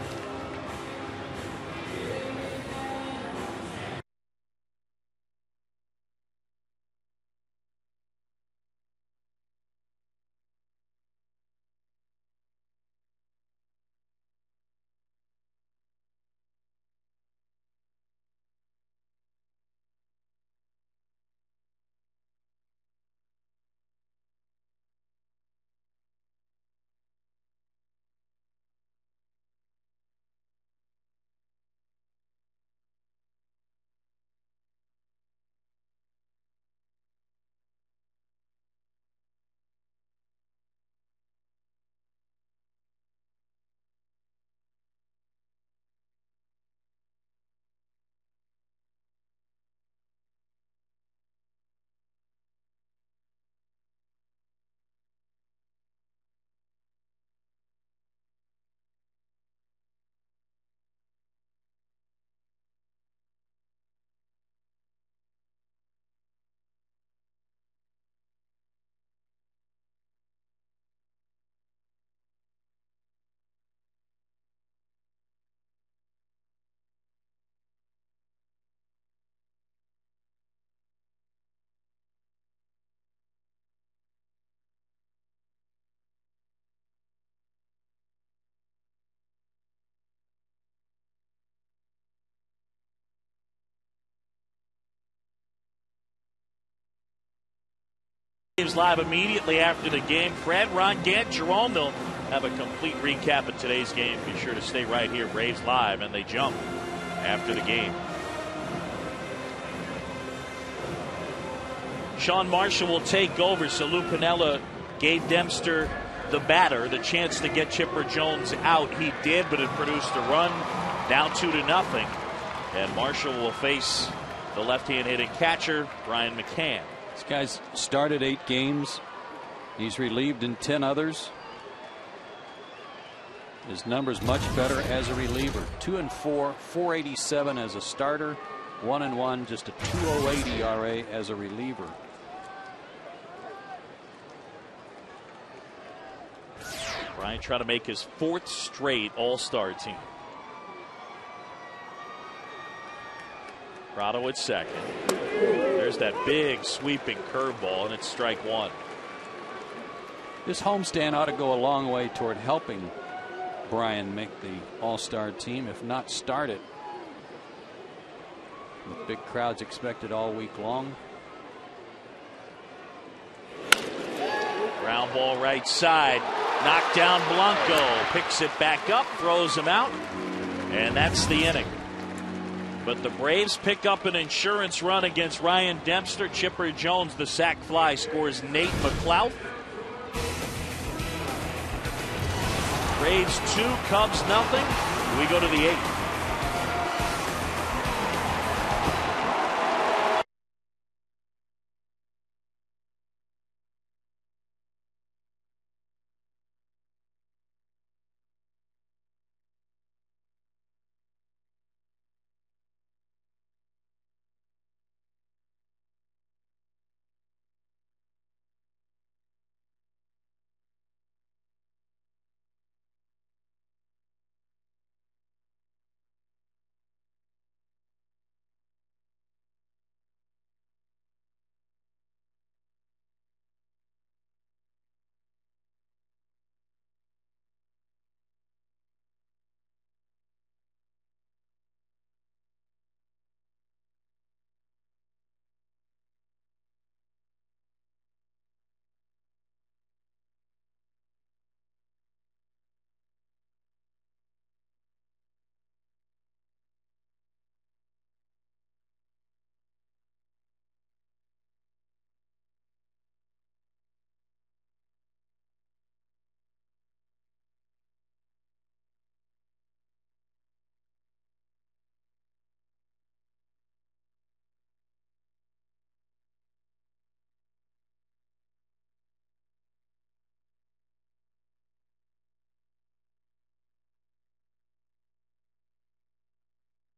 Live immediately after the game. Fred, Ron, Gant, Jerome, they'll have a complete recap of today's game. Be sure to stay right here. Braves Live, and they jump after the game. Sean Marshall will take over, so Lou Piniella gave Dempster, the batter, the chance to get Chipper Jones out. He did, but it produced a run. Now 2-0. And Marshall will face the left-hand hitting catcher, Brian McCann. This guy's started 8 games. He's relieved in 10 others. His numbers much better as a reliever. 2-4, 487 as a starter. 1-1, just a 2.08 ERA as a reliever. Brian trying to make his 4th straight All-Star team. Prado at second. There's that big sweeping curveball, and it's strike one. This homestand ought to go a long way toward helping Brian make the All-Star team, if not start it. With big crowds expected all week long. Ground ball right side. Knocked down Blanco. Picks it back up, throws him out, and that's the inning. But the Braves pick up an insurance run against Ryan Dempster. Chipper Jones, the sac fly, scores Nate McLeod. Braves 2, Cubs nothing. We go to the 8th.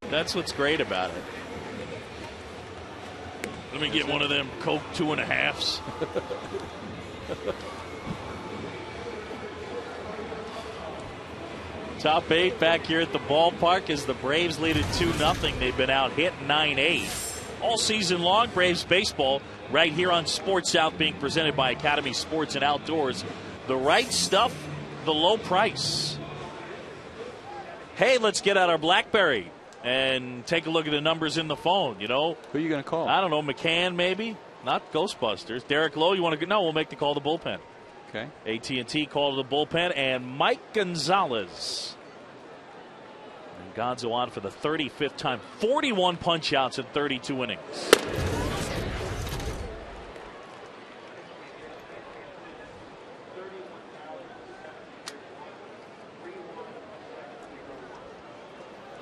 That's what's great about it. Let me get one of them Coke 2.5s. Top 8 back here at the ballpark as the Braves lead it 2-0. They've been out hit 9-8 all season long. Braves baseball right here on Sports South, being presented by Academy Sports and Outdoors. The right stuff, the low price. Hey, let's get out our BlackBerry and take a look at the numbers in the phone. You know, who are you going to call? I don't know, McCann maybe, not Ghostbusters. Derek Lowe, you want to go? No, we'll make the call to the bullpen. Okay. AT&T call to the bullpen, and Mike Gonzalez. And Gonzo on for the 35th time. 41 punch-outs in 32 innings.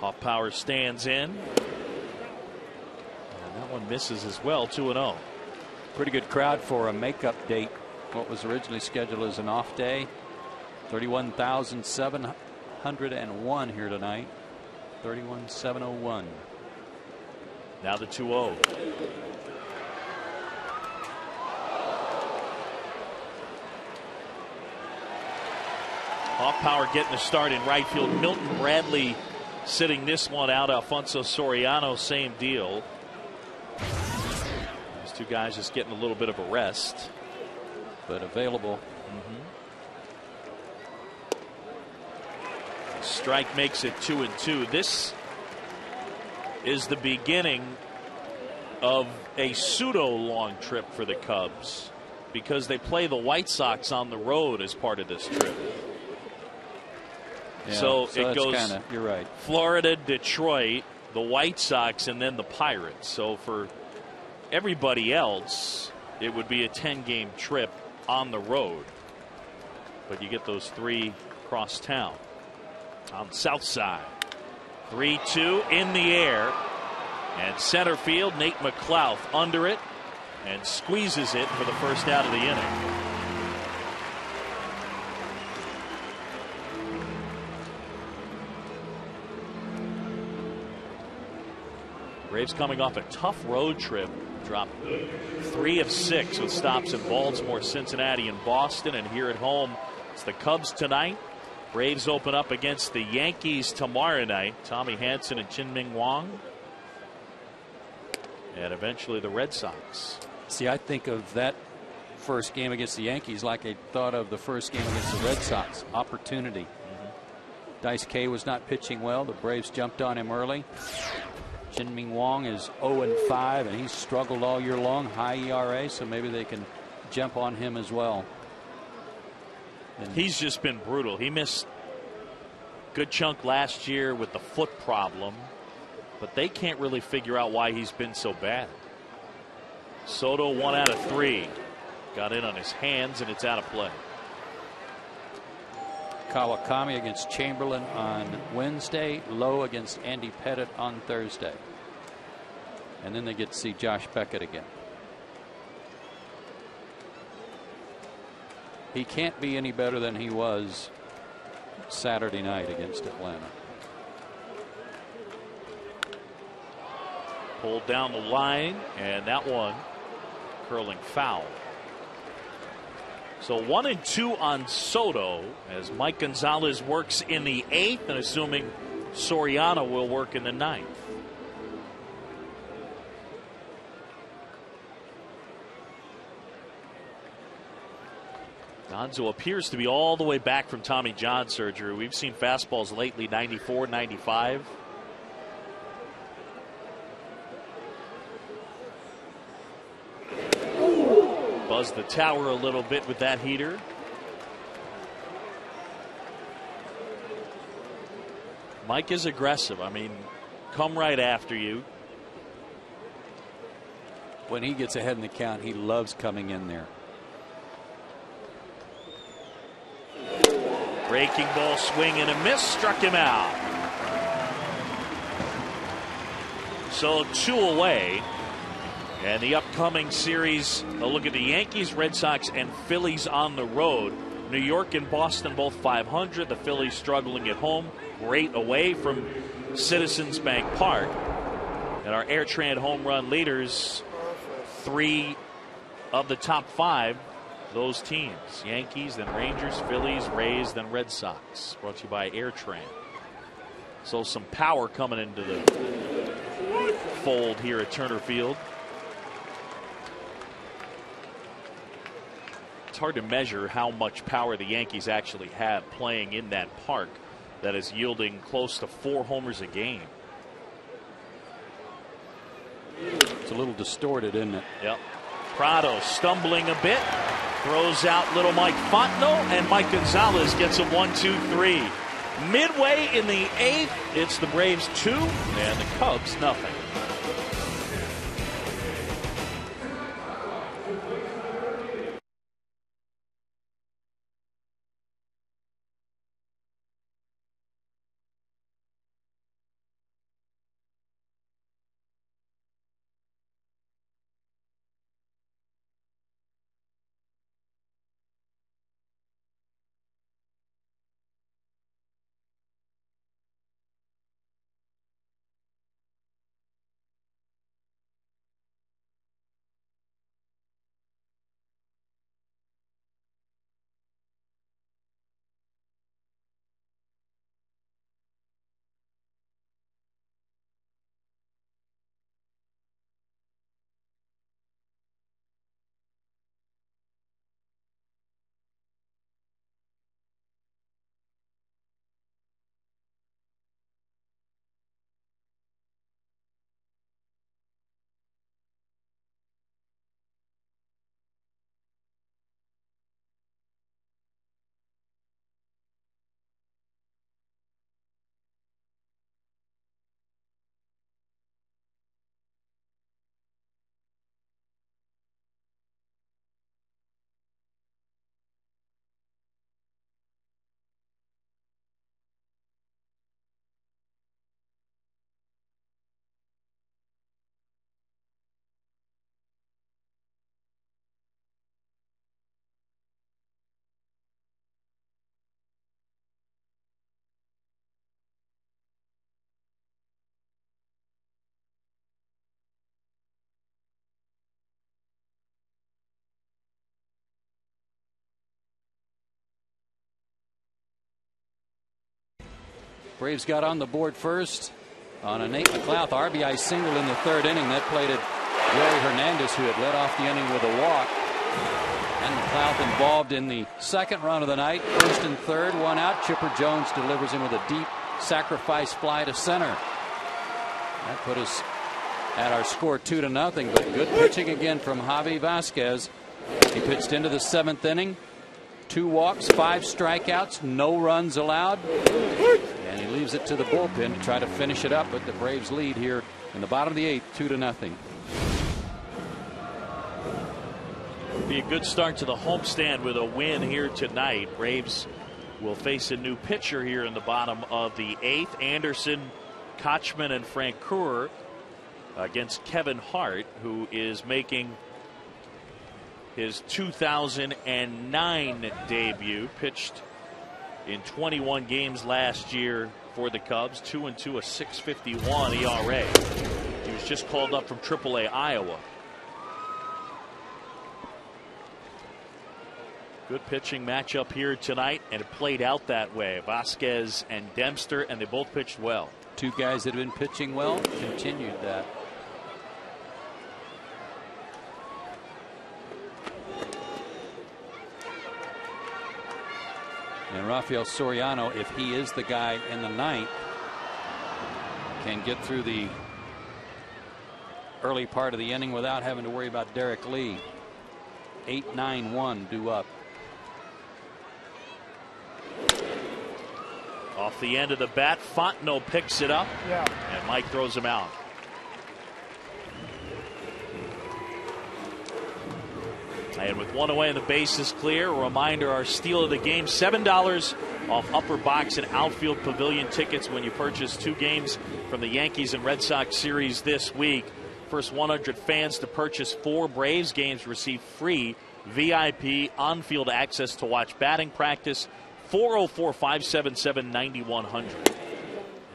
Off power stands in. And that one misses as well, 2-0. Pretty good crowd for a makeup date. What was originally scheduled as an off day. 31,701 here tonight. 31,701. Now the 2-0. Off power getting the start in right field. Milton Bradley sitting this one out. Alfonso Soriano, same deal. These two guys just getting a little bit of a rest. But available. Strike makes it 2-2. This is the beginning of a pseudo long trip for the Cubs because they play the White Sox on the road as part of this trip. Yeah, so it goes kinda, you're right. Florida, Detroit, the White Sox, and then the Pirates. So for everybody else, it would be a 10-game trip on the road. But you get those 3 across town. On the south side. 3-2 in the air. And center field, Nate McLouth under it and squeezes it for the first out of the inning. Braves coming off a tough road trip. Dropped 3 of 6 with stops in Baltimore, Cincinnati, and Boston. And here at home, it's the Cubs tonight. Braves open up against the Yankees tomorrow night. Tommy Hanson and Chin-Ming Wang. And eventually the Red Sox. See, I think of that first game against the Yankees like I thought of the first game against the Red Sox. Opportunity. Dice K was not pitching well. The Braves jumped on him early. Chin-Ming Wang is 0-5, and he's struggled all year long. High ERA, so maybe they can jump on him as well. And he's just been brutal. He missed a good chunk last year with the foot problem, but they can't really figure out why he's been so bad. Soto 1 out of 3. Got in on his hands, and it's out of play. Kawakami against Chamberlain on Wednesday. Lowe against Andy Pettit on Thursday. And then they get to see Josh Beckett again. He can't be any better than he was Saturday night against Atlanta. Pulled down the line, and that one curling foul. So 1-2 on Soto as Mike Gonzalez works in the 8th, and assuming Soriano will work in the 9th. Gonzo appears to be all the way back from Tommy John surgery. We've seen fastballs lately 94, 95. Buzzed the tower a little bit with that heater. Mike is aggressive. I mean, come right after you. When he gets ahead in the count, he loves coming in there. Breaking ball, swing and a miss, struck him out. So 2 away. And the upcoming series, a look at the Yankees, Red Sox, and Phillies on the road. New York and Boston both 500. The Phillies struggling at home. Great away from Citizens Bank Park. And our Airtran home run leaders, 3 of the top 5, those teams. Yankees, then Rangers, Phillies, Rays, then Red Sox. Brought to you by Airtran. So some power coming into the fold here at Turner Field. It's hard to measure how much power the Yankees actually have playing in that park that is yielding close to 4 homers a game. It's a little distorted, isn't it? Yep. Prado stumbling a bit, throws out little Mike Fontenot, and Mike Gonzalez gets a 1-2-3. Midway in the 8th, it's the Braves 2 and the Cubs nothing. Braves got on the board first on a Nate McLouth RBI single in the 3rd inning. That plated Jerry Hernandez, who had led off the inning with a walk. And McLouth involved in the 2nd run of the night. 1st and 3rd, 1 out. Chipper Jones delivers him with a deep sacrifice fly to center. That put us at our score 2-0. But good pitching again from Javi Vasquez. He pitched into the 7th inning. 2 walks, 5 strikeouts, no runs allowed. And he leaves it to the bullpen to try to finish it up. But the Braves lead here in the bottom of the 8th, 2-0. Be a good start to the homestand with a win here tonight. Braves will face a new pitcher here in the bottom of the 8th. Anderson, Kochman, and Frank Kruer against Kevin Hart, who is making his 2009 debut. Pitched in 21 games last year for the Cubs. 2-2, a 6.51 ERA. He was just called up from AAA Iowa. Good pitching matchup here tonight, and it played out that way. Vasquez and Dempster, and they both pitched well. 2 guys that have been pitching well continued that. And Rafael Soriano, if he is the guy in the 9th, can get through the early part of the inning without having to worry about Derek Lee. 8-9-1 due up. Off the end of the bat, Fontenot picks it up, and Mike throws him out. And with 1 away and the bases clear, a reminder, our steal of the game, $7 off upper box and outfield pavilion tickets when you purchase 2 games from the Yankees and Red Sox series this week. First 100 fans to purchase 4 Braves games receive free VIP on-field access to watch batting practice. 404-577-9100.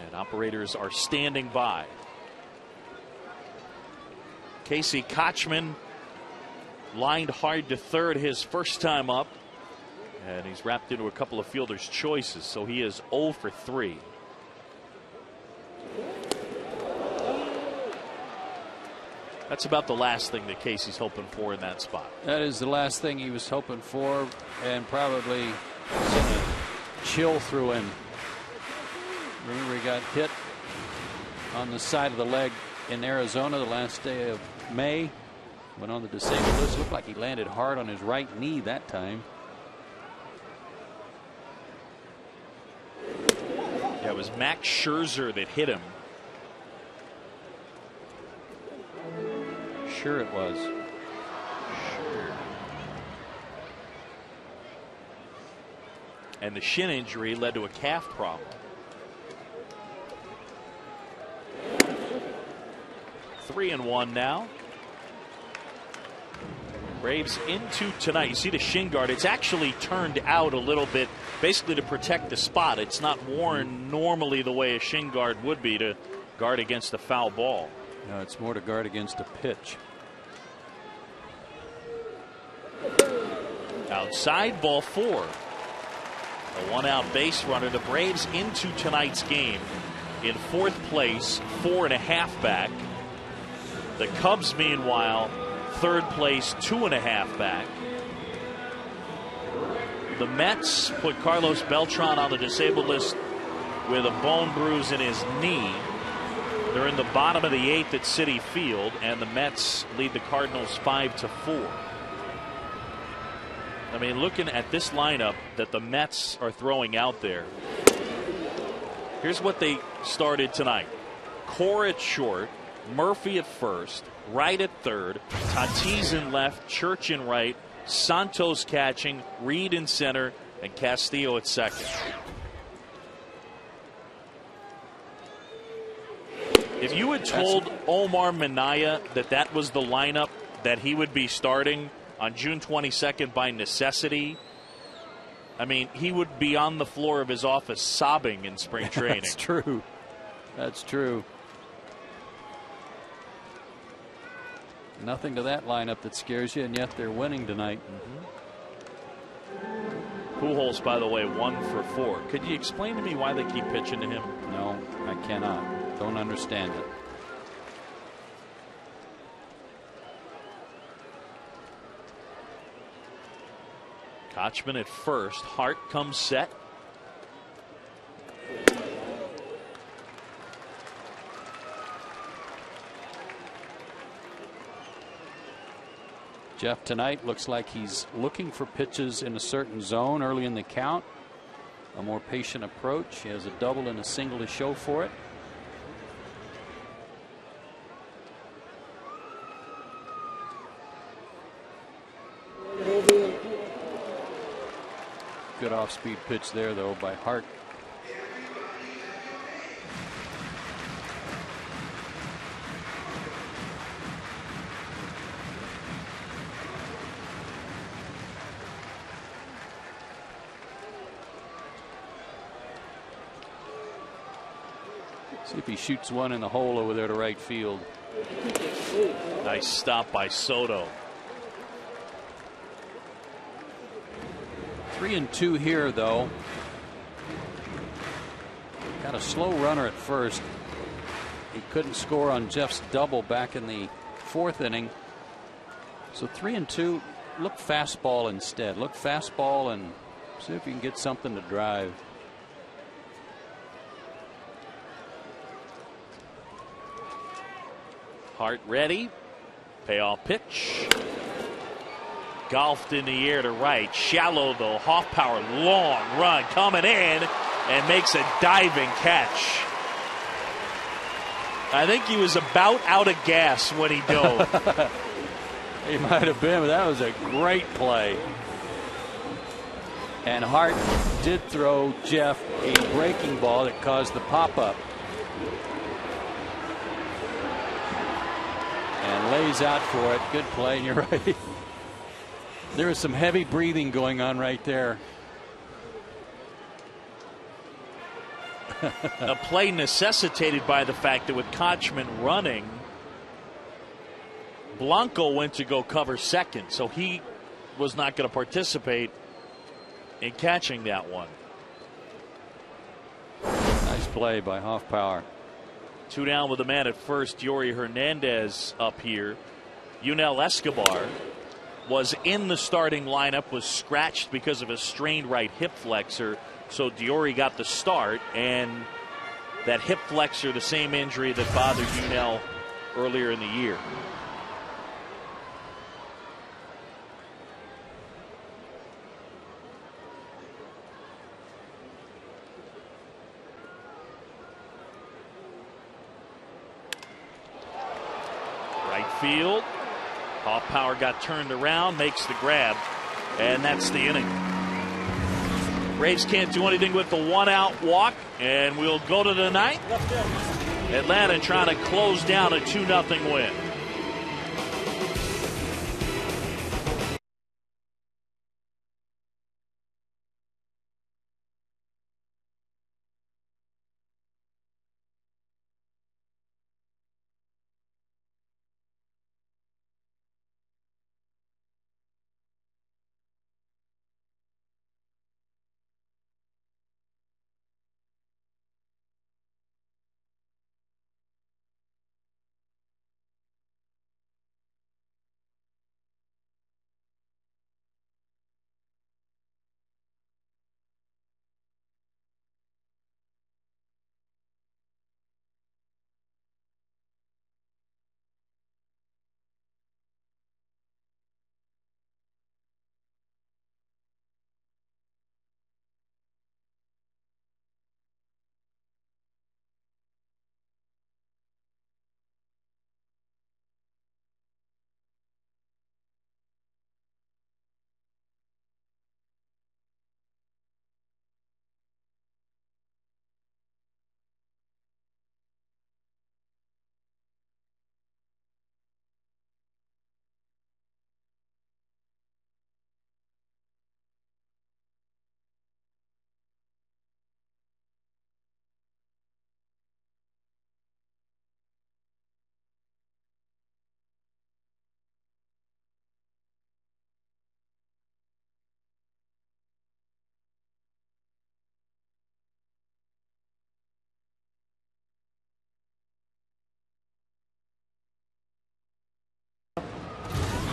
And Operators are standing by. Casey Kochman lined hard to third his first time up, and he's wrapped into a couple of fielders' choices, so he is 0 for 3. That's about the last thing that Casey's hoping for in that spot. That is the last thing he was hoping for, and probably sent a chill through him. Remember, he got hit on the side of the leg in Arizona the last day of May. Went on the disabled list. Looked like he landed hard on his right knee that time. Yeah, it was Max Scherzer that hit him. Sure it was. And the shin injury led to a calf problem. 3-1 now. Braves into tonight. You see the shin guard. It's actually turned out a little bit, basically to protect the spot. It's not worn normally the way a shin guard would be to guard against a foul ball. No, it's more to guard against a pitch. Outside, ball 4. A 1-out base runner. The Braves into tonight's game in 4th place, 4.5 back. The Cubs, meanwhile, 3rd place, 2.5 back. The Mets put Carlos Beltran on the disabled list with a bone bruise in his knee. They're in the bottom of the 8th at Citi Field, and the Mets lead the Cardinals 5-4. I mean, looking at this lineup that the Mets are throwing out there, here's what they started tonight. Core at short, Murphy at first, Wright at third, Tatis in left, Church in right, Santos catching, Reed in center, and Castillo at second. If you had told Omar Minaya that that was the lineup that he would be starting on June 22nd by necessity, I mean, he would be on the floor of his office sobbing in spring training. That's true. That's true. Nothing to that lineup that scares you, and yet they're winning tonight. Pujols, by the way, 1 for 4. Could you explain to me why they keep pitching to him? No, I cannot. Don't understand it. Kochman at first. Hart comes set. Jeff tonight looks like he's looking for pitches in a certain zone early in the count. A more patient approach. He has a double and a single to show for it. Good off-speed pitch there, though, by Hart. See if he shoots one in the hole over there to right field. Nice stop by Soto. 3-2 here, though. Got a slow runner at first. He couldn't score on Jeff's double back in the 4th inning. So 3-2. Look fastball instead. Look fastball and see if you can get something to drive. Hart ready. Payoff pitch. Golfed in the air to right. Shallow though. Hoffpower, long run coming in and makes a diving catch. I think he was about out of gas when he dove. He might have been, but that was a great play. And Hart did throw Jeff a breaking ball that caused the pop-up. And lays out for it. Good play, and you're right. There was some heavy breathing going on right there. a play necessitated by the fact that with Kochman running, Blanco went to go cover second, so he was not going to participate in catching that one. Nice play by Hoffpauir. 2 down with a man at first. Diori Hernandez up here. Yunel Escobar was in the starting lineup, was scratched because of a strained right hip flexor. So Diori got the start, and that hip flexor, the same injury that bothered Yunel earlier in the year. Field. Hoffpauir got turned around, makes the grab, and that's the inning. Braves can't do anything with the 1-out walk, and we'll go to the ninth. Atlanta trying to close down a 2-0 win.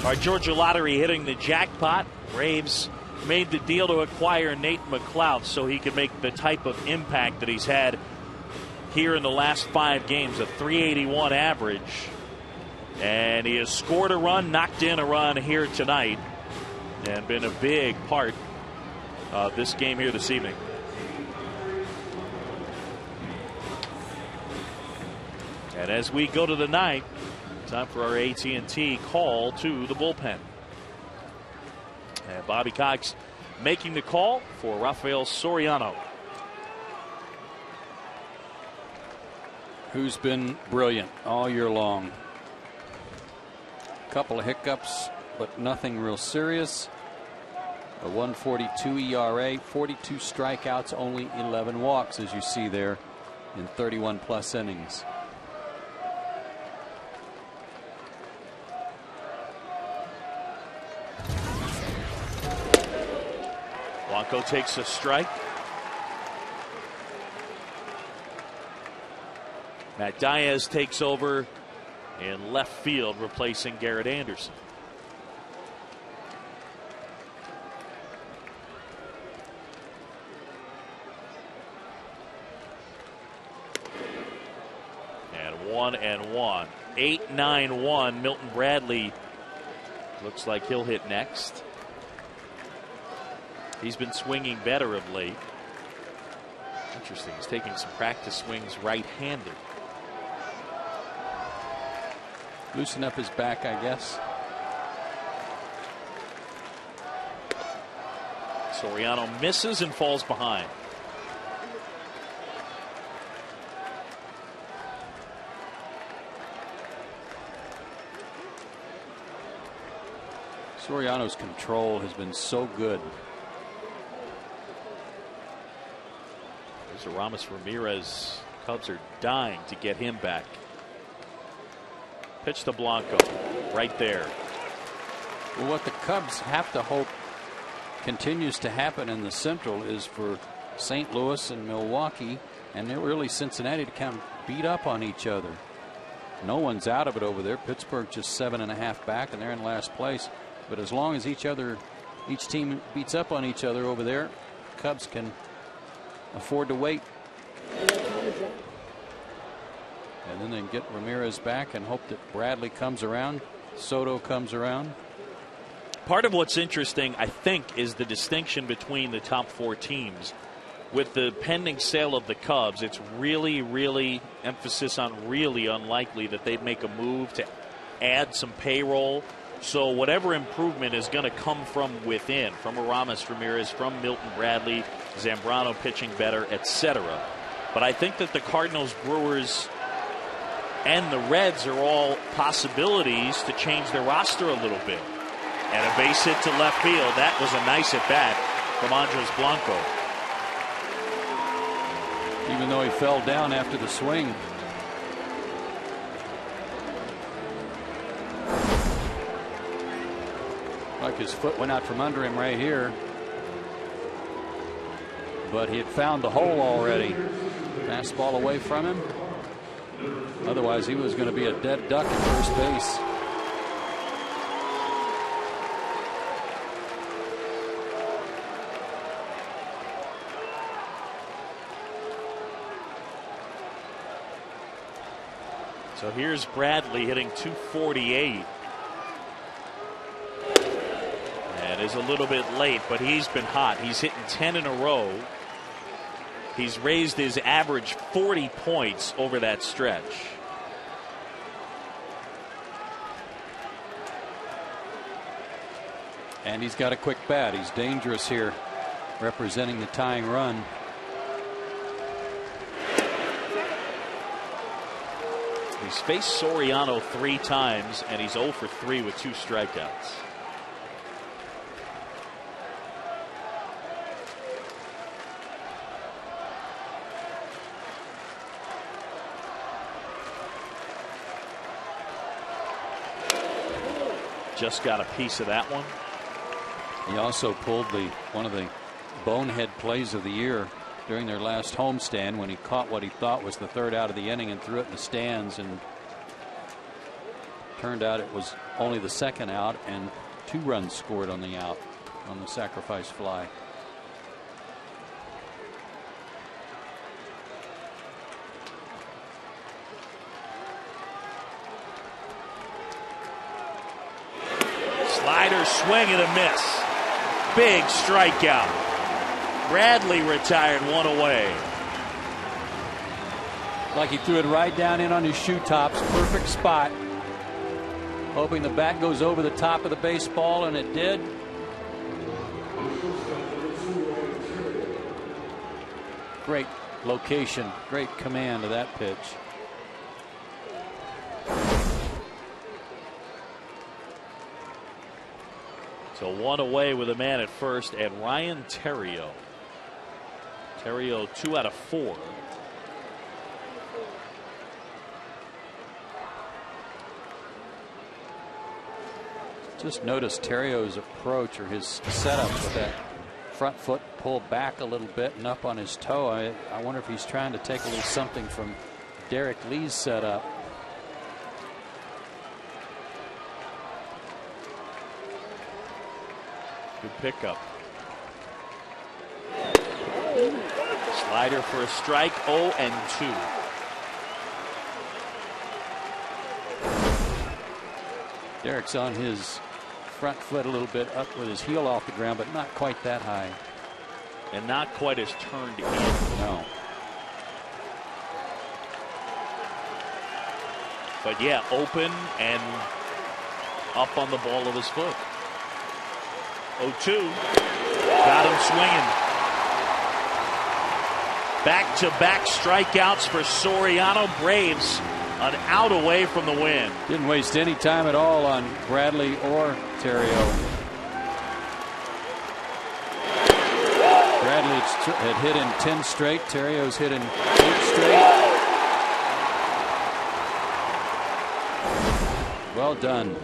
Our Georgia Lottery hitting the jackpot. Braves made the deal to acquire Nate McLouth so he could make the type of impact that he's had here in the last 5 games, a .381 average. And he has scored a run, knocked in a run here tonight, and been a big part of this game here this evening. And as we go to the ninth, time for our AT&T call to the bullpen. And Bobby Cox making the call for Rafael Soriano, who's been brilliant all year long. Couple of hiccups, but nothing real serious. A 1.42 ERA, 42 strikeouts, only 11 walks, as you see there, in 31 plus innings. Blanco takes a strike. Matt Diaz takes over in left field, replacing Garrett Anderson. And 1-1. 8-9-1. Milton Bradley looks like he'll hit next. He's been swinging better of late. Interesting. He's taking some practice swings right-handed. Loosen up his back, I guess. Soriano misses and falls behind. Soriano's control has been so good. There's Aramis Ramirez, Cubs are dying to get him back. Pitch to Blanco, right there. Well, what the Cubs have to hope continues to happen in the Central is for St. Louis and Milwaukee and really Cincinnati to kind of beat up on each other. No one's out of it over there. Pittsburgh just 7.5 back, and they're in last place. But as long as each team beats up on each other over there, Cubs can afford to wait. And then they can get Ramirez back and hope that Bradley comes around, Soto comes around. Part of what's interesting, I think, is the distinction between the top 4 teams. With the pending sale of the Cubs, it's really emphasis on really unlikely that they'd make a move to add some payroll. So whatever improvement is going to come from within, from Aramis Ramirez, from Milton Bradley, Zambrano pitching better, etc. But I think that the Cardinals, Brewers, and the Reds are all possibilities to change their roster a little bit. And a base hit to left field. That was a nice at bat from Andres Blanco. Even though he fell down after the swing. Like his foot went out from under him right here. But he had found the hole already. Fastball away from him. Otherwise, he was going to be a dead duck at first base. So here's Bradley hitting .248. And is a little bit late, but he's been hot. He's hitting 10 in a row. He's raised his average 40 points over that stretch. And he's got a quick bat. He's dangerous here, representing the tying run. He's faced Soriano 3 times, and he's 0 for 3 with 2 strikeouts. Just got a piece of that one. He also pulled one of the bonehead plays of the year during their last homestand when he caught what he thought was the 3rd out of the inning and threw it in the stands, and turned out it was only the 2nd out, and 2 runs scored on the out on the sacrifice fly. Slider, swing and a miss. Big strikeout. Bradley retired 1 away. Like he threw it right down in on his shoe tops. Perfect spot. Hoping the bat goes over the top of the baseball, and it did. Great location, great command of that pitch. So 1 away with a man at first, and Ryan Theriot. Theriot 2 out of 4. Just notice Theriot's approach, or his setup, with that front foot pulled back a little bit and up on his toe. I wonder if he's trying to take a little something from Derek Lee's setup. Good pickup. Slider for a strike, 0-2. Derek's on his front foot a little bit, up with his heel off the ground, but not quite that high. And not quite as turned in. No. But yeah, open and up on the ball of his foot. 0-2. Got him swinging. Back-to-back strikeouts for Soriano. Braves an out away from the win. Didn't waste any time at all on Bradley or Theriot. Bradley Braves had hit in 10 straight. Terrio's hit in 8 straight. Well done.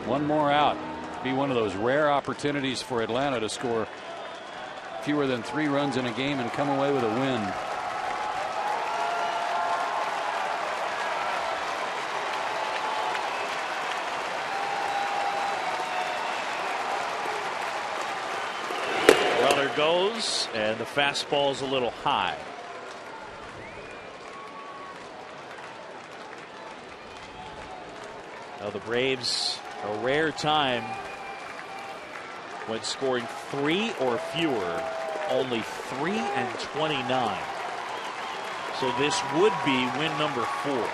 One more out. Be one of those rare opportunities for Atlanta to score fewer than 3 runs in a game and come away with a win. Runner goes, and the fastball is a little high. Now the Braves, a rare time when scoring 3 or fewer, only 3 and 29. So this would be win number 4.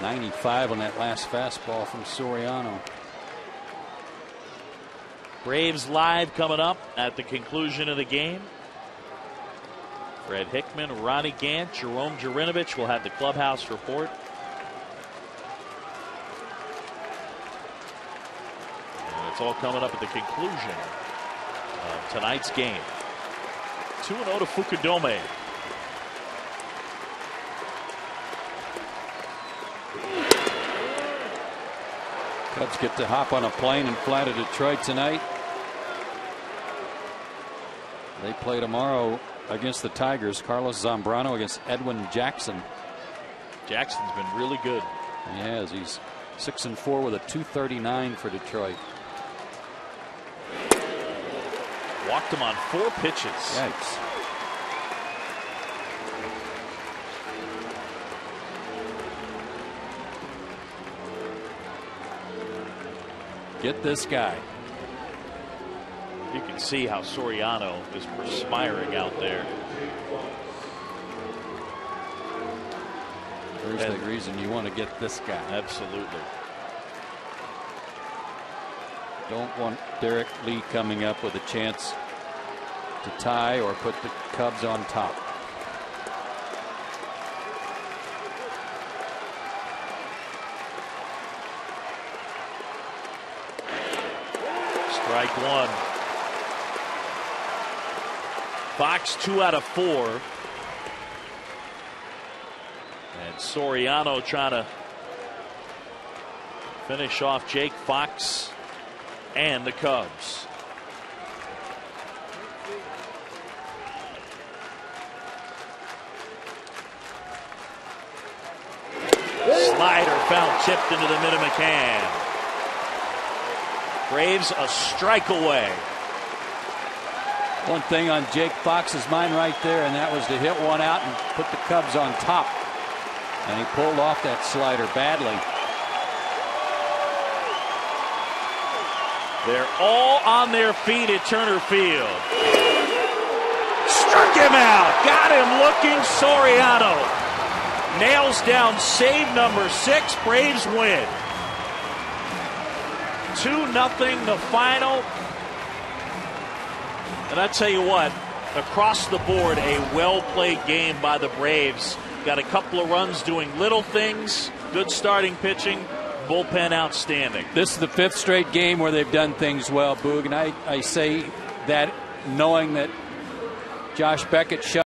95 on that last fastball from Soriano. Braves Live coming up at the conclusion of the game. Fred Hickman, Ronnie Gant, Jerome Jurinovich will have the clubhouse report. And it's all coming up at the conclusion of tonight's game. 2-0 to Fukudome. Cubs get to hop on a plane and fly to Detroit tonight. They play tomorrow against the Tigers. Carlos Zambrano against Edwin Jackson. Jackson's been really good. He has. He's 6-4 with a 239 for Detroit. Walked him on 4 pitches. Yikes. Get this guy. You can see how Soriano is perspiring out there. There's the reason you want to get this guy. Absolutely. Don't want Derek Lee coming up with a chance to tie or put the Cubs on top. Strike 1. Fox 2 out of 4. And Soriano trying to finish off Jake Fox and the Cubs. Slider found chipped into the middle of McCann. Braves a strike away. One thing on Jake Fox's mind right there, and that was to hit one out and put the Cubs on top. And he pulled off that slider badly. They're all on their feet at Turner Field. Struck him out. Got him looking. Soriano nails down save number 6. Braves win. 2-0 the final. And I tell you what, across the board, a well-played game by the Braves. Got a couple of runs doing little things, good starting pitching, bullpen outstanding. This is the 5th straight game where they've done things well, Boog, and I say that knowing that Josh Beckett shut